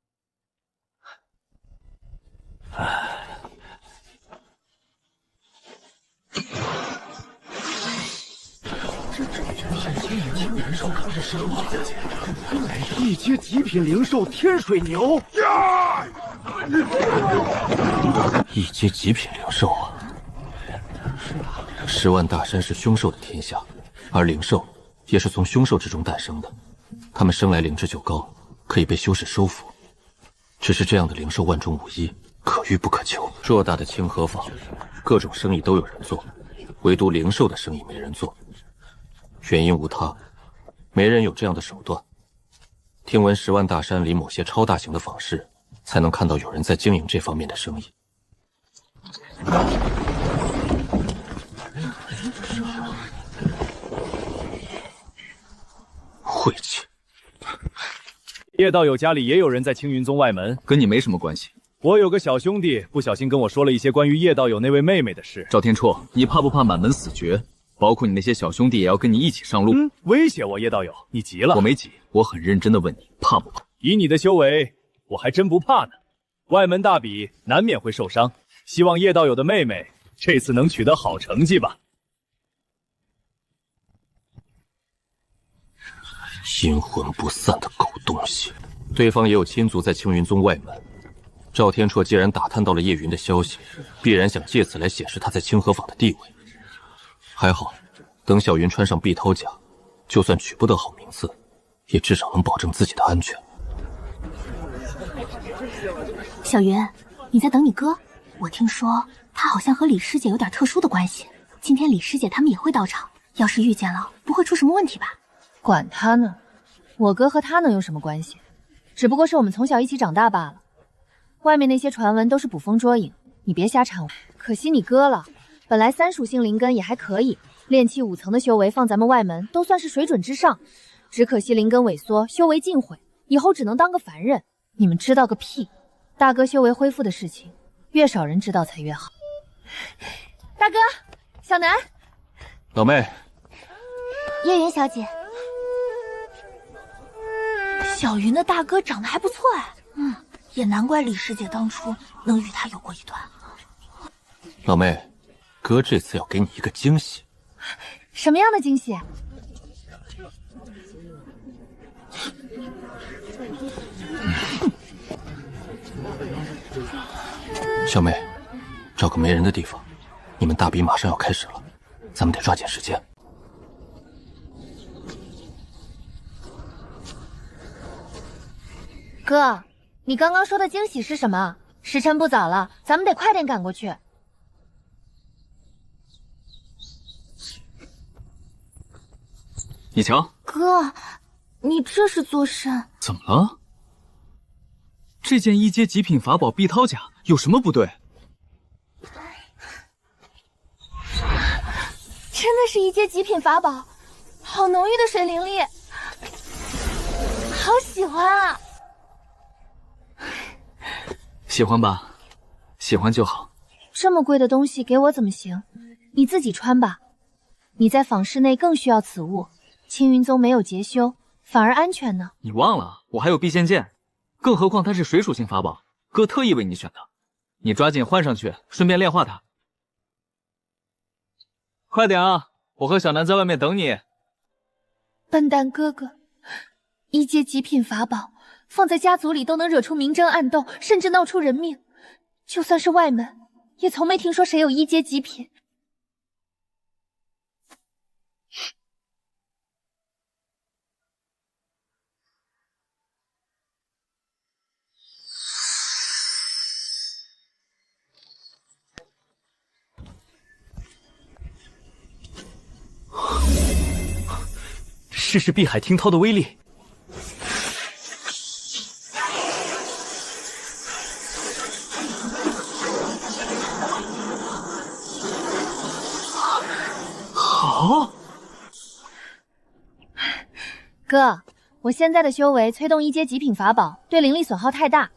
一阶极品灵兽天水牛，一阶极品灵兽啊！10万大山是凶兽的天下，而灵兽也是从凶兽之中诞生的。它们生来灵智就高，可以被修士收服。只是这样的灵兽万中无一，可遇不可求。偌大的清河坊，各种生意都有人做，唯独灵兽的生意没人做。原因无他，没人有这样的手段。听闻10万大山里某些超大型的坊市，才能看到有人在经营这方面的生意。晦气！叶道友家里也有人在青云宗外门，跟你没什么关系。我有个小兄弟不小心跟我说了一些关于叶道友那位妹妹的事。赵天绰，你怕不怕满门死绝？包括你那些小兄弟也要跟你一起上路。威胁我叶道友，你急了？我没急，我很认真的问你，怕不怕？以你的修为，我还真不怕呢。外门大比，难免会受伤。希望叶道友的妹妹这次能取得好成绩吧。阴魂不散的狗东西！对方也有亲族在青云宗外门。赵天绰既然打探到了叶云的消息，必然想借此来显示他在清河坊的地位。还好，等小云穿上碧涛甲，就算取不得好名次，也至少能保证自己的安全。小云，你在等你哥？我听说他好像和李师姐有点特殊的关系，今天李师姐他们也会到场，要是遇见了，不会出什么问题吧？管他呢，我哥和他能有什么关系？只不过是我们从小一起长大罢了。外面那些传闻都是捕风捉影，你别瞎掺和。可惜你哥了，本来3属性灵根也还可以，炼气5层的修为放咱们外门都算是水准之上，只可惜灵根萎缩，修为尽毁，以后只能当个凡人。你们知道个屁！大哥修为恢复的事情，越少人知道才越好。大哥，小南，老妹，叶云小姐，小云的大哥长得还不错哎，也难怪李师姐当初能与他有过一段。老妹，哥这次要给你一个惊喜。什么样的惊喜？小妹，找个没人的地方，你们大比马上要开始了，咱们得抓紧时间。哥，你刚刚说的惊喜是什么？时辰不早了，咱们得快点赶过去。你瞧，哥，你这是做甚？怎么了？这件1阶极品法宝碧涛甲有什么不对？真的是1阶极品法宝，好浓郁的水灵力，好喜欢啊！喜欢吧，喜欢就好。这么贵的东西给我怎么行？你自己穿吧。你在坊室内更需要此物，青云宗没有劫修，反而安全呢。你忘了，我还有避剑剑，更何况它是水属性法宝，哥特意为你选的。你抓紧换上去，顺便炼化它。快点啊，我和小南在外面等你。笨蛋哥哥，1阶极品法宝放在家族里都能惹出明争暗斗，甚至闹出人命。就算是外门，也从没听说谁有1阶极品。试试碧海听涛的威力。好，哥，我现在的修为催动1阶极品法宝，对灵力损耗太大，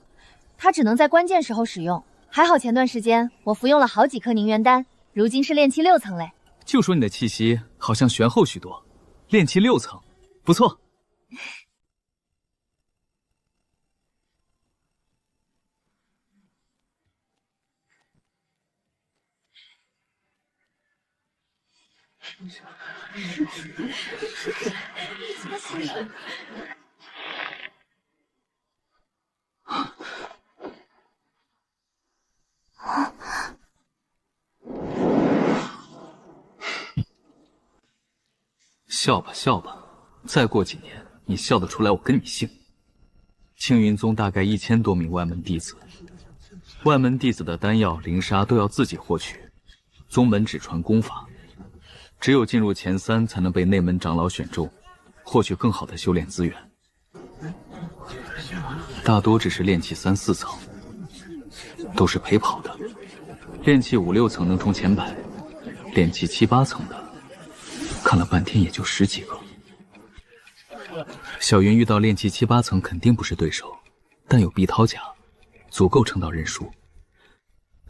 它只能在关键时候使用。还好前段时间我服用了好几颗凝元丹，如今是炼气6层嘞。就说你的气息好像玄厚许多，炼气6层，不错。笑吧笑吧，再过几年，你笑得出来，我跟你姓。青云宗大概1000多名外门弟子，外门弟子的丹药、灵砂都要自己获取，宗门只传功法，只有进入前3才能被内门长老选中，获取更好的修炼资源。大多只是炼气3、4层，都是陪跑的。炼气5、6层能冲前100，炼气7、8层的，看了半天也就10几个。小云遇到炼气7、8层肯定不是对手，但有碧涛甲，足够撑到认输。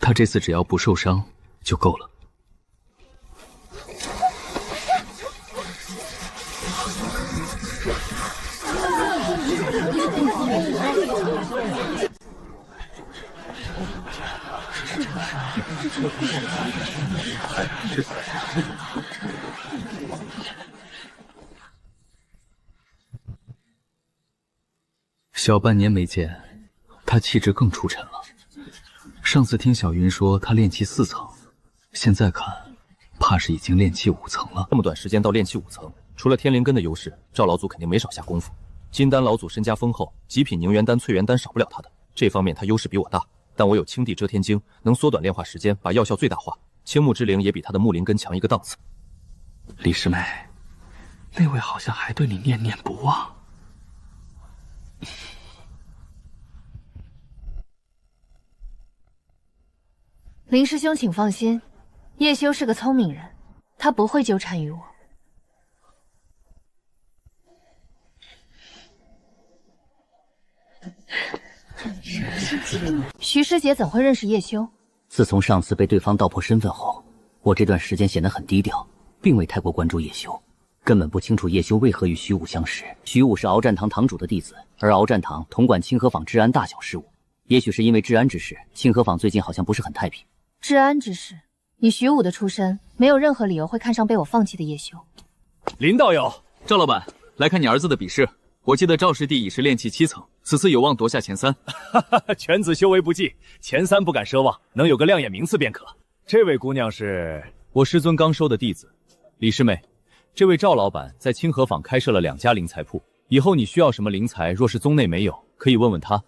他这次只要不受伤就够了。小半年没见，他气质更出尘了。上次听小云说他炼气4层，现在看，怕是已经炼气5层了。这么短时间到炼气5层，除了天灵根的优势，赵老祖肯定没少下功夫。金丹老祖身家丰厚，极品凝元丹、淬元丹少不了他的，这方面他优势比我大。但我有青帝遮天经，能缩短炼化时间，把药效最大化。青木之灵也比他的木灵根强一个档次。李师妹，那位好像还对你念念不忘。林师兄，请放心，叶修是个聪明人，他不会纠缠于我。徐师姐怎会认识叶修？自从上次被对方道破身份后，我这段时间显得很低调，并未太过关注叶修，根本不清楚叶修为何与徐武相识。徐武是鏖战堂堂主的弟子，而鏖战堂统管清河坊治安大小事务。也许是因为治安之事，清河坊最近好像不是很太平。治安之事，以徐武的出身，没有任何理由会看上被我放弃的叶修。林道友，赵老板，来看你儿子的比试。我记得赵师弟已是炼气7层，此次有望夺下前3。犬子修为不济，前3不敢奢望，能有个亮眼名次便可。这位姑娘是我师尊刚收的弟子，李师妹。这位赵老板在清河坊开设了2家灵材铺，以后你需要什么灵材，若是宗内没有，可以问问他。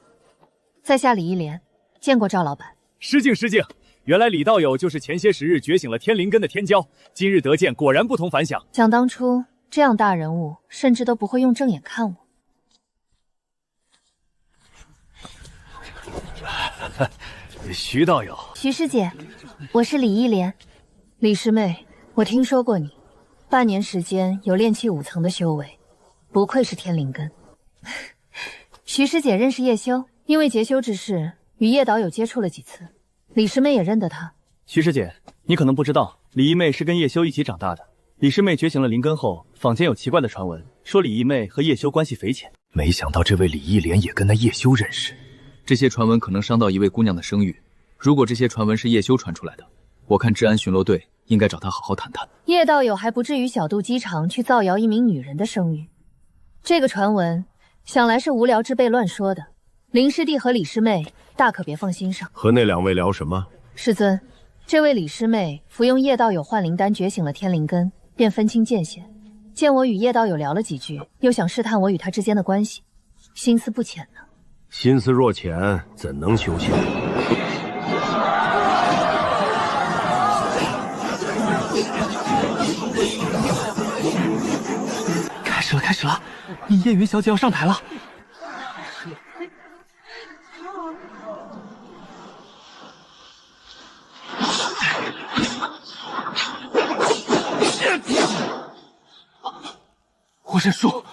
在下李一莲，见过赵老板。失敬失敬，原来李道友就是前些时日觉醒了天灵根的天骄，今日得见，果然不同凡响。想当初这样大人物，甚至都不会用正眼看我。徐道友，徐师姐，我是李一莲。李师妹，我听说过你，半年时间有炼气5层的修为，不愧是天灵根。徐师姐认识叶修，因为结修之事与叶导有接触了几次，李师妹也认得他。徐师姐，你可能不知道，李义妹是跟叶修一起长大的。李师妹觉醒了灵根后，坊间有奇怪的传闻，说李义妹和叶修关系匪浅。没想到这位李一莲也跟那叶修认识。这些传闻可能伤到一位姑娘的声誉。如果这些传闻是叶修传出来的，我看治安巡逻队应该找他好好谈谈。叶道友还不至于小肚鸡肠去造谣一名女人的声誉。这个传闻想来是无聊之辈乱说的，林师弟和李师妹大可别放心上。和那2位聊什么？师尊，这位李师妹服用叶道友幻灵丹觉醒了天灵根，便分清界限。见我与叶道友聊了几句，又想试探我与他之间的关系，心思不浅呢。心思若浅，怎能修行？开始了，你叶云小姐要上台了。我认输。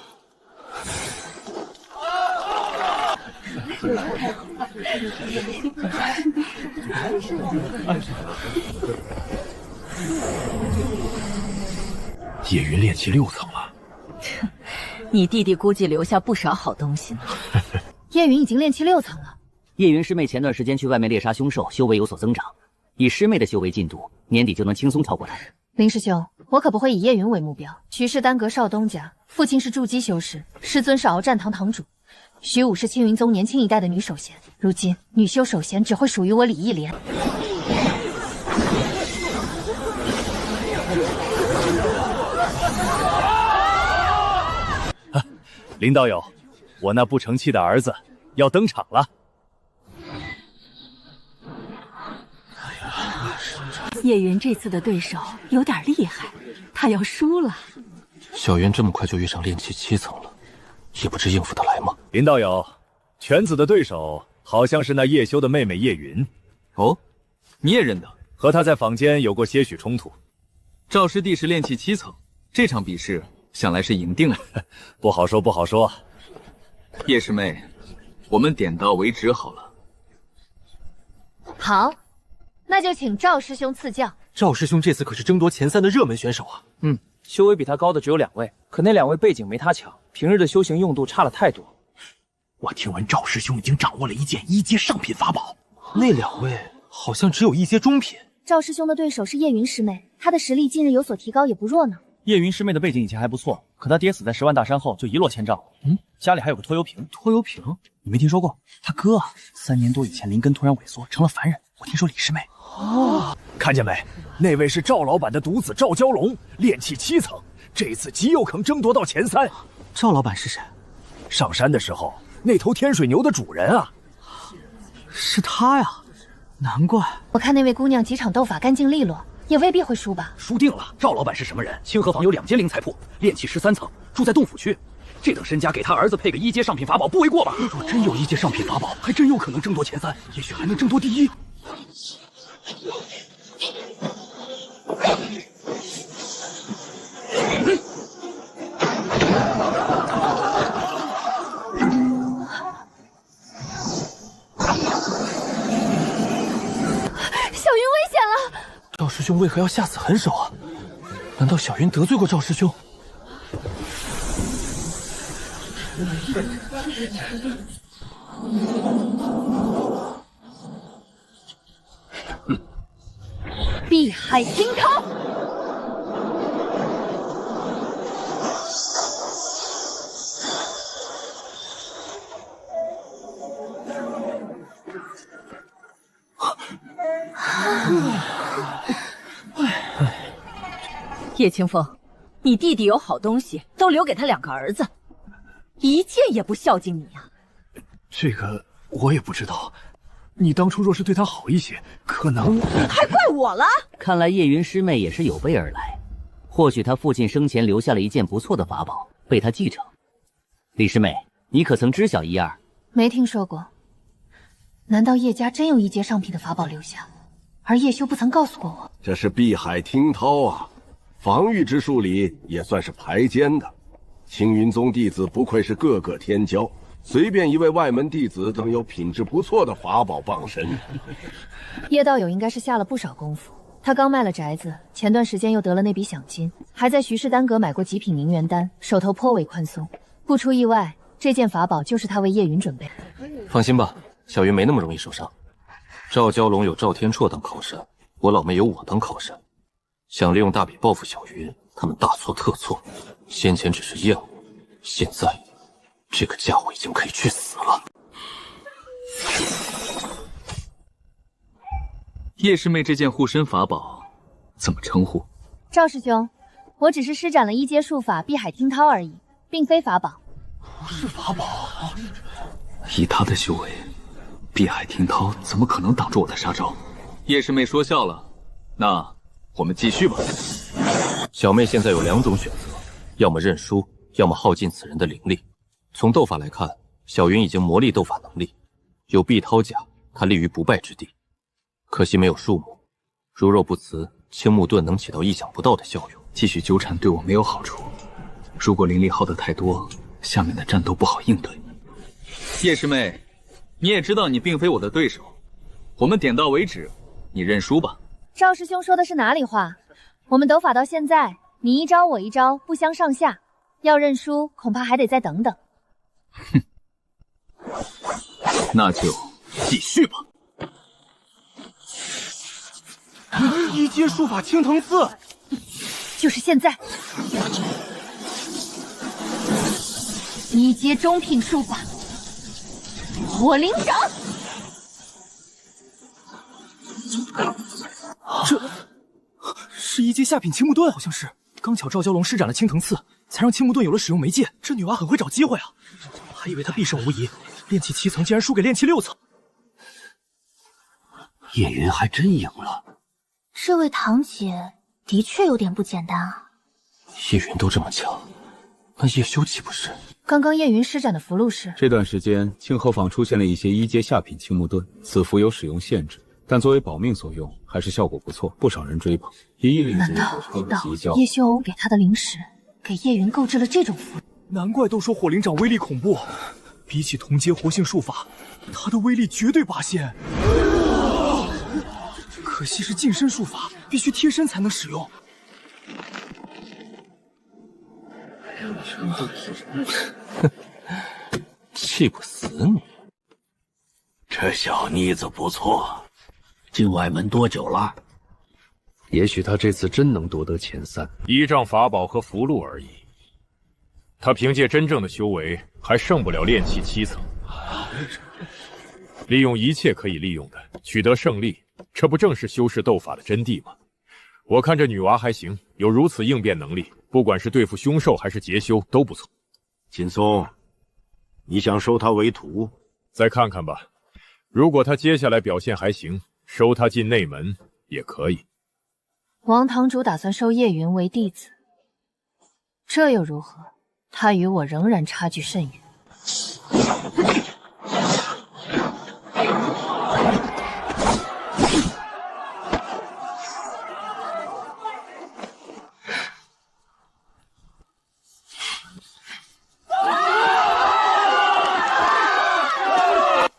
叶云炼气6层了。你弟弟估计留下不少好东西呢。叶云已经炼气6层了。叶云师妹前段时间去外面猎杀凶兽，修为有所增长。以师妹的修为进度，年底就能轻松超过她。林师兄，我可不会以叶云为目标。徐氏丹阁少东家，父亲是筑基修士，师尊是鏖战堂堂主，徐武是青云宗年轻一代的女首贤。如今女修首贤只会属于我李义莲。林道友，我那不成器的儿子要登场了。叶云这次的对手有点厉害，他要输了。小云这么快就遇上炼气7层了，也不知应付得来吗？林道友，犬子的对手好像是那叶修的妹妹叶云。哦，你也认得？和他在坊间有过些许冲突。赵师弟是炼气7层，这场比试想来是赢定了。不好说，不好说。叶师妹，我们点到为止好了。好，那就请赵师兄赐教。赵师兄这次可是争夺前3的热门选手啊。修为比他高的只有2位，可那2位背景没他强，平日的修行用度差了太多。我听闻赵师兄已经掌握了一件1阶上品法宝，那2位好像只有1阶中品。赵师兄的对手是叶云师妹，她的实力近日有所提高，也不弱呢。叶云师妹的背景以前还不错，可她爹死在10万大山后就一落千丈了。家里还有个拖油瓶。拖油瓶？你没听说过？他哥啊，3年多以前灵根突然萎缩成了凡人。我听说李师妹。看见没？那位是赵老板的独子赵蛟龙，炼气7层，这次极有可能争夺到前3。赵老板是谁？上山的时候那头天水牛的主人啊。是他呀，难怪。我看那位姑娘几场斗法干净利落，也未必会输吧。输定了。赵老板是什么人？清河坊有2间灵材铺，炼气13层，住在洞府区。这等身家给他儿子配个1阶上品法宝，不为过吧？若真有1阶上品法宝，还真有可能争夺前3，也许还能争夺第1。小云危险了！赵师兄为何要下此狠手啊？难道小云得罪过赵师兄？碧海惊涛！叶清风，你弟弟有好东西，都留给他2个儿子，一件也不孝敬你呀！这个我也不知道。你当初若是对他好一些，可能……还怪我了？看来叶云师妹也是有备而来，或许她父亲生前留下了一件不错的法宝，被她继承。李师妹，你可曾知晓一二？没听说过。难道叶家真有1阶上品的法宝留下，而叶修不曾告诉过我？这是碧海听涛啊，防御之术里也算是排尖的。青云宗弟子不愧是个个天骄，随便一位外门弟子都有品质不错的法宝傍身。叶道友应该是下了不少功夫，他刚卖了宅子，前段时间又得了那笔响金，还在徐氏丹阁买过极品凝元丹，手头颇为宽松。不出意外，这件法宝就是他为叶云准备。放心吧，小云没那么容易受伤。赵蛟龙有赵天绰当靠山，我老妹有我当靠山，想利用大笔报复小云，他们大错特错。先前只是厌恶，现在这个家伙已经可以去死了。叶师妹这件护身法宝怎么称呼？赵师兄，我只是施展了1阶术法碧海听涛而已，并非法宝。不是法宝。以他的修为，碧海听涛怎么可能挡住我的杀招？叶师妹说笑了，那我们继续吧。小妹现在有2种选择，要么认输，要么耗尽此人的灵力。从斗法来看，小云已经磨砺斗法能力，有碧涛甲，她立于不败之地。可惜没有树木，如若不辞，青木盾能起到意想不到的效用。继续纠缠对我没有好处，如果灵力耗得太多，下面的战斗不好应对。叶师妹，你也知道你并非我的对手，我们点到为止，你认输吧。赵师兄说的是哪里话？我们斗法到现在，你一招我一招，不相上下，要认输恐怕还得再等等。那就继续吧。1阶术法青藤刺，就是现在！一阶中品术法，火灵掌。这是一阶下品青木盾，好像是。刚巧赵蛟龙施展了青藤刺，才让青木盾有了使用媒介。这女娃很会找机会啊！还以为她必胜无疑，炼气7层竟然输给炼气6层。叶云还真赢了。这位堂姐的确有点不简单啊。叶云都这么强，那叶修岂不是？刚刚叶云施展的符箓是？这段时间清河坊出现了一些一阶下品青木盾，此符有使用限制，但作为保命所用，还是效果不错，不少人追捧。难道叶修给他的灵石给叶云购置了这种符？难怪都说火灵掌威力恐怖，比起同阶活性术法，它的威力绝对拔仙。可惜是近身术法，必须贴身才能使用。气不死你！这小妮子不错，进外门多久了？也许他这次真能夺得前3，依仗法宝和符箓而已。他凭借真正的修为，还胜不了炼气7层。利用一切可以利用的，取得胜利，这不正是修士斗法的真谛吗？我看这女娃还行，有如此应变能力，不管是对付凶兽还是劫修都不错。秦松，你想收她为徒？再看看吧，如果她接下来表现还行，收她进内门也可以。王堂主打算收叶云为弟子，这又如何？他与我仍然差距甚远。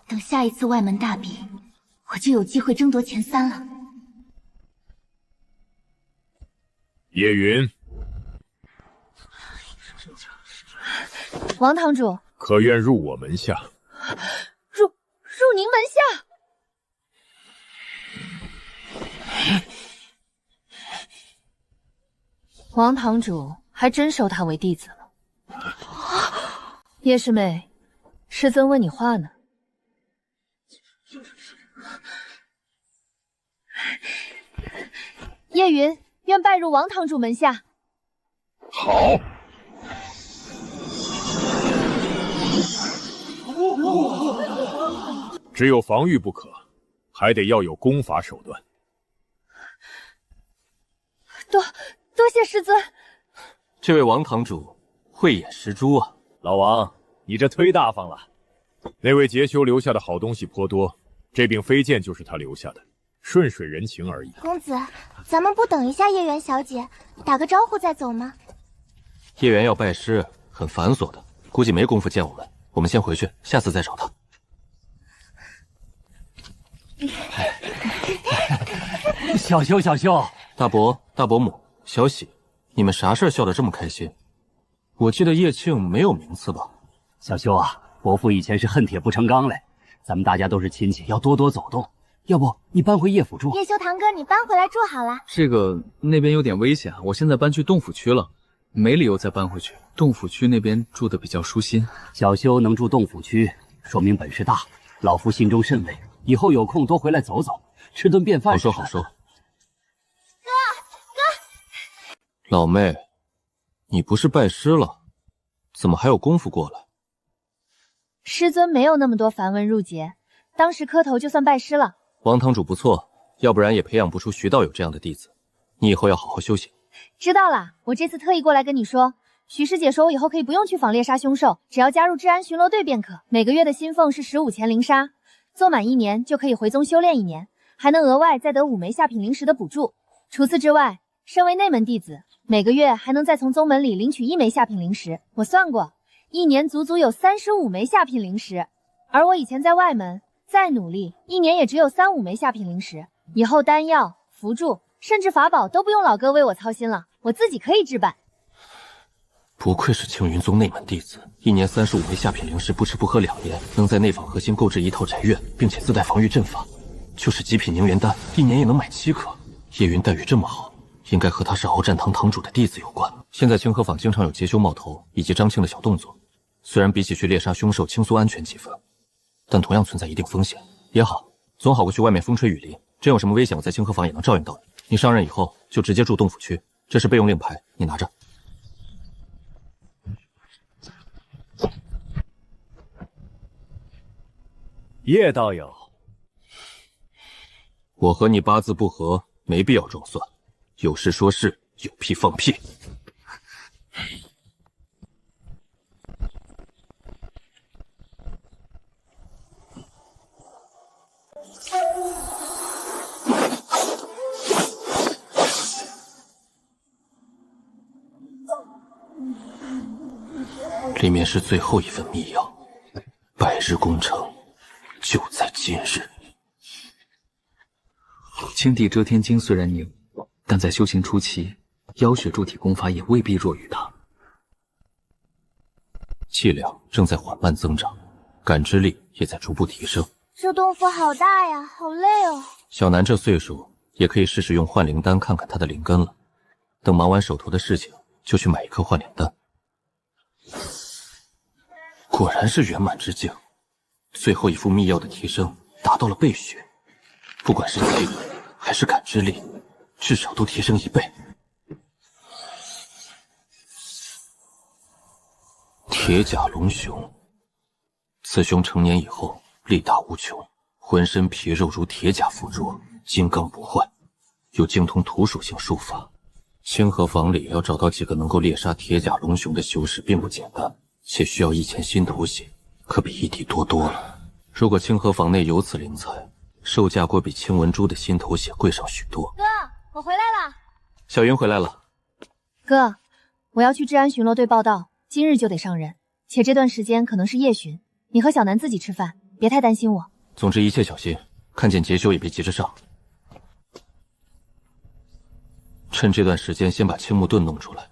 等下一次外门大比，我就有机会争夺前3了。叶云，王堂主，可愿入我门下？入您门下？王堂主还真收他为弟子了。叶师妹，师尊问你话呢。叶云愿拜入王堂主门下。好。只有防御不可，还得要有攻法手段。多谢师尊。这位王堂主慧眼识珠啊！老王，你这忒大方了。那位劫修留下的好东西颇多，这柄飞剑就是他留下的，顺水人情而已。公子，咱们不等一下叶元小姐，打个招呼再走吗？叶元要拜师，很繁琐的，估计没工夫见我们。我们先回去，下次再找他。小修，大伯、大伯母、小喜，你们啥事笑得这么开心？我记得叶庆没有名次吧？小修啊，伯父以前是恨铁不成钢嘞，咱们大家都是亲戚，要多多走动。要不你搬回叶府住？叶修堂哥，你搬回来住好了。这个那边有点危险，我现在搬去洞府区了，没理由再搬回去。洞府区那边住的比较舒心。小修能住洞府区，说明本事大，老夫心中甚慰。以后有空多回来走走，吃顿便饭。好说。哥，老妹，你不是拜师了，怎么还有功夫过来？师尊没有那么多繁文缛节，当时磕头就算拜师了。王堂主不错，要不然也培养不出徐道友这样的弟子。你以后要好好修行。知道了，我这次特意过来跟你说。徐师姐说我以后可以不用去访猎杀凶兽，只要加入治安巡逻队便可。每个月的薪俸是15钱灵沙，做满1年就可以回宗修炼1年，还能额外再得5枚下品灵石的补助。除此之外，身为内门弟子，每个月还能再从宗门里领取1枚下品灵石。我算过，1年足足有35枚下品灵石。而我以前在外门，再努力1年也只有3、5枚下品灵石。以后丹药、符柱，甚至法宝都不用老哥为我操心了，我自己可以置办。不愧是青云宗内门弟子，1年35枚下品灵石，不吃不喝2年，能在内坊核心购置1套宅院，并且自带防御阵法。就是极品凝元丹，1年也能买7颗。叶云待遇这么好，应该和他是鏖战堂堂主的弟子有关。现在清河坊经常有劫修冒头以及张庆的小动作，虽然比起去猎杀凶兽轻松安全几分，但同样存在一定风险。也好，总好过去外面风吹雨淋。真有什么危险，我在清河坊也能照应到你。你上任以后就直接住洞府区，这是备用令牌，你拿着。叶道友，我和你八字不合，没必要装蒜。有事说事，有屁放屁。里面是最后一份密钥，百日攻城就在今日。青帝遮天经虽然牛，但在修行初期，妖血铸体功法也未必弱于他。气量正在缓慢增长，感知力也在逐步提升。这洞府好大呀，好累哦。小南这岁数，也可以试试用幻灵丹看看他的灵根了。等忙完手头的事情，就去买一颗幻灵丹。果然是圆满之境，最后一副密钥的提升达到了倍血，不管是气力还是感知力，至少都提升1倍。铁甲龙熊，此熊成年以后力大无穷，浑身皮肉如铁甲附着，金刚不坏，又精通土属性术法。清河坊里要找到几个能够猎杀铁甲龙熊的修士并不简单，且需要1000心头血，可比异地多多了。如果清河坊内有此灵材，售价会比青文珠的心头血贵上许多。哥，我回来了。小云回来了。哥，我要去治安巡逻队报道，今日就得上任，且这段时间可能是夜巡，你和小南自己吃饭，别太担心我。总之一切小心，看见劫修也别急着上。趁这段时间先把青木盾弄出来，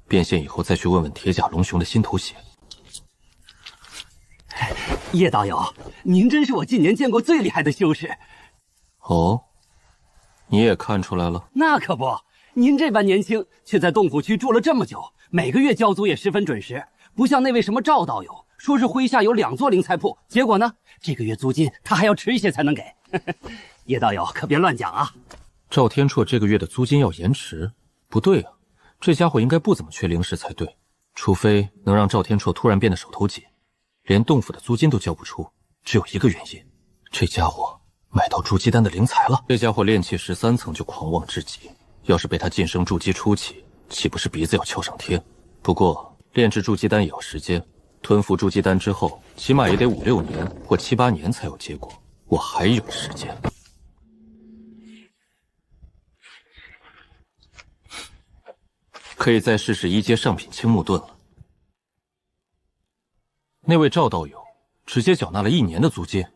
变现以后再去问问铁甲龙熊的心头血。叶道友，您真是我近年见过最厉害的修士。哦，你也看出来了？那可不，您这般年轻，却在洞府区住了这么久，每个月交租也十分准时，不像那位什么赵道友，说是麾下有2座灵材铺，结果呢，这个月租金他还要迟一些才能给。叶道友可别乱讲啊！赵天绰这个月的租金要延迟？不对啊，这家伙应该不怎么缺灵石才对，除非能让赵天绰突然变得手头紧，连洞府的租金都交不出，只有一个原因，这家伙买到筑基丹的灵材了。这家伙炼气13层就狂妄至极，要是被他晋升筑基初期，岂不是鼻子要翘上天？不过炼制筑基丹也要时间，吞服筑基丹之后，起码也得5、6年或7、8年才有结果，我还有时间。可以再试试1阶上品青木盾了。那位赵道友直接缴纳了1年的租金，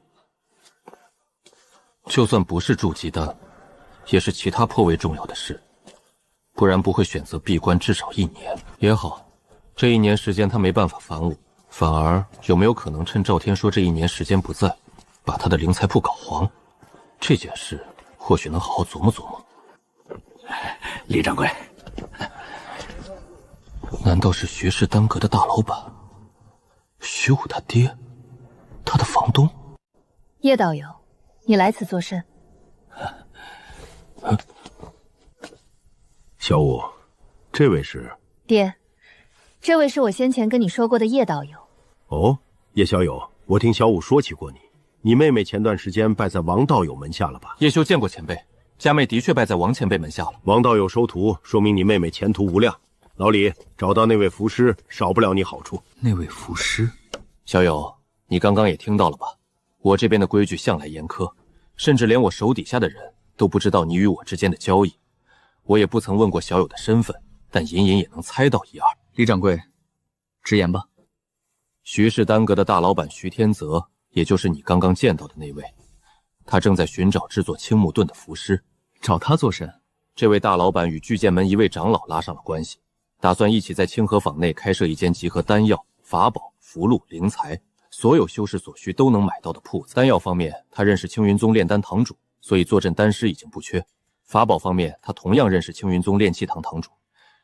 就算不是筑基丹，也是其他颇为重要的事，不然不会选择闭关至少1年。也好，这1年时间他没办法烦我，反而有没有可能趁赵天说这1年时间不在，把他的灵材铺搞黄？这件事或许能好好琢磨琢磨。李掌柜，难道是徐氏丹阁的大老板？徐武他爹，他的房东？叶道友，你来此作甚？小武，这位是？爹，这位是我先前跟你说过的叶道友。哦，叶小友，我听小武说起过你，你妹妹前段时间拜在王道友门下了吧？叶修见过前辈，家妹的确拜在王前辈门下了。王道友收徒，说明你妹妹前途无量。老李，找到那位符师，少不了你好处。那位符师？小友，你刚刚也听到了吧？我这边的规矩向来严苛，甚至连我手底下的人都不知道你与我之间的交易。我也不曾问过小友的身份，但隐隐也能猜到1、2。李掌柜，直言吧。徐氏丹阁的大老板徐天泽，也就是你刚刚见到的那位，他正在寻找制作青木盾的符师。找他做甚？这位大老板与巨剑门一位长老拉上了关系，打算一起在清河坊内开设一间集合丹药、法宝、符箓、灵材，所有修士所需都能买到的铺子。丹药方面，他认识青云宗炼丹堂主，所以坐镇丹师已经不缺。法宝方面，他同样认识青云宗炼气堂堂主。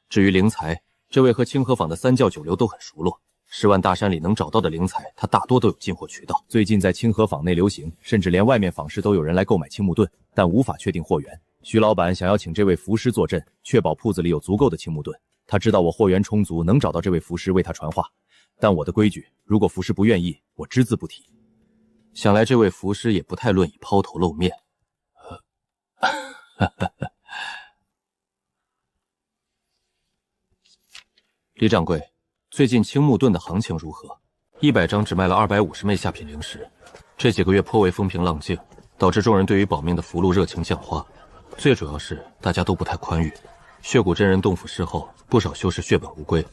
至于灵材，这位和清河坊的三教九流都很熟络。10万大山里能找到的灵材，他大多都有进货渠道。最近在清河坊内流行，甚至连外面坊市都有人来购买青木盾，但无法确定货源。徐老板想要请这位符师坐镇，确保铺子里有足够的青木盾。他知道我货源充足，能找到这位符师为他传话。但我的规矩，如果符师不愿意，我只字不提。想来这位符师也不太乐意抛头露面。李掌柜，最近青木盾的行情如何？100张只卖了250枚下品灵石，这几个月颇为风平浪静，导致众人对于保命的符箓热情降花。最主要是大家都不太宽裕，血骨真人洞府事后，不少修士血本无归，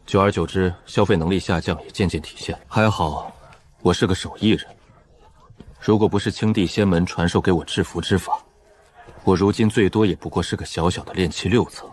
久而久之，消费能力下降也渐渐体现。还好，我是个手艺人，如果不是青帝仙门传授给我制符之法，我如今最多也不过是个小小的炼气6层，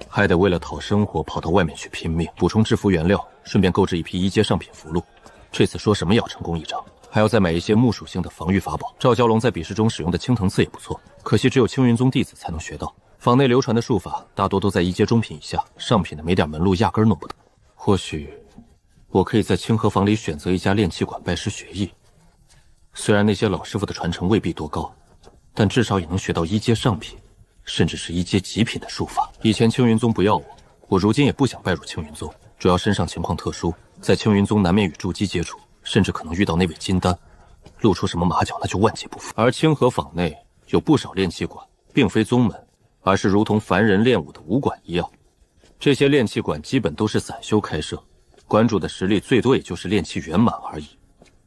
还得为了讨生活跑到外面去拼命，补充制符原料，顺便购置一批1阶上品符箓。这次说什么也要成功1张，还要再买一些木属性的防御法宝。赵蛟龙在比试中使用的青藤刺也不错，可惜只有青云宗弟子才能学到。坊内流传的术法大多都在1阶中品以下，上品的没点门路压根弄不得。或许我可以在清河坊里选择一家炼气馆拜师学艺，虽然那些老师傅的传承未必多高，但至少也能学到1阶上品，甚至是1阶极品的术法。以前青云宗不要我，我如今也不想拜入青云宗，主要身上情况特殊，在青云宗难免与筑基接触，甚至可能遇到那位金丹，露出什么马脚那就万劫不复。而清河坊内有不少炼气馆，并非宗门，而是如同凡人练武的武馆一样。这些炼气馆基本都是散修开设，馆主的实力最多也就是炼气圆满而已，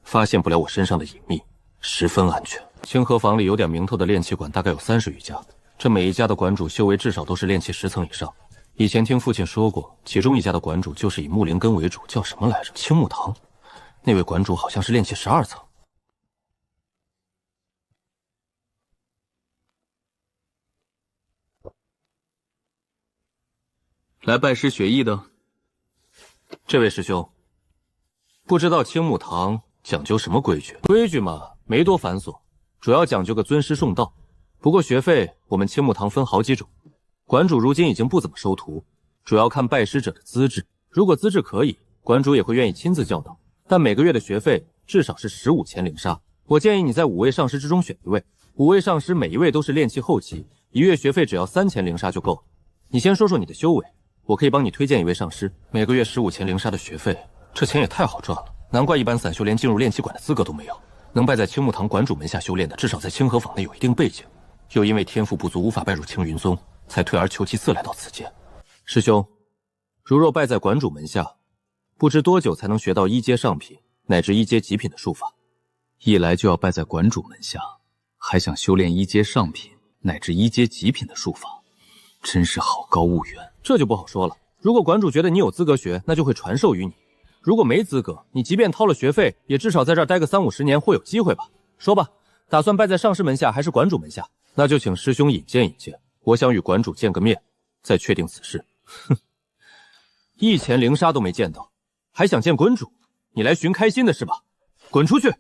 发现不了我身上的隐秘，十分安全。清河坊里有点名头的炼气馆大概有30余家，这每一家的馆主修为至少都是炼气10层以上。以前听父亲说过，其中一家的馆主就是以木灵根为主，叫什么来着？青木堂。那位馆主好像是炼气12层。来拜师学艺的，这位师兄，不知道青木堂讲究什么规矩？规矩嘛，没多繁琐，主要讲究个尊师重道。不过学费我们青木堂分好几种，馆主如今已经不怎么收徒，主要看拜师者的资质。如果资质可以，馆主也会愿意亲自教导。但每个月的学费至少是15千灵沙。我建议你在5位上师之中选一位，5位上师每一位都是炼气后期，1月学费只要3000灵沙就够。你先说说你的修为，我可以帮你推荐一位上师。每个月15千灵沙的学费，这钱也太好赚了，难怪一般散修连进入炼气馆的资格都没有。能拜在青木堂馆主门下修炼的，至少在清河坊内有一定背景，又因为天赋不足无法拜入青云宗，才退而求其次来到此间。师兄，如若拜在馆主门下，不知多久才能学到1阶上品乃至1阶极品的术法？一来就要拜在馆主门下，还想修炼1阶上品乃至1阶极品的术法，真是好高骛远。这就不好说了，如果馆主觉得你有资格学，那就会传授于你；如果没资格，你即便掏了学费，也至少在这儿待个30-50年，会有机会吧？说吧，打算拜在上师门下还是馆主门下？那就请师兄引荐引荐，我想与馆主见个面，再确定此事。哼，1钱灵沙都没见到，还想见馆主？你来寻开心的是吧？滚出去！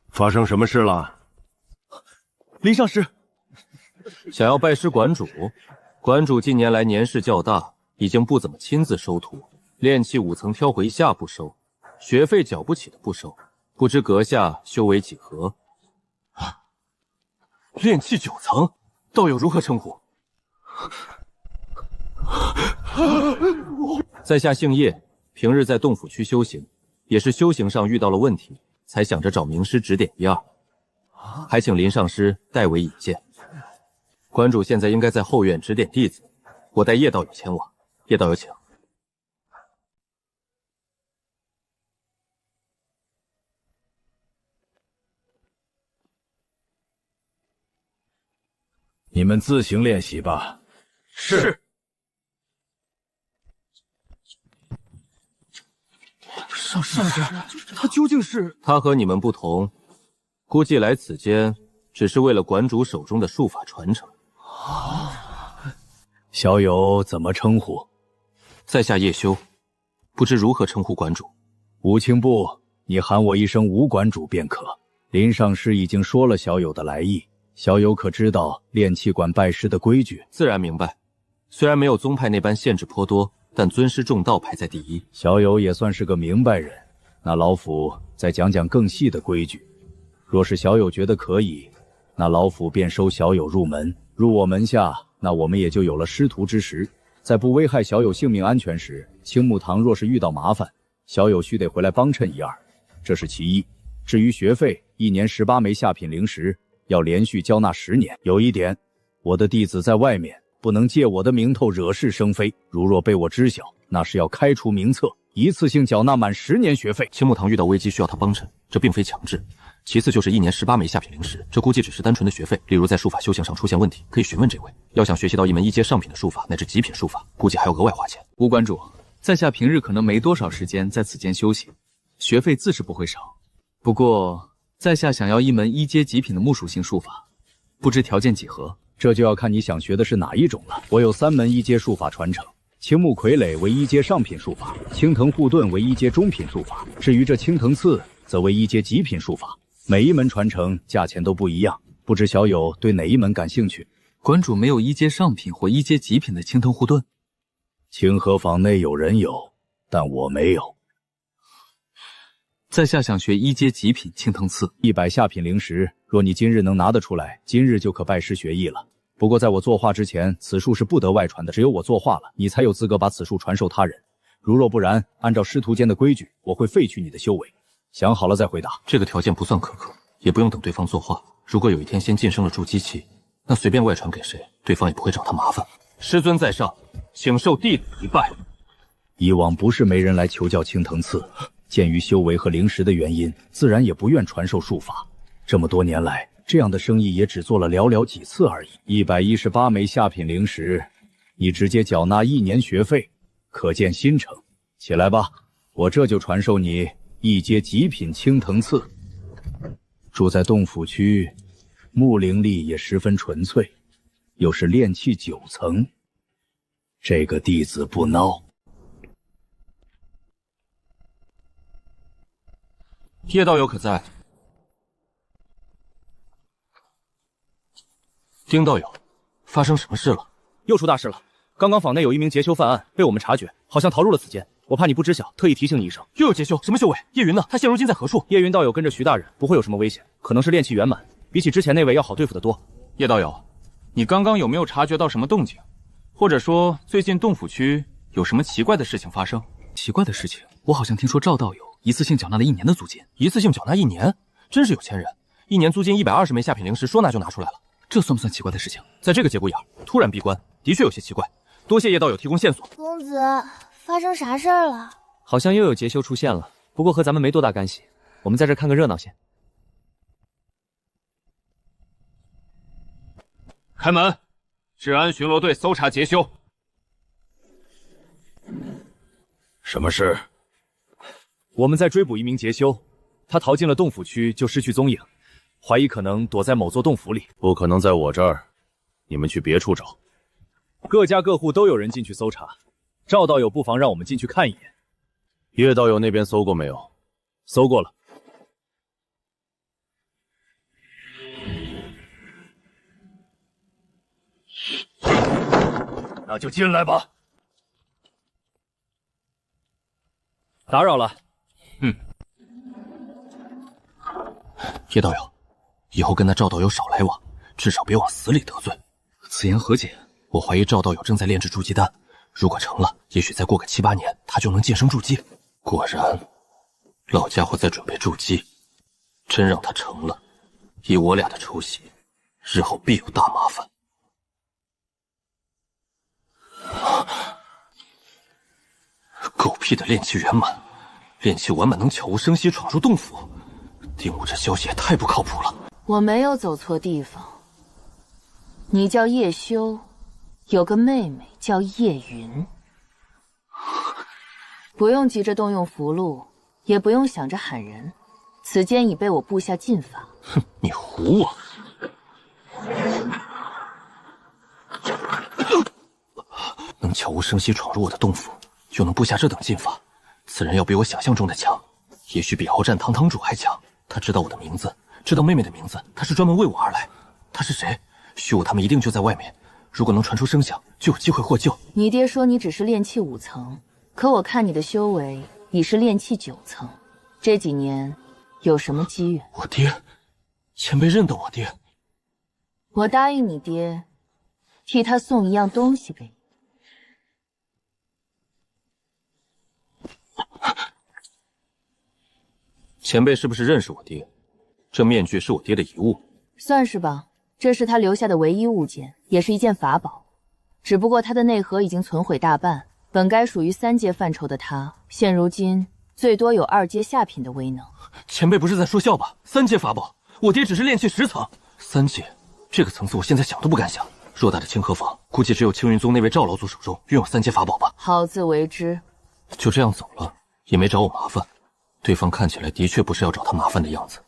发生什么事了？林上师想要拜师馆主，馆主近年来年事较大，已经不怎么亲自收徒，炼气5层挑回下不收，学费缴不起的不收。不知阁下修为几何？炼气9层，道友如何称呼？在下姓叶，平日在洞府区修行，也是修行上遇到了问题，才想着找名师指点1-2，还请林上师代为引荐。馆主现在应该在后院指点弟子，我带叶道友前往。叶道友请。你们自行练习吧。是。上师，他究竟是？他和你们不同，估计来此间只是为了馆主手中的术法传承。小友怎么称呼？在下叶修，不知如何称呼馆主。吴清部，你喊我一声吴馆主便可。林上师已经说了小友的来意，小友可知道炼气馆拜师的规矩？自然明白。虽然没有宗派那般限制颇多，但尊师重道排在第一。小友也算是个明白人，那老夫再讲讲更细的规矩。若是小友觉得可以，那老夫便收小友入门。入我门下，那我们也就有了师徒之实。在不危害小友性命安全时，青木堂若是遇到麻烦，小友须得回来帮衬一二，这是其一。至于学费，1年18枚下品灵石，要连续交纳10年。有一点，我的弟子在外面不能借我的名头惹是生非，如若被我知晓，那是要开除名册，一次性缴纳满10年学费。青木堂遇到危机需要他帮衬，这并非强制。其次就是1年18枚下品灵石，这估计只是单纯的学费。例如在术法修行上出现问题，可以询问这位。要想学习到一门1阶上品的术法乃至极品术法，估计还要额外花钱。吴馆主，在下平日可能没多少时间在此间修行，学费自是不会少。不过，在下想要一门1阶极品的木属性术法，不知条件几何？这就要看你想学的是哪一种了。我有3门1阶术法传承，青木傀儡为1阶上品术法，青藤护盾为1阶中品术法，至于这青藤刺，则为1阶极品术法。每一门传承价钱都不一样，不知小友对哪一门感兴趣？馆主没有1阶上品或1阶极品的青藤护盾？清河坊内有人有，但我没有。在下想学1阶极品青藤刺，100下品灵石，若你今日能拿得出来，今日就可拜师学艺了。不过在我作画之前，此术是不得外传的，只有我作画了，你才有资格把此术传授他人。如若不然，按照师徒间的规矩，我会废去你的修为。想好了再回答。这个条件不算苛刻，也不用等对方作画。如果有一天先晋升了筑基期，那随便外传给谁，对方也不会找他麻烦。师尊在上，请受弟子一拜。以往不是没人来求教青藤刺，鉴于修为和灵石的原因，自然也不愿传授术法。这么多年来，这样的生意也只做了寥寥几次而已。118枚下品灵石，你直接缴纳1年学费，可见心诚。起来吧，我这就传授你1阶极品青藤刺。住在洞府区，木灵力也十分纯粹，又是炼气9层，这个弟子不孬。叶道友可在？丁道友，发生什么事了？又出大事了！刚刚坊内有一名劫修犯案，被我们察觉，好像逃入了此间。我怕你不知晓，特意提醒你一声。又有劫修？什么修为？叶云呢？他现如今在何处？叶云道友跟着徐大人，不会有什么危险，可能是炼气圆满，比起之前那位要好对付得多。叶道友，你刚刚有没有察觉到什么动静？或者说，最近洞府区有什么奇怪的事情发生？奇怪的事情？我好像听说赵道友一次性缴纳了1年的租金。一次性缴纳1年？真是有钱人！1年租金120枚下品灵石，说拿就拿出来了。这算不算奇怪的事情？在这个节骨眼突然闭关，的确有些奇怪。多谢叶道友提供线索。公子，发生啥事儿了？好像又有劫修出现了，不过和咱们没多大干系，我们在这看个热闹先。开门！治安巡逻队搜查劫修。什么事？我们在追捕一名劫修，他逃进了洞府区就失去踪影，怀疑可能躲在某座洞府里。不可能在我这儿，你们去别处找。各家各户都有人进去搜查，赵道友不妨让我们进去看一眼。叶道友那边搜过没有？搜过了。那就进来吧。打扰了。叶道友，以后跟那赵道友少来往，至少别往死里得罪。此言何解？我怀疑赵道友正在炼制筑基丹，如果成了，也许再过个7、8年，他就能晋升筑基。果然，老家伙在准备筑基，真让他成了，以我俩的仇习，日后必有大麻烦。狗屁的炼气圆满，炼气完满能悄无声息闯入洞府，丁武这消息也太不靠谱了。我没有走错地方，你叫叶修，有个妹妹叫叶云。不用急着动用符箓，也不用想着喊人，此间已被我布下禁法。哼，你唬我！能悄无声息闯入我的洞府，又能布下这等禁法，此人要比我想象中的强，也许比鏖战堂堂主还强。他知道我的名字，知道妹妹的名字，她是专门为我而来。她是谁？虚无他们一定就在外面。如果能传出声响，就有机会获救。你爹说你只是炼气5层，可我看你的修为已是炼气9层。这几年有什么机缘？我爹，前辈认得我爹。我答应你爹，替他送一样东西给你。前辈是不是认识我爹？这面具是我爹的遗物，算是吧。这是他留下的唯一物件，也是一件法宝。只不过它的内核已经存毁大半，本该属于3阶范畴的它，现如今最多有2阶下品的威能。前辈不是在说笑吧？3阶法宝，我爹只是炼气10层。3阶，这个层次我现在想都不敢想。偌大的清河坊，估计只有青云宗那位赵老祖手中拥有3阶法宝吧。好自为之。就这样走了，也没找我麻烦。对方看起来的确不是要找他麻烦的样子。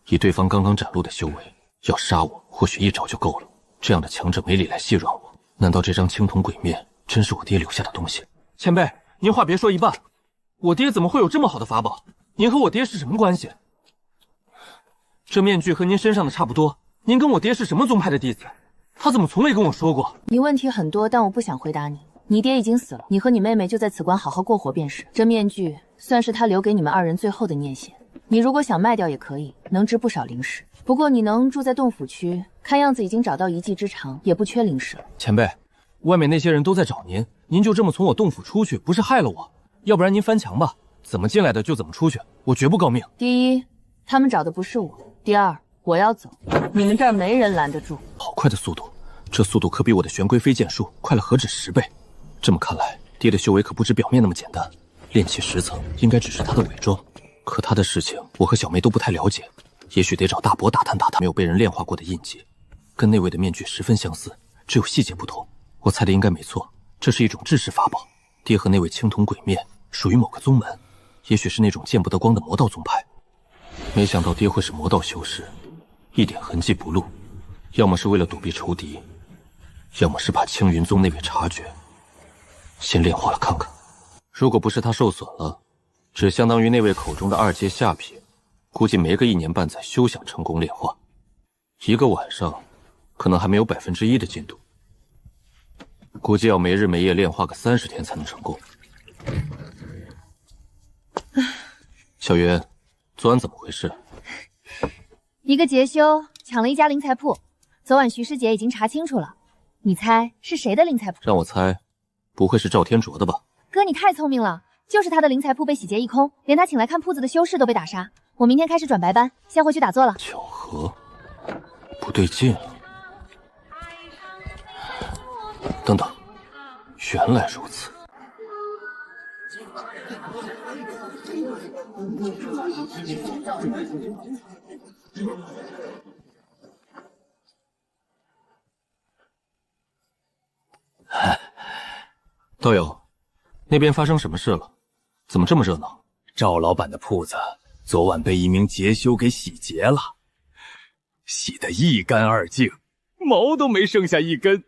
以对方刚刚展露的修为，要杀我或许一招就够了。这样的强者没理来戏软我。难道这张青铜鬼面真是我爹留下的东西？前辈，您话别说一半。我爹怎么会有这么好的法宝？您和我爹是什么关系？这面具和您身上的差不多。您跟我爹是什么宗派的弟子？他怎么从未跟我说过？你问题很多，但我不想回答你。你爹已经死了，你和你妹妹就在此关好好过活便是。这面具算是他留给你们2人最后的念想。你如果想卖掉也可以，能值不少灵石。不过你能住在洞府区，看样子已经找到一技之长，也不缺灵石了。前辈，外面那些人都在找您，您就这么从我洞府出去，不是害了我？要不然您翻墙吧，怎么进来的就怎么出去，我绝不告命。第一，他们找的不是我；第二，我要走，你们这儿没人拦得住。好快的速度，这速度可比我的玄龟飞剑术快了何止10倍。这么看来，爹的修为可不止表面那么简单，炼气10层应该只是他的伪装。可他的事情，我和小梅都不太了解。也许得找大伯打探打探。没有被人炼化过的印记，跟那位的面具十分相似，只有细节不同。我猜的应该没错，这是一种制式法宝。爹和那位青铜鬼面属于某个宗门，也许是那种见不得光的魔道宗派。没想到爹会是魔道修士，一点痕迹不露，要么是为了躲避仇敌，要么是怕青云宗那位察觉，先炼化了看看。如果不是他受损了，只相当于那位口中的2阶下品，估计没个1年半载休想成功炼化。1个晚上，可能还没有1%的进度。估计要没日没夜炼化个30天才能成功。小云，昨晚怎么回事？一个劫修抢了一家灵材铺，昨晚徐师姐已经查清楚了。你猜是谁的灵材铺？让我猜，不会是赵天卓的吧？哥，你太聪明了，就是他的灵材铺被洗劫一空，连他请来看铺子的修士都被打杀。我明天开始转白班，先回去打坐了。巧合？不对劲了。等等，原来如此。道友，那边发生什么事了？怎么这么热闹？赵老板的铺子昨晚被一名劫修给洗劫了，洗得一干二净，毛都没剩下一根。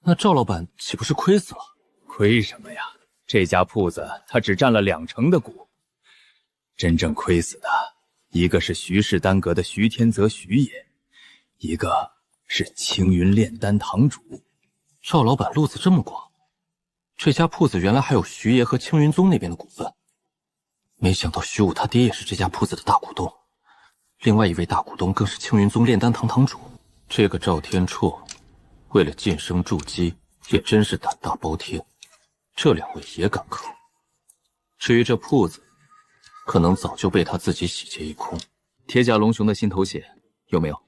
那赵老板岂不是亏死了？亏什么呀？这家铺子他只占了2成的股，真正亏死的，一个是徐氏丹阁的徐天泽徐爷，一个是青云炼丹堂主。赵老板路子这么广，这家铺子原来还有徐爷和青云宗那边的股份。没想到徐武他爹也是这家铺子的大股东，另外一位大股东更是青云宗炼丹堂堂主。这个赵天绰，为了晋升筑基，也真是胆大包天。这2位也敢坑。至于这铺子，可能早就被他自己洗劫一空。铁甲龙雄的心头血有没有？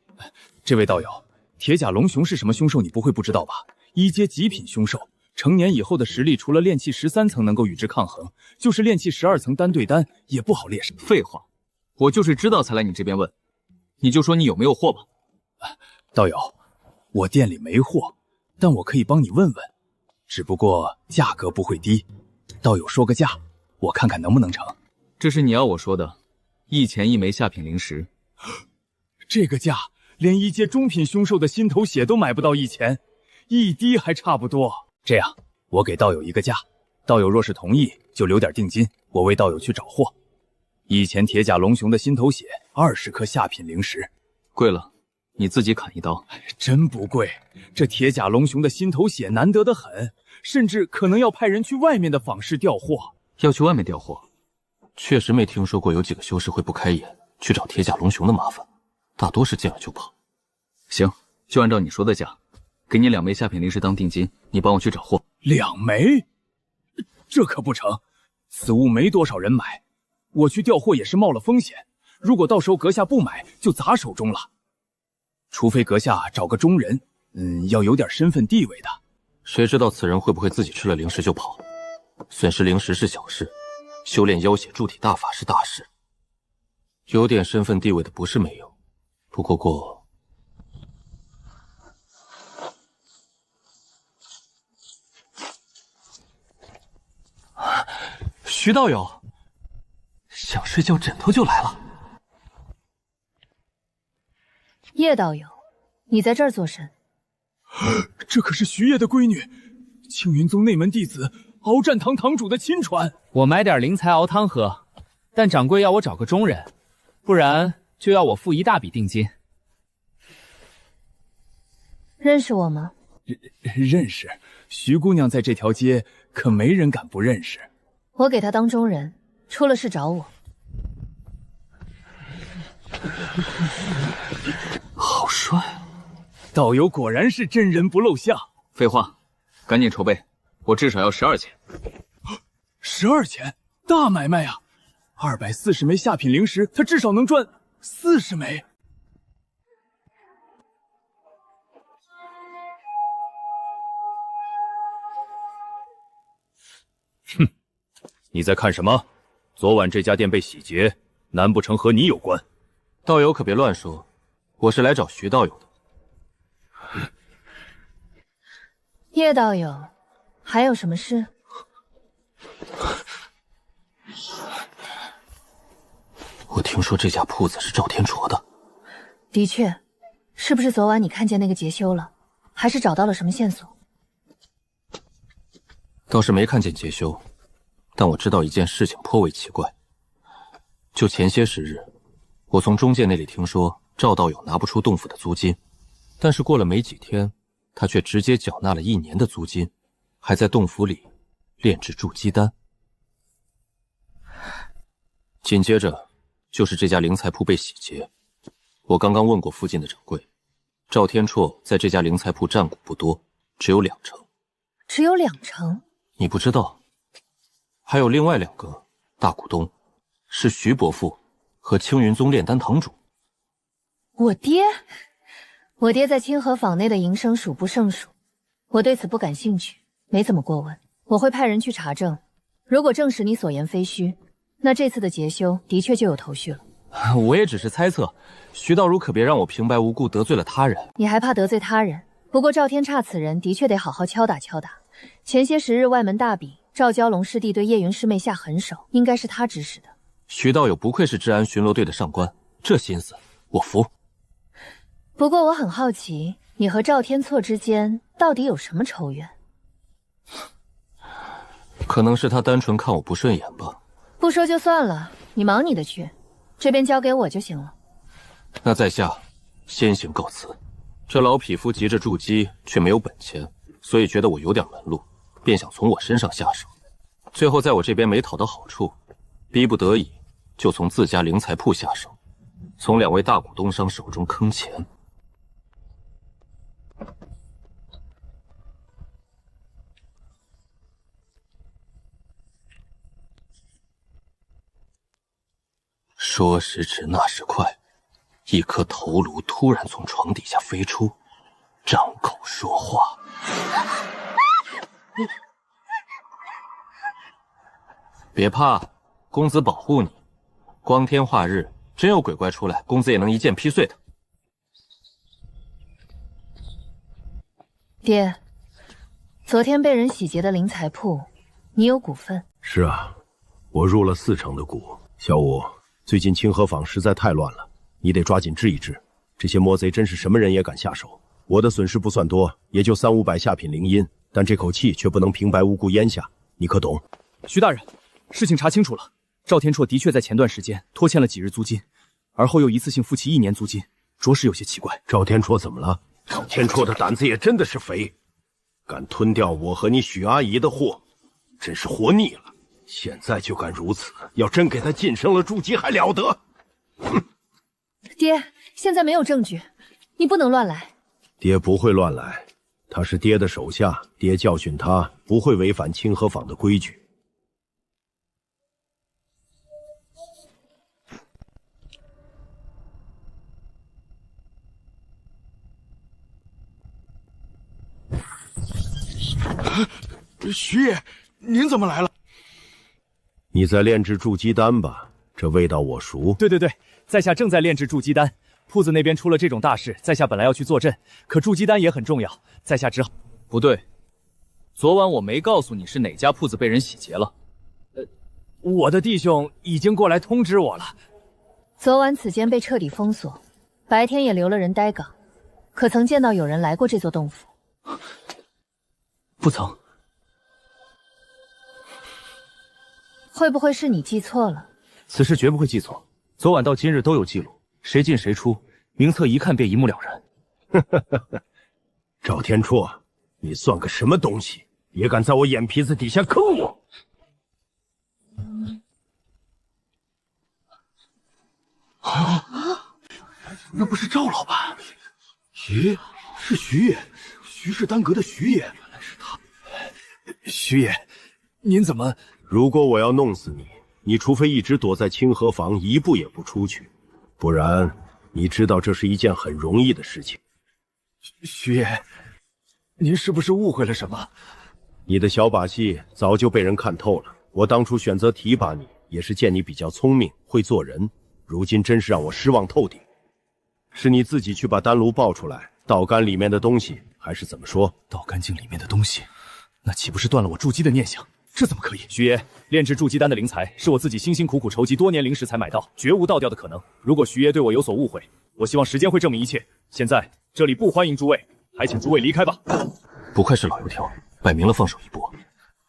这位道友，铁甲龙雄是什么凶兽？你不会不知道吧？1阶极品凶兽，成年以后的实力除了炼气13层能够与之抗衡，就是炼气12层单对单也不好猎杀。废话，我就是知道才来你这边问，你就说你有没有货吧。道友，我店里没货，但我可以帮你问问，只不过价格不会低。道友说个价，我看看能不能成。这是你要我说的，1钱1枚下品灵石。这个价连1阶中品凶兽的心头血都买不到1钱，1滴还差不多。这样，我给道友一个价，道友若是同意，就留点定金，我为道友去找货。以前铁甲龙雄的心头血20颗下品灵石，贵了，你自己砍一刀。真不贵，这铁甲龙雄的心头血难得的很，甚至可能要派人去外面的坊市调货。要去外面调货？确实没听说过有几个修士会不开眼去找铁甲龙雄的麻烦，大多是见了就跑。行，就按照你说的价，给你2枚下品灵石当定金，你帮我去找货。2枚？这可不成，此物没多少人买，我去调货也是冒了风险。如果到时候阁下不买，就砸手中了。除非阁下找个中人，要有点身份地位的。谁知道此人会不会自己吃了灵石就跑？损失灵石是小事，修炼妖血铸体大法是大事。有点身份地位的不是没有，不过徐道友，想睡觉枕头就来了。叶道友，你在这儿做甚？这可是徐爷的闺女，青云宗内门弟子鏖战堂堂主的亲传。我买点灵材熬汤喝，但掌柜要我找个中人，不然就要我付一大笔定金。认识我吗？认识，徐姑娘在这条街可没人敢不认识。我给她当中人，出了事找我。好帅！道友果然是真人不露相。废话，赶紧筹备，我至少要12钱。12钱，大买卖啊！240枚下品灵石，他至少能赚40枚。哼，你在看什么？昨晚这家店被洗劫，难不成和你有关？道友可别乱说，我是来找徐道友的。叶道友，还有什么事？我听说这家铺子是赵天戳的。的确，是不是昨晚你看见那个劫修了？还是找到了什么线索？倒是没看见劫修，但我知道一件事情颇为奇怪。就前些时日，我从中介那里听说赵道友拿不出洞府的租金，但是过了没几天，他却直接缴纳了1年的租金，还在洞府里炼制筑基丹。紧接着就是这家灵材铺被洗劫。我刚刚问过附近的掌柜，赵天绰在这家灵材铺占股不多，只有2成。只有2成？你不知道，还有另外2个大股东，是徐伯父和青云宗炼丹堂主。我爹在清河坊内的营生数不胜数，我对此不感兴趣，没怎么过问。我会派人去查证，如果证实你所言非虚，那这次的劫修的确就有头绪了。我也只是猜测，徐道儒可别让我平白无故得罪了他人。你还怕得罪他人？不过赵天差此人的确得好好敲打敲打。前些时日外门大比，赵蛟龙师弟对叶云师妹下狠手，应该是他指使的。徐道友不愧是治安巡逻队的上官，这心思我服。不过我很好奇，你和赵天错之间到底有什么仇怨？可能是他单纯看我不顺眼吧。不说就算了，你忙你的去，这边交给我就行了。那在下先行告辞。这老匹夫急着筑基，却没有本钱，所以觉得我有点门路，便想从我身上下手。最后在我这边没讨到好处，逼不得已就从自家灵材铺下手，从2位大股东商手中坑钱。说时迟，那时快，一颗头颅突然从床底下飞出，张口说话。别怕，公子保护你。光天化日，真有鬼怪出来，公子也能一剑劈碎他。爹，昨天被人洗劫的灵材铺，你有股份？是啊，我入了4成的股。小五，最近清河坊实在太乱了，你得抓紧治一治。这些魔贼真是什么人也敢下手。我的损失不算多，也就300-500下品灵阴，但这口气却不能平白无故咽下，你可懂？徐大人，事情查清楚了，赵天绰的确在前段时间拖欠了几日租金，而后又一次性付起1年租金，着实有些奇怪。赵天绰怎么了？赵天绰的胆子也真的是肥，敢吞掉我和你许阿姨的货，真是活腻了。现在就敢如此，要真给他晋升了筑基还了得？哼！爹，现在没有证据，你不能乱来。爹不会乱来，他是爹的手下，爹教训他不会违反清河坊的规矩。徐爷，您怎么来了？你在炼制筑基丹吧？这味道我熟。对，在下正在炼制筑基丹。铺子那边出了这种大事，在下本来要去坐镇，可筑基丹也很重要，在下只好……不对，昨晚我没告诉你是哪家铺子被人洗劫了。我的弟兄已经过来通知我了。昨晚此间被彻底封锁，白天也留了人待岗，可曾见到有人来过这座洞府？不曾。会不会是你记错了？此事绝不会记错，昨晚到今日都有记录，谁进谁出，名册一看便一目了然。赵天绰，你算个什么东西？也敢在我眼皮子底下坑我！那不是赵老板？咦，是徐爷，徐氏丹阁的徐爷，原来是他。徐爷，您怎么？如果我要弄死你，你除非一直躲在清河坊，一步也不出去，不然你知道这是一件很容易的事情。徐爷，您是不是误会了什么？你的小把戏早就被人看透了。我当初选择提拔你，也是见你比较聪明，会做人。如今真是让我失望透顶。是你自己去把丹炉抱出来，道干里面的东西，还是怎么说？道干境里面的东西，那岂不是断了我筑基的念想？这怎么可以？徐爷，炼制筑基丹的灵材是我自己辛辛苦苦筹集多年灵石才买到，绝无倒掉的可能。如果徐爷对我有所误会，我希望时间会证明一切。现在这里不欢迎诸位，还请诸位离开吧。不愧是老油条，摆明了放手一搏。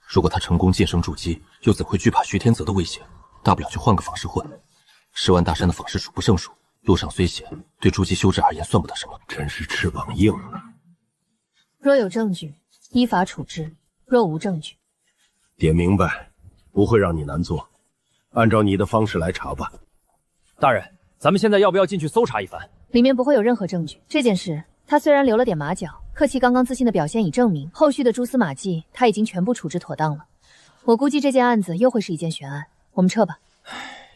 如果他成功晋升筑基，又怎会惧怕徐天泽的威胁？大不了就换个坊师混。10万大山的坊师数不胜数，路上虽险，对筑基修治而言算不得什么。真是翅膀硬了。若有证据，依法处置；若无证据，爹明白，不会让你难做，按照你的方式来查吧。大人，咱们现在要不要进去搜查一番？里面不会有任何证据。这件事，他虽然留了点马脚，可其刚刚自信的表现已证明，后续的蛛丝马迹他已经全部处置妥当了。我估计这件案子又会是一件悬案，我们撤吧。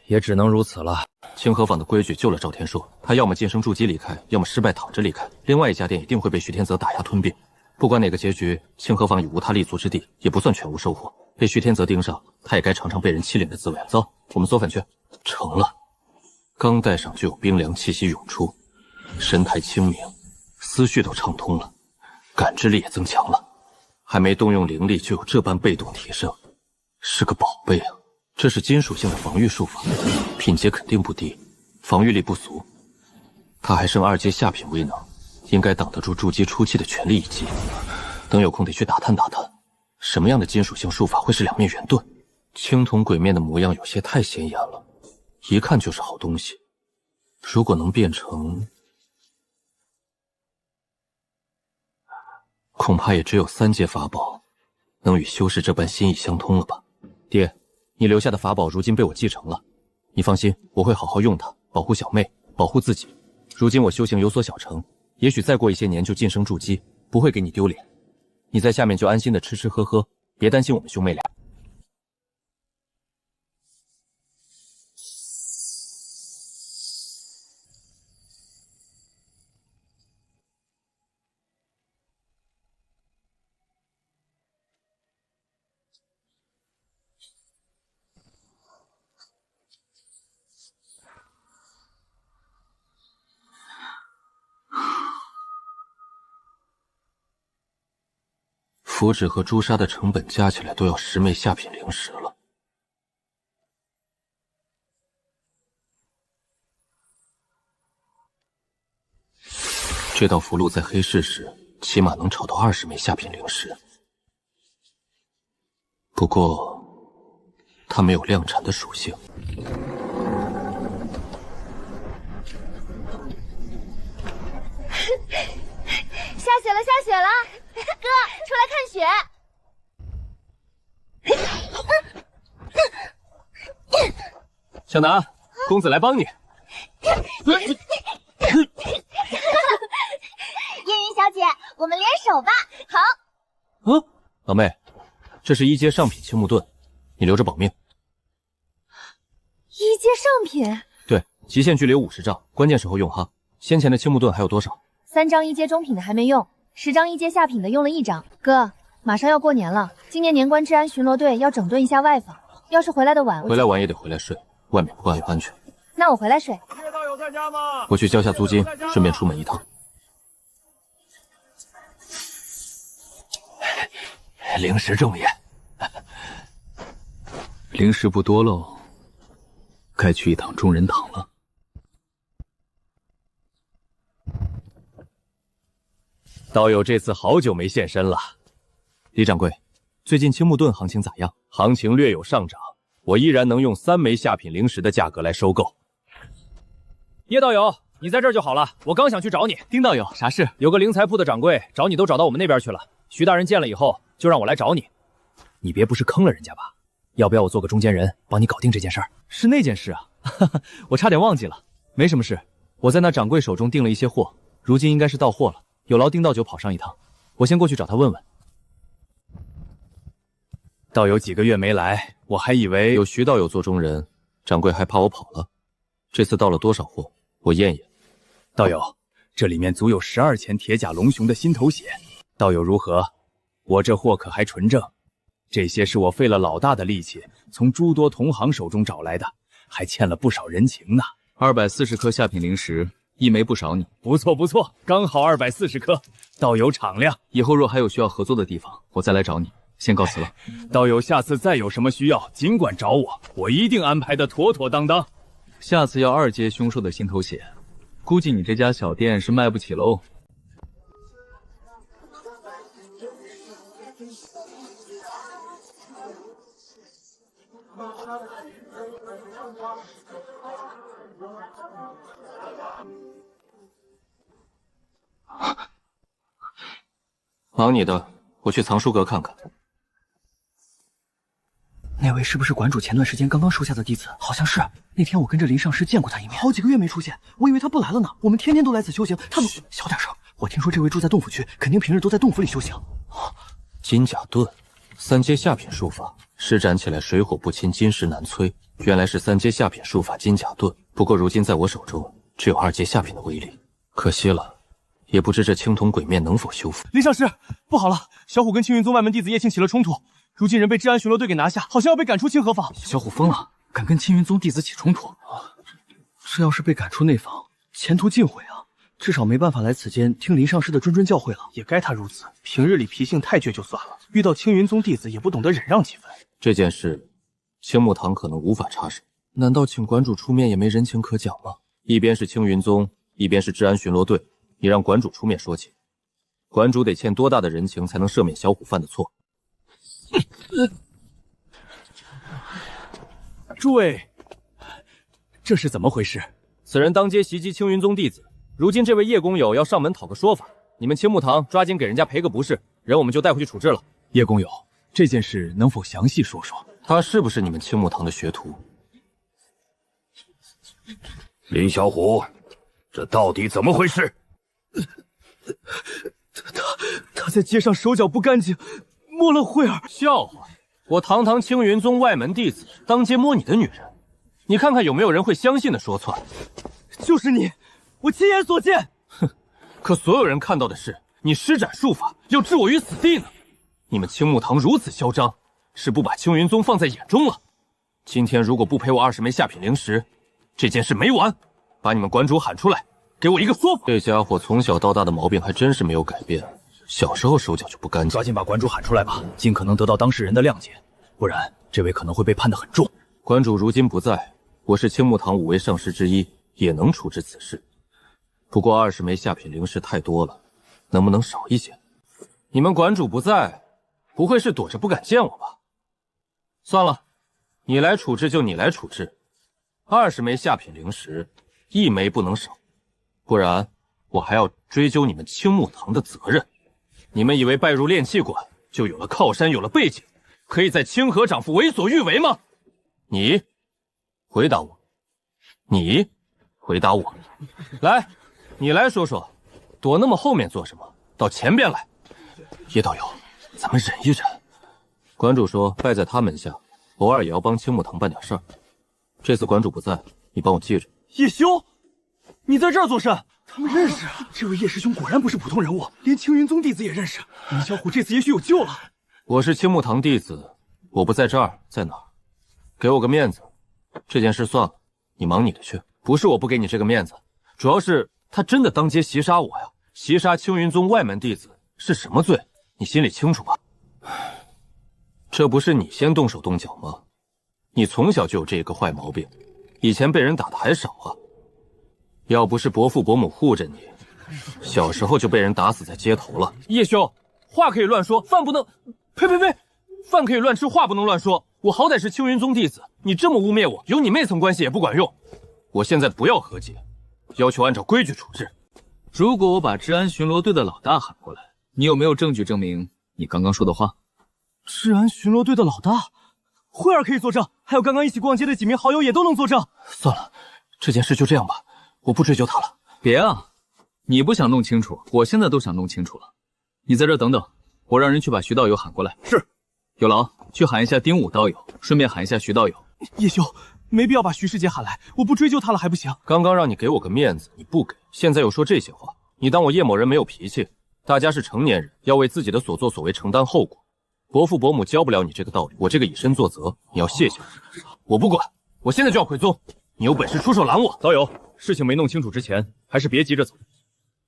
也只能如此了。清河坊的规矩救了赵天硕，他要么晋升筑基离开，要么失败躺着离开。另外一家店一定会被徐天泽打压吞并。不管哪个结局，清河坊已无他立足之地，也不算全无收获。被徐天泽盯上，他也该尝尝被人欺凌的滋味了。走，我们搜粉去。成了。刚戴上就有冰凉气息涌出，神态清明，思绪都畅通了，感知力也增强了。还没动用灵力就有这般被动提升，是个宝贝啊！这是金属性的防御术法，品阶肯定不低，防御力不俗。他还剩2阶下品威能，应该挡得住筑基初期的全力一击。等有空得去打探打探，什么样的金属性术法会是2面圆盾？青铜鬼面的模样有些太显眼了，一看就是好东西。如果能变成，恐怕也只有3阶法宝，能与修士这般心意相通了吧？爹，你留下的法宝如今被我继承了，你放心，我会好好用它，保护小妹，保护自己。如今我修行有所小成，也许再过一些年就晋升筑基，不会给你丢脸。你在下面就安心的吃吃喝喝，别担心我们兄妹俩。符纸和朱砂的成本加起来都要10枚下品灵石了。这道符箓在黑市时，起码能炒到20枚下品灵石。不过，它没有量产的属性。下雪了，下雪了！哥，出来看雪。小南，公子来帮你。叶云小姐，我们联手吧。好。老妹，这是1阶上品青木盾，你留着保命。1阶上品，对，极限距离有50丈，关键时候用哈。先前的青木盾还有多少？3张1阶中品的还没用，10张1阶下品的用了1张。哥，马上要过年了，今年年关治安巡逻队要整顿一下外防，要是回来的晚，回来晚也得回来睡，外面不安全。那我回来睡。叶道友在家吗？我去交下租金，顺便出门一趟。灵石重也，灵石不多喽，该去一趟中人堂了。道友这次好久没现身了。李掌柜，最近青木盾行情咋样？行情略有上涨，我依然能用3枚下品灵石的价格来收购。叶道友，你在这儿就好了，我刚想去找你。丁道友，啥事？有个灵材铺的掌柜找你都找到我们那边去了，徐大人见了以后就让我来找你。你别不是坑了人家吧？要不要我做个中间人，帮你搞定这件事儿？是那件事啊，我差点忘记了。没什么事，我在那掌柜手中订了一些货，如今应该是到货了。有劳丁道友跑上一趟，我先过去找他问问。道友几个月没来，我还以为有徐道友做中人，掌柜还怕我跑了。这次到了多少货？我验验。道友，这里面足有12钱铁甲龙雄的心头血，道友如何？我这货可还纯正，这些是我费了老大的力气从诸多同行手中找来的，还欠了不少人情呢。240颗下品灵石，1枚不少你。不错不错，刚好240颗，道友敞亮。以后若还有需要合作的地方，我再来找你。先告辞了。道友下次再有什么需要，尽管找我，我一定安排的妥妥当当。下次要2阶凶兽的心头血，估计你这家小店是卖不起喽。忙你的，我去藏书阁看看。那位是不是馆主前段时间刚刚收下的弟子？好像是。那天我跟着林上师见过他一面，好几个月没出现，我以为他不来了呢。我们天天都来此修行，他嘘，小点声。我听说这位住在洞府区，肯定平日都在洞府里修行。金甲盾，3阶下品术法，施展起来水火不侵，金石难摧。原来是3阶下品术法金甲盾，不过如今在我手中只有2阶下品的威力，可惜了。也不知这青铜鬼面能否修复。林上师，不好了，小虎跟青云宗外门弟子叶庆起了冲突，如今人被治安巡逻队给拿下，好像要被赶出清河坊。小虎疯了，敢跟青云宗弟子起冲突，这要是被赶出内坊，前途尽毁啊！至少没办法来此间听林上师的谆谆教诲了。也该他如此，平日里脾性太倔就算了，遇到青云宗弟子也不懂得忍让几分。这件事，青木堂可能无法插手。难道请馆主出面也没人情可讲吗？一边是青云宗，一边是治安巡逻队，你让馆主出面说情，馆主得欠多大的人情才能赦免小虎犯的错？诸位，这是怎么回事？此人当街袭击青云宗弟子，如今这位叶公友要上门讨个说法，你们青木堂抓紧给人家赔个不是，人我们就带回去处置了。叶公友，这件事能否详细说说？他是不是你们青木堂的学徒？林小虎，这到底怎么回事？他在街上手脚不干净，摸了慧儿。笑话！我堂堂青云宗外门弟子，当街摸你的女人，你看看有没有人会相信的说窜？就是你，我亲眼所见。哼！可所有人看到的是你施展术法，要置我于死地呢。你们青木堂如此嚣张，是不把青云宗放在眼中了。今天如果不赔我20枚下品灵石，这件事没完。把你们馆主喊出来，给我一个说法。这家伙从小到大的毛病还真是没有改变，小时候手脚就不干净。抓紧把馆主喊出来吧，尽可能得到当事人的谅解，不然这位可能会被判得很重。馆主如今不在，我是青木堂5位上师之一，也能处置此事。不过20枚下品灵石太多了，能不能少一些？你们馆主不在，不会是躲着不敢见我吧？算了，你来处置就你来处置，20枚下品灵石，1枚不能少，不然我还要追究你们青木堂的责任。你们以为拜入炼气馆就有了靠山，有了背景，可以在清河掌府为所欲为吗？你回答我，你回答我，来，你来说说，躲那么后面做什么？到前边来。叶道友，咱们忍一忍。馆主说拜在他门下，偶尔也要帮青木堂办点事儿。这次馆主不在，你帮我记着。叶修，你在这儿做甚？他们认识啊！这位叶师兄果然不是普通人物，连青云宗弟子也认识。林小虎这次也许有救了。我是青木堂弟子，我不在这儿，在哪儿？给我个面子。这件事算了，你忙你的去。不是我不给你这个面子，主要是他真的当街袭杀我呀！袭杀青云宗外门弟子是什么罪？你心里清楚吧？这不是你先动手动脚吗？你从小就有这个坏毛病，以前被人打的还少啊。要不是伯父伯母护着你，小时候就被人打死在街头了。叶兄，话可以乱说，饭不能……呸！饭可以乱吃，话不能乱说。我好歹是青云宗弟子，你这么污蔑我，有你妹层关系也不管用。我现在不要和解，要求按照规矩处置。如果我把治安巡逻队的老大喊过来，你有没有证据证明你刚刚说的话？治安巡逻队的老大，慧儿可以作证，还有刚刚一起逛街的几名好友也都能作证。算了，这件事就这样吧，我不追究他了。别啊，你不想弄清楚，我现在都想弄清楚了。你在这等等，我让人去把徐道友喊过来。是。有劳，去喊一下丁武道友，顺便喊一下徐道友。叶修，没必要把徐师姐喊来，我不追究他了还不行？刚刚让你给我个面子，你不给，现在又说这些话，你当我叶某人没有脾气？大家是成年人，要为自己的所作所为承担后果。伯父伯母教不了你这个道理，我这个以身作则，你要谢谢我。我不管，我现在就要回宗，你有本事出手拦我。道友，事情没弄清楚之前，还是别急着走。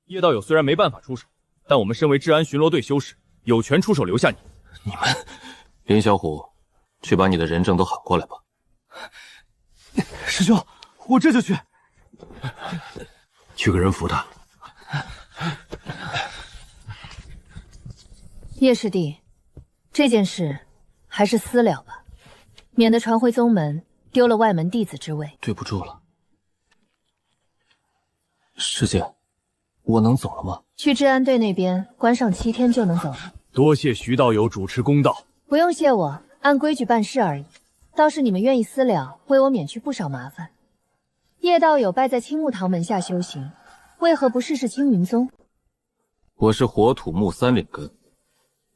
叶道友虽然没办法出手，但我们身为治安巡逻队修士，有权出手留下你。你们，林小虎，去把你的人证都喊过来吧。师兄，我这就去。去个人扶他。叶师弟，这件事还是私了吧，免得传回宗门丢了外门弟子之位。对不住了，师姐，我能走了吗？去治安队那边关上7天就能走了。多谢徐道友主持公道。不用谢我，按规矩办事而已。倒是你们愿意私了，为我免去不少麻烦。叶道友拜在青木堂门下修行，为何不试试青云宗？我是火土木3连根，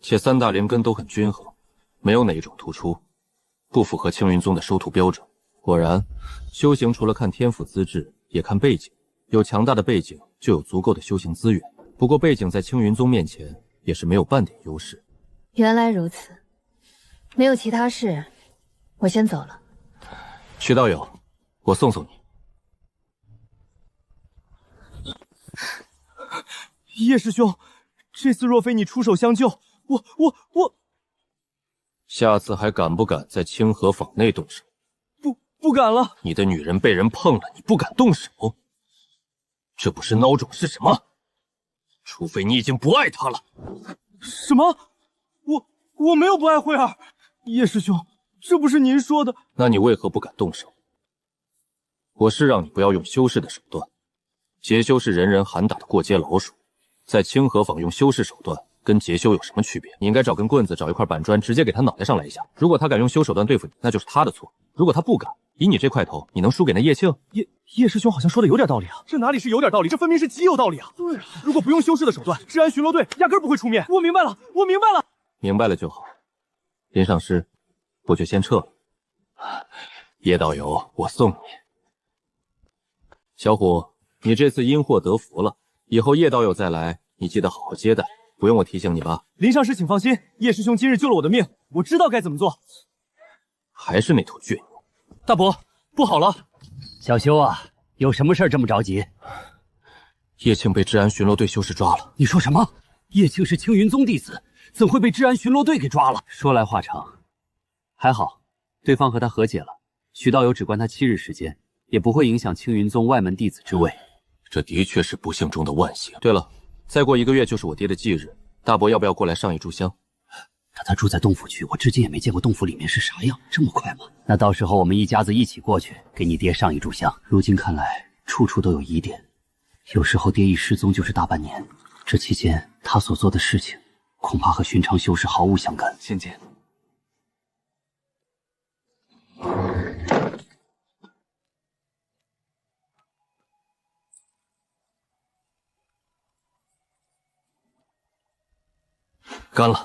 且3大连根都很均衡，没有哪一种突出，不符合青云宗的收徒标准。果然，修行除了看天赋资质，也看背景。有强大的背景，就有足够的修行资源。不过背景在青云宗面前也是没有半点优势。原来如此，没有其他事，我先走了。徐道友，我送送你。叶师兄，这次若非你出手相救，我……下次还敢不敢在清河坊内动手？不敢了。你的女人被人碰了，你不敢动手，这不是孬种是什么？除非你已经不爱她了。什么？我没有不爱慧儿。叶师兄，这不是您说的。那你为何不敢动手？我是让你不要用修士的手段，劫修是人人喊打的过街老鼠，在清河坊用修士手段跟劫修有什么区别？你应该找根棍子，找一块板砖，直接给他脑袋上来一下。如果他敢用修手段对付你，那就是他的错；如果他不敢，以你这块头，你能输给那叶庆？叶师兄好像说的有点道理啊。这哪里是有点道理，这分明是极有道理啊。对啊，如果不用修士的手段，治安巡逻队压根不会出面。我明白了。明白了就好。林上师，我就先撤了。叶道友，我送你。小虎，你这次因祸得福了，以后叶道友再来，你记得好好接待，不用我提醒你吧？林上师请放心，叶师兄今日救了我的命，我知道该怎么做。还是那头倔牛。大伯，不好了！小修啊，有什么事这么着急？叶庆被治安巡逻队修士抓了。你说什么？叶庆是青云宗弟子，怎会被治安巡逻队给抓了？说来话长，还好，对方和他和解了，徐道友只关他7日时间，也不会影响青云宗外门弟子之位。这的确是不幸中的万幸。对了，再过1个月就是我爹的忌日，大伯要不要过来上一炷香？但他住在洞府区，我至今也没见过洞府里面是啥样。这么快吗？那到时候我们一家子一起过去，给你爹上一炷香。如今看来，处处都有疑点。有时候爹一失踪就是大半年，这期间他所做的事情，恐怕和寻常修士毫无相干。仙剑。干了，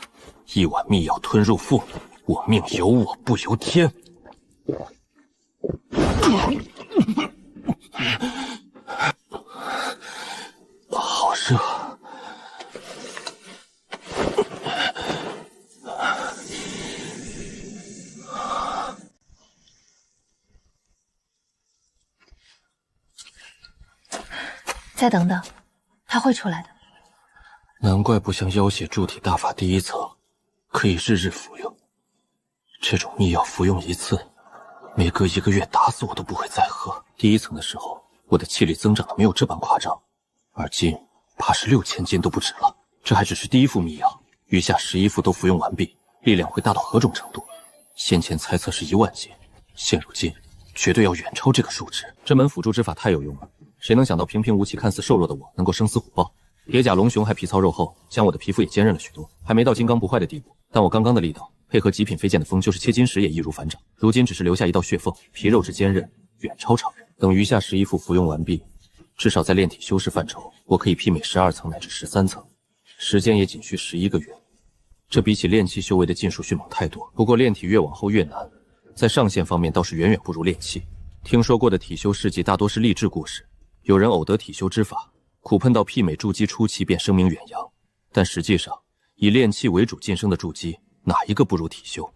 一碗秘药吞入腹，我命由我不由天。好热。再等等，他会出来的。难怪不像妖血铸体大法第一层，可以日日服用。这种秘药服用一次，每隔1个月打死我都不会再喝。第一层的时候，我的气力增长的没有这般夸张，而今怕是6000斤都不止了。这还只是第一副秘药，余下11副都服用完毕，力量会大到何种程度？先前猜测是1万斤，现如今绝对要远超这个数值。这门辅助之法太有用了，谁能想到平平无奇、看似瘦弱的我能够生死虎豹？叠甲龙雄还皮糙肉厚，将我的皮肤也坚韧了许多，还没到金刚不坏的地步。但我刚刚的力道，配合极品飞剑的风，就是切金石也易如反掌。如今只是留下一道血缝，皮肉之坚韧远超常人。等余下11副服用完毕，至少在炼体修士范畴，我可以媲美12层乃至13层，时间也仅需11个月。这比起炼气修为的进术迅猛太多。不过炼体越往后越难，在上限方面倒是远远不如炼气。听说过的体修事迹大多是励志故事，有人偶得体修之法，苦碰到媲美筑基初期便声名远扬，但实际上以炼气为主晋升的筑基，哪一个不如体修？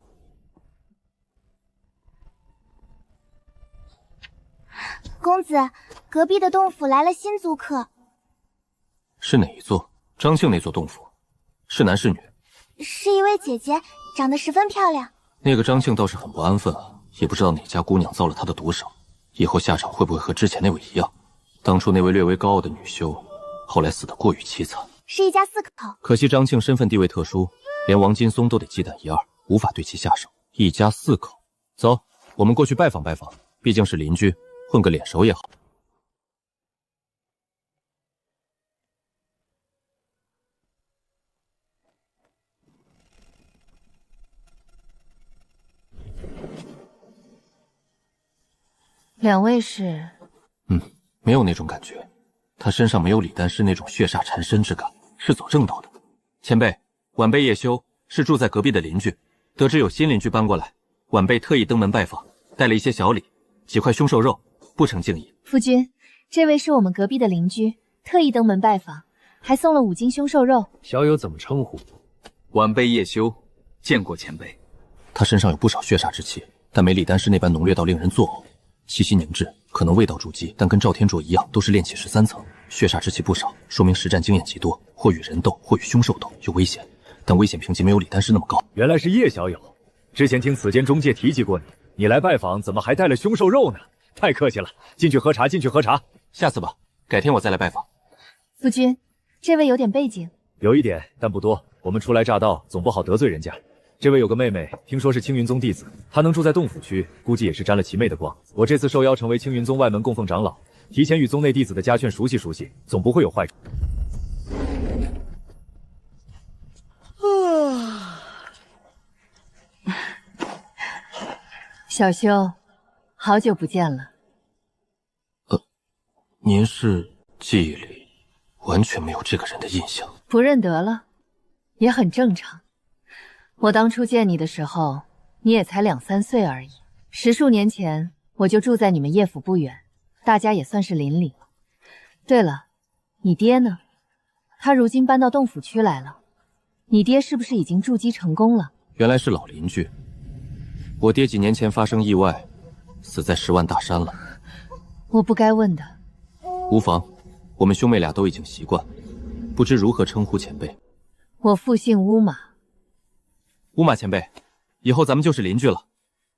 公子，隔壁的洞府来了新租客。是哪一座？张庆那座洞府，是男是女？是一位姐姐，长得十分漂亮。那个张庆倒是很不安分啊，也不知道哪家姑娘造了他的毒手，以后下场会不会和之前那位一样？当初那位略微高傲的女修，后来死得过于凄惨。是一家4口，可惜张庆身份地位特殊，连王金松都得忌惮一二，无法对其下手。一家4口，走，我们过去拜访拜访，毕竟是邻居，混个脸熟也好。两位是？没有那种感觉，他身上没有李丹师那种血煞缠身之感，是走正道的。前辈，晚辈叶修是住在隔壁的邻居，得知有新邻居搬过来，晚辈特意登门拜访，带了一些小礼，几块凶兽肉，不成敬意。夫君，这位是我们隔壁的邻居，特意登门拜访，还送了5斤凶兽肉。小友怎么称呼？晚辈叶修，见过前辈。他身上有不少血煞之气，但没李丹师那般浓烈到令人作呕。气息凝滞，可能未到筑基，但跟赵天卓一样，都是炼气13层，血煞之气不少，说明实战经验极多，或与人斗，或与凶兽斗，有危险，但危险评级没有李丹师那么高。原来是叶小友，之前听此间中介提及过你，你来拜访怎么还带了凶兽肉呢？太客气了，进去喝茶，进去喝茶。下次吧，改天我再来拜访。夫君，这位有点背景。有一点，但不多。我们初来乍到，总不好得罪人家。这位有个妹妹，听说是青云宗弟子，她能住在洞府区，估计也是沾了其妹的光。我这次受邀成为青云宗外门供奉长老，提前与宗内弟子的家眷熟悉熟悉，总不会有坏处。小修，好久不见了。您是？记忆里完全没有这个人的印象。不认得了，也很正常。我当初见你的时候，你也才2、3岁而已。10数年前，我就住在你们叶府不远，大家也算是邻里。对了，你爹呢？他如今搬到洞府区来了。你爹是不是已经筑基成功了？原来是老邻居。我爹几年前发生意外，死在10万大山了。我不该问的。无妨，我们兄妹俩都已经习惯，不知如何称呼前辈。我父姓乌马。乌马前辈，以后咱们就是邻居了。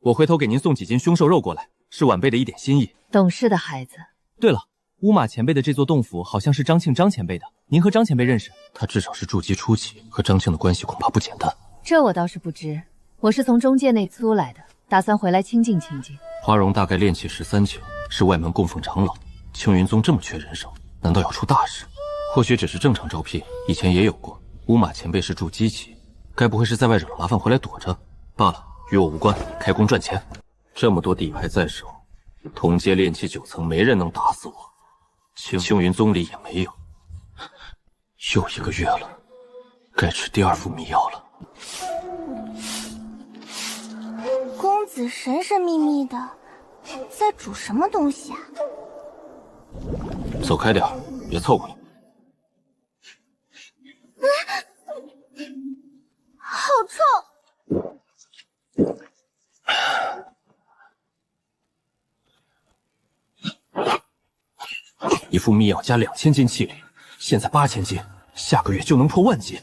我回头给您送几斤凶兽肉过来，是晚辈的一点心意。懂事的孩子。对了，乌马前辈的这座洞府好像是张庆张前辈的，您和张前辈认识？他至少是筑基初期，和张庆的关系恐怕不简单。这我倒是不知，我是从中介那租来的，打算回来清静清静。花荣大概炼气13級，是外门供奉长老。青云宗这么缺人手，难道要出大事？或许只是正常招聘，以前也有过。乌马前辈是筑基期，该不会是在外惹了麻烦回来躲着？罢了，与我无关，开工赚钱。这么多底牌在手，同阶炼气9层，没人能打死我。青云宗里也没有。又1个月了，该吃第2副秘药了。公子神神秘秘的，在煮什么东西啊？走开点，别凑过来。好臭！一副秘药加2000斤气力，现在8000斤，下个月就能破10000斤，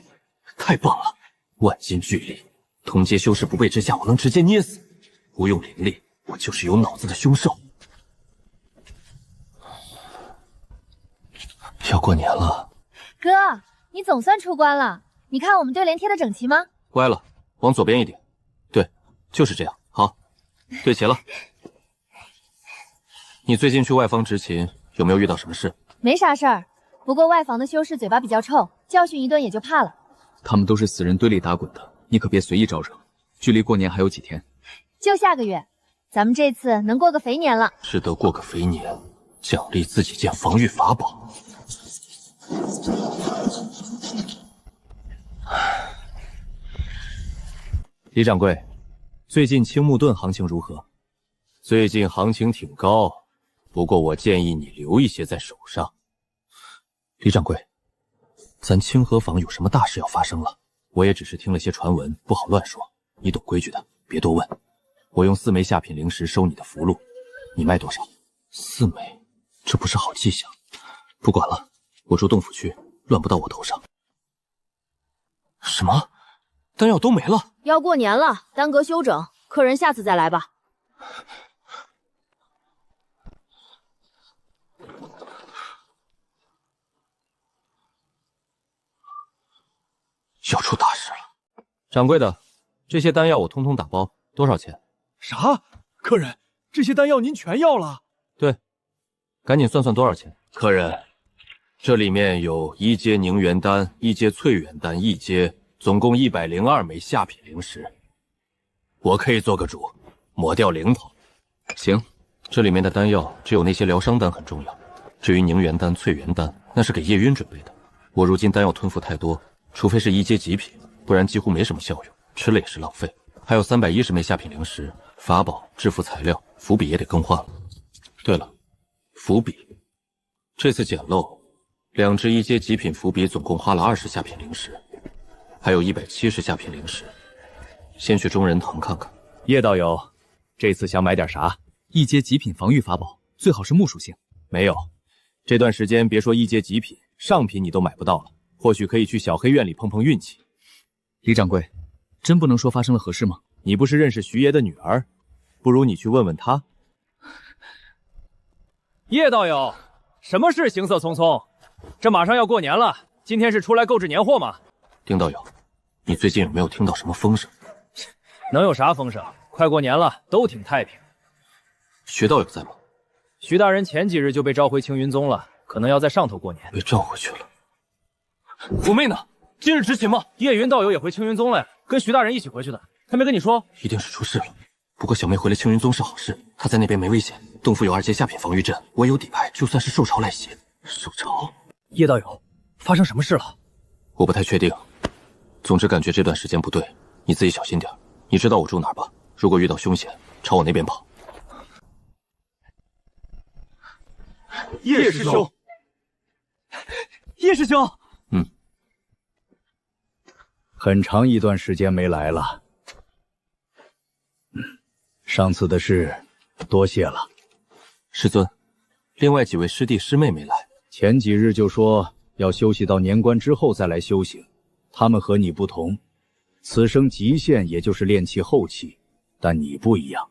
太棒了！10000斤巨力，同阶修士不备之下，我能直接捏死。不用灵力，我就是有脑子的凶兽。要过年了，哥，你总算出关了。你看我们对联贴的整齐吗？乖了，往左边一点。对，就是这样。好，对齐了。你最近去外方执勤，有没有遇到什么事？没啥事儿，不过外房的修士嘴巴比较臭，教训一顿也就怕了。他们都是死人堆里打滚的，你可别随意招惹。距离过年还有几天？就下个月，咱们这次能过个肥年了。是得过个肥年，奖励自己件防御法宝。李掌柜，最近青木盾行情如何？最近行情挺高，不过我建议你留一些在手上。李掌柜，咱清河坊有什么大事要发生了？我也只是听了些传闻，不好乱说。你懂规矩的，别多问。我用4枚下品灵石收你的符箓，你卖多少？4枚，这不是好迹象。不管了，我住洞府区，乱不到我头上。什么？丹药都没了？要过年了，耽搁休整，客人下次再来吧。要出大事了！掌柜的，这些丹药我通通打包，多少钱？啥？客人，这些丹药您全要了？对，赶紧算算多少钱。客人，这里面有1阶凝元丹、1阶淬元丹、1阶，总共102枚下品灵石。我可以做个主，抹掉零头。行，这里面的丹药只有那些疗伤丹很重要，至于凝元丹、淬元丹，那是给叶晕准备的。我如今丹药吞服太多，除非是1阶极品，不然几乎没什么效用，吃了也是浪费。还有310枚下品灵石、法宝、制符材料，伏笔也得更换了。对了，伏笔，这次捡漏，2支1阶极品伏笔总共花了20下品灵石，还有170下品灵石。先去中人堂看看。叶道友，这次想买点啥？1阶极品防御法宝，最好是木属性。没有，这段时间别说1阶极品，上品你都买不到了。或许可以去小黑院里碰碰运气。李掌柜，真不能说发生了何事吗？你不是认识徐爷的女儿，不如你去问问她。叶道友，什么事行色匆匆？这马上要过年了，今天是出来购置年货吗？丁道友，你最近有没有听到什么风声？能有啥风声？快过年了，都挺太平。徐道友在吗？徐大人前几日就被召回青云宗了，可能要在上头过年。被召回去了。五妹呢？今日执勤吗？叶云道友也回青云宗了呀，跟徐大人一起回去的。他没跟你说？一定是出事了。不过小妹回来青云宗是好事，她在那边没危险。洞府有2阶下品防御阵，我有底牌，就算是受潮来袭。受潮？叶道友，发生什么事了？我不太确定，总之感觉这段时间不对，你自己小心点。你知道我住哪儿吧？如果遇到凶险，朝我那边跑。叶师兄，叶师兄，很长一段时间没来了。上次的事，多谢了。师尊，另外几位师弟师妹没来。前几日就说要休息到年关之后再来修行，他们和你不同，此生极限也就是炼气后期，但你不一样。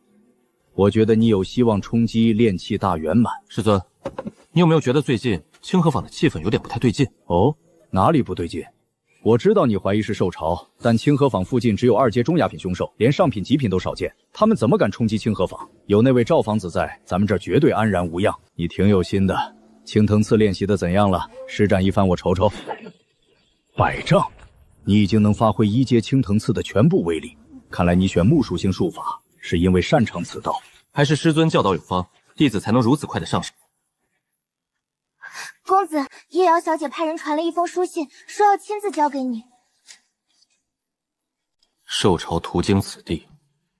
我觉得你有希望冲击炼气大圆满。师尊，你有没有觉得最近清河坊的气氛有点不太对劲？哦，哪里不对劲？我知道你怀疑是受潮，但清河坊附近只有2阶中雅品凶兽，连上品极品都少见，他们怎么敢冲击清河坊？有那位赵房子在，咱们这儿绝对安然无恙。你挺有心的，青藤刺练习的怎样了？施展一番我瞅瞅。百丈，你已经能发挥1阶青藤刺的全部威力。看来你选木属性术法是因为擅长此道，还是师尊教导有方，弟子才能如此快的上手。公子，叶瑶小姐派人传了一封书信，说要亲自交给你。受潮途经此地，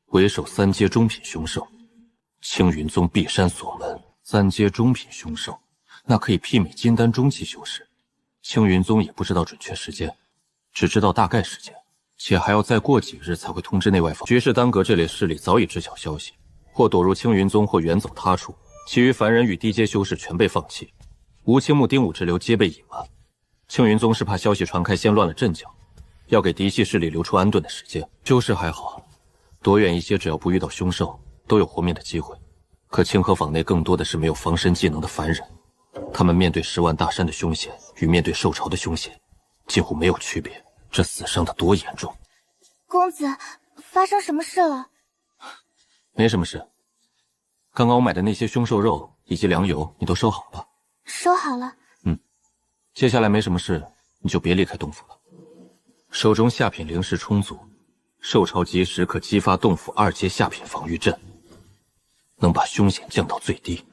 为首3阶中品凶兽，青云宗碧山锁门，3阶中品凶兽，那可以媲美金丹中期修士。青云宗也不知道准确时间，只知道大概时间，且还要再过几日才会通知内外方。局势丹阁这类势力早已知晓消息，或躲入青云宗，或远走他处，其余凡人与低阶修士全被放弃。吴青木、丁武之流皆被隐瞒，青云宗是怕消息传开，先乱了阵脚，要给嫡系势力留出安顿的时间。修士还好，躲远一些，只要不遇到凶兽，都有活命的机会。可清河坊内更多的是没有防身技能的凡人，他们面对10万大山的凶险，与面对受潮的凶险，几乎没有区别。这死伤得多严重！公子，发生什么事了？没什么事。刚刚我买的那些凶兽肉以及粮油，你都收好了吧？收好了。接下来没什么事，你就别离开洞府了。手中下品灵石充足，受潮及时可激发洞府2阶下品防御阵，能把凶险降到最低。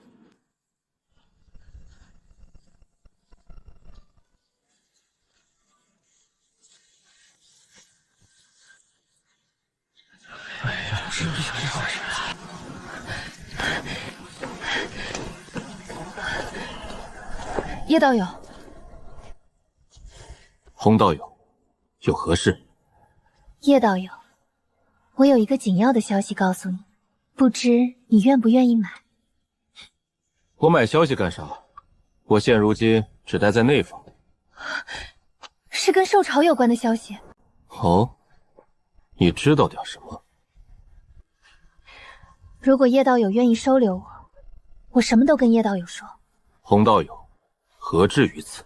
叶道友，洪道友，有何事？叶道友，我有一个紧要的消息告诉你，不知你愿不愿意买？我买消息干啥？我现如今只待在内房。是跟受潮有关的消息。哦，你知道点什么？如果叶道友愿意收留我，我什么都跟叶道友说。洪道友，何至于此？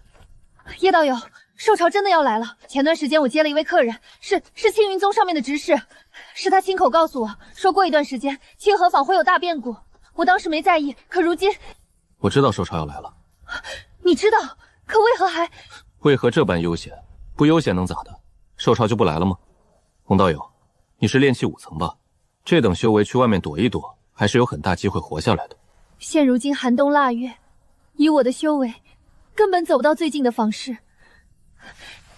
叶道友，受潮真的要来了。前段时间我接了一位客人，是青云宗上面的执事，是他亲口告诉我，说过一段时间清河坊会有大变故。我当时没在意，可如今我知道受潮要来了。你知道，可为何还……为何这般悠闲？不悠闲能咋的？受潮就不来了吗？洪道友，你是炼气5层吧？这等修为去外面躲一躲，还是有很大机会活下来的。现如今寒冬腊月，以我的修为，根本走不到最近的坊市。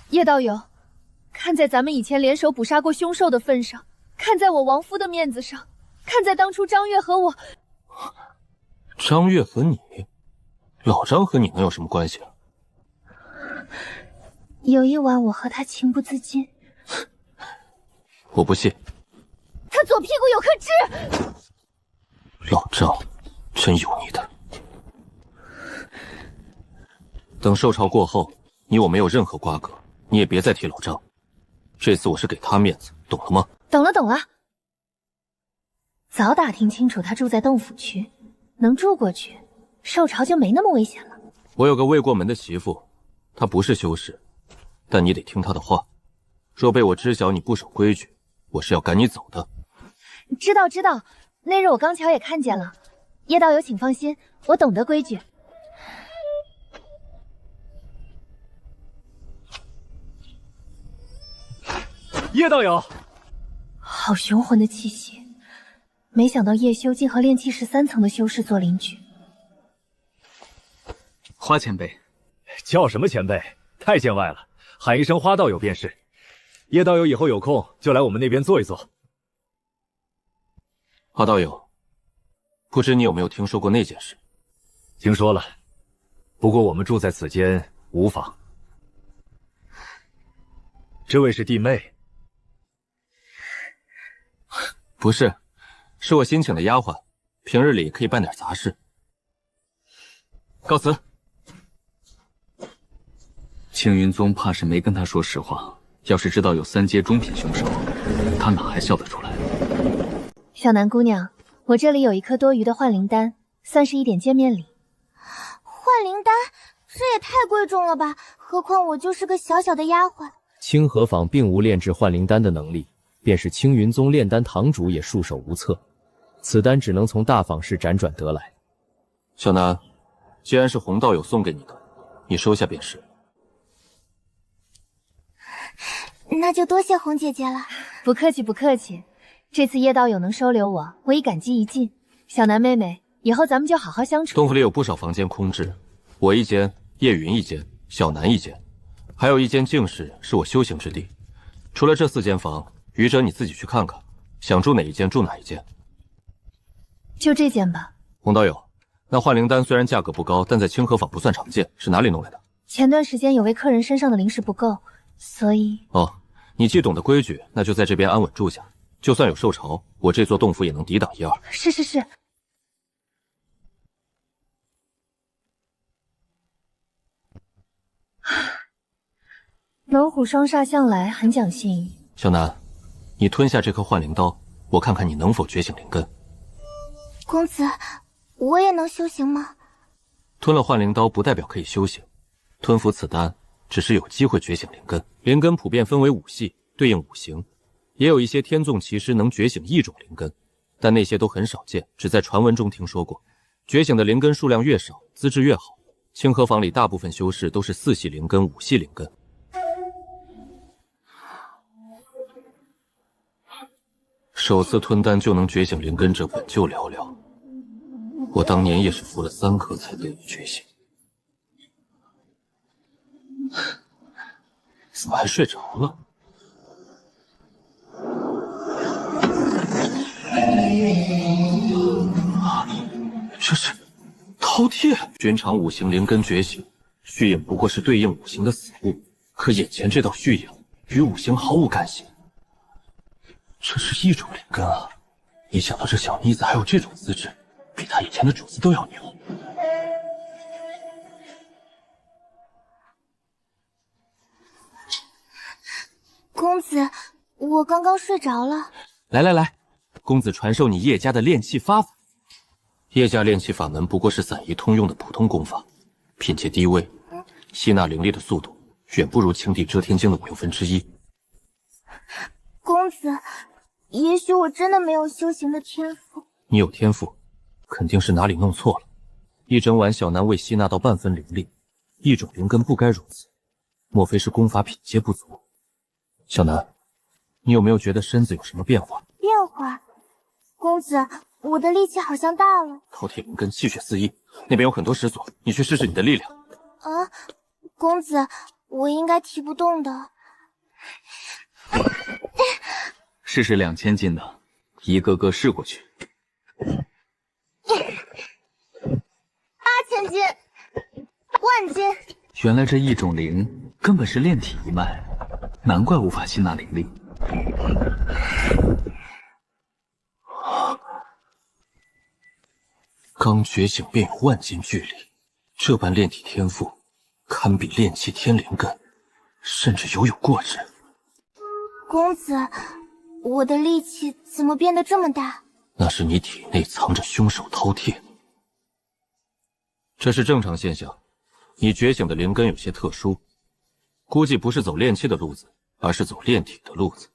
叶道友，看在咱们以前联手捕杀过凶兽的份上，看在我亡夫的面子上，看在当初张月和我……张月和你，老张和你能有什么关系啊？有一晚我和他情不自禁。我不信。他左屁股有颗痣。老张，真有你的。等受潮过后，你我没有任何瓜葛，你也别再提老张。这次我是给他面子，懂了吗？懂了，懂了。早打听清楚他住在洞府区，能住过去，受潮就没那么危险了。我有个未过门的媳妇，她不是修士，但你得听她的话。若被我知晓你不守规矩，我是要赶你走的。知道知道，那日我刚巧也看见了。叶道友请放心，我懂得规矩。叶道友，好雄浑的气息，没想到叶修竟和炼气13层的修士做邻居。花前辈，叫什么前辈？太见外了，喊一声花道友便是。叶道友以后有空就来我们那边坐一坐。花道友，不知你有没有听说过那件事？听说了，不过我们住在此间无妨。这位是弟妹？不是，是我新请的丫鬟，平日里可以办点杂事。告辞。青云宗怕是没跟他说实话，要是知道有3阶中品凶手，他哪还笑得出来？小南姑娘，我这里有一颗多余的幻灵丹，算是一点见面礼。幻灵丹，这也太贵重了吧！何况我就是个小小的丫鬟，清河坊并无炼制幻灵丹的能力，便是青云宗炼丹堂主也束手无策。此丹只能从大坊市辗转得来。小南，既然是洪道友送给你的，你收下便是。那就多谢洪姐姐了。不客气，不客气。这次叶道友能收留我，我已感激一尽。小南妹妹，以后咱们就好好相处。洞府里有不少房间空置，我一间，叶云一间，小南一间，还有一间净室是我修行之地。除了这4间房，余者你自己去看看，想住哪一间住哪一间。就这间吧。洪道友，那幻灵丹虽然价格不高，但在清河坊不算常见，是哪里弄来的？前段时间有位客人身上的灵石不够，所以……哦，你既懂得规矩，那就在这边安稳住下。就算有受潮，我这座洞府也能抵挡一二。是是是。龙虎双煞向来很讲信誉。小南，你吞下这颗幻灵刀，我看看你能否觉醒灵根。公子，我也能修行吗？吞了幻灵刀不代表可以修行，吞服此丹只是有机会觉醒灵根。灵根普遍分为5系，对应5行，也有一些天纵奇师能觉醒1种灵根，但那些都很少见，只在传闻中听说过。觉醒的灵根数量越少，资质越好。清河坊里大部分修士都是4系灵根、5系灵根。首次吞丹就能觉醒灵根者本就寥寥，我当年也是服了3颗才得以觉醒。怎么还睡着了？这是饕餮。寻常5行灵根觉醒，虚影不过是对应5行的死物，可眼前这道虚影与5行毫无干系。这是1种灵根啊！一想到这小妮子还有这种资质，比她以前的主子都要牛。公子，我刚刚睡着了。来，公子传授你叶家的炼气法。叶家炼气法门不过是散宜通用的普通功法，品阶低微，吸纳灵力的速度远不如青帝遮天经的1/6。公子，也许我真的没有修行的天赋。你有天赋，肯定是哪里弄错了。一整晚小南未吸纳到半分灵力，1种灵根不该如此，莫非是功法品阶不足？小南，你有没有觉得身子有什么变化？变化？公子，我的力气好像大了。饕餮灵根气血四溢，那边有很多石锁，你去试试你的力量。啊，公子，我应该提不动的。试试2000斤的，一个个试过去。8000斤，10000斤。原来这1种灵根本是炼体一脉，难怪无法吸纳灵力。刚觉醒便有10000斤距离，这般炼体天赋，堪比炼气天灵根，甚至犹有过之。公子，我的力气怎么变得这么大？那是你体内藏着凶手饕餮，这是正常现象。你觉醒的灵根有些特殊，估计不是走炼气的路子，而是走炼体的路子。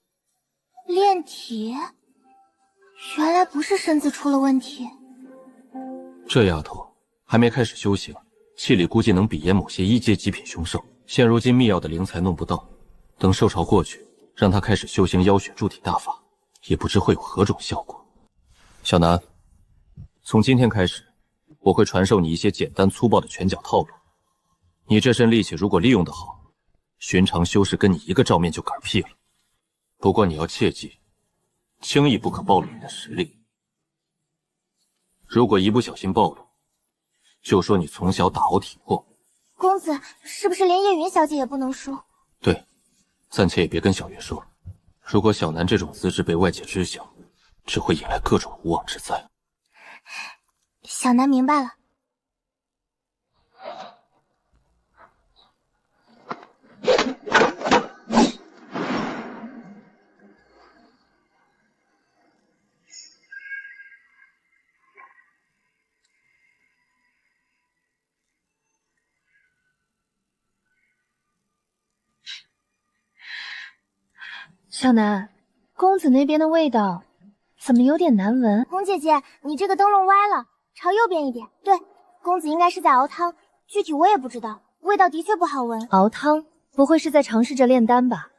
炼体？原来不是身子出了问题。这丫头还没开始修行，气力估计能比肩某些1阶极品凶兽。现如今秘药的灵材弄不到，等兽潮过去，让她开始修行妖血筑体大法，也不知会有何种效果。小南，从今天开始，我会传授你一些简单粗暴的拳脚套路。你这身力气如果利用得好，寻常修士跟你一个照面就嗝屁了。不过你要切记，轻易不可暴露你的实力。如果一不小心暴露，就说你从小打熬体魄。公子，是不是连叶云小姐也不能说？对，暂且也别跟小月说。如果小南这种资质被外界知晓，只会引来各种无妄之灾。小南明白了。小南，公子那边的味道怎么有点难闻？红姐姐，你这个灯笼歪了，朝右边一点。对，公子应该是在熬汤，具体我也不知道，味道的确不好闻。熬汤？不会是在尝试着炼丹吧？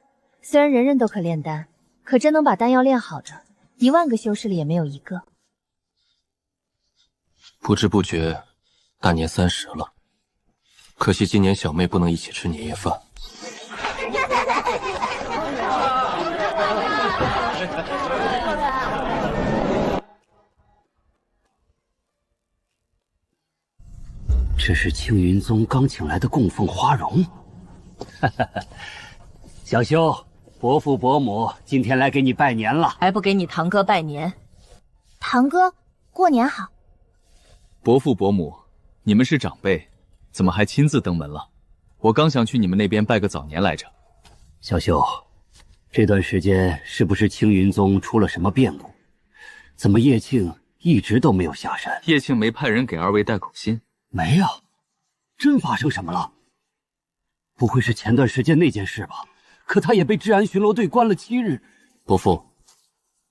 虽然人人都可炼丹，可真能把丹药炼好的，10000个修士里也没有一个。不知不觉，大年30了。可惜今年小妹不能一起吃年夜饭。这是青云宗刚请来的供奉花荣。小修，伯父伯母今天来给你拜年了，还不给你堂哥拜年？堂哥，过年好。伯父伯母，你们是长辈，怎么还亲自登门了？我刚想去你们那边拜个早年来着。小修，这段时间是不是青云宗出了什么变故？怎么叶庆一直都没有下山？叶庆没派人给2位带口信？没有，真发生什么了？不会是前段时间那件事吧？可他也被治安巡逻队关了7日。伯父，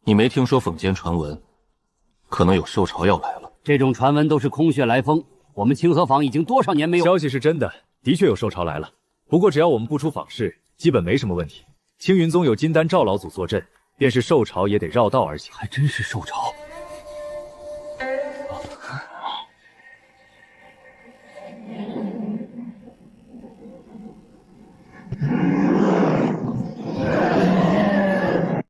你没听说坊间传闻，可能有受潮要来了？这种传闻都是空穴来风。我们清河坊已经多少年没有……消息是真的，的确有受潮来了。不过只要我们不出坊市，基本没什么问题。青云宗有金丹赵老祖坐镇，便是受潮也得绕道而行。还真是受潮。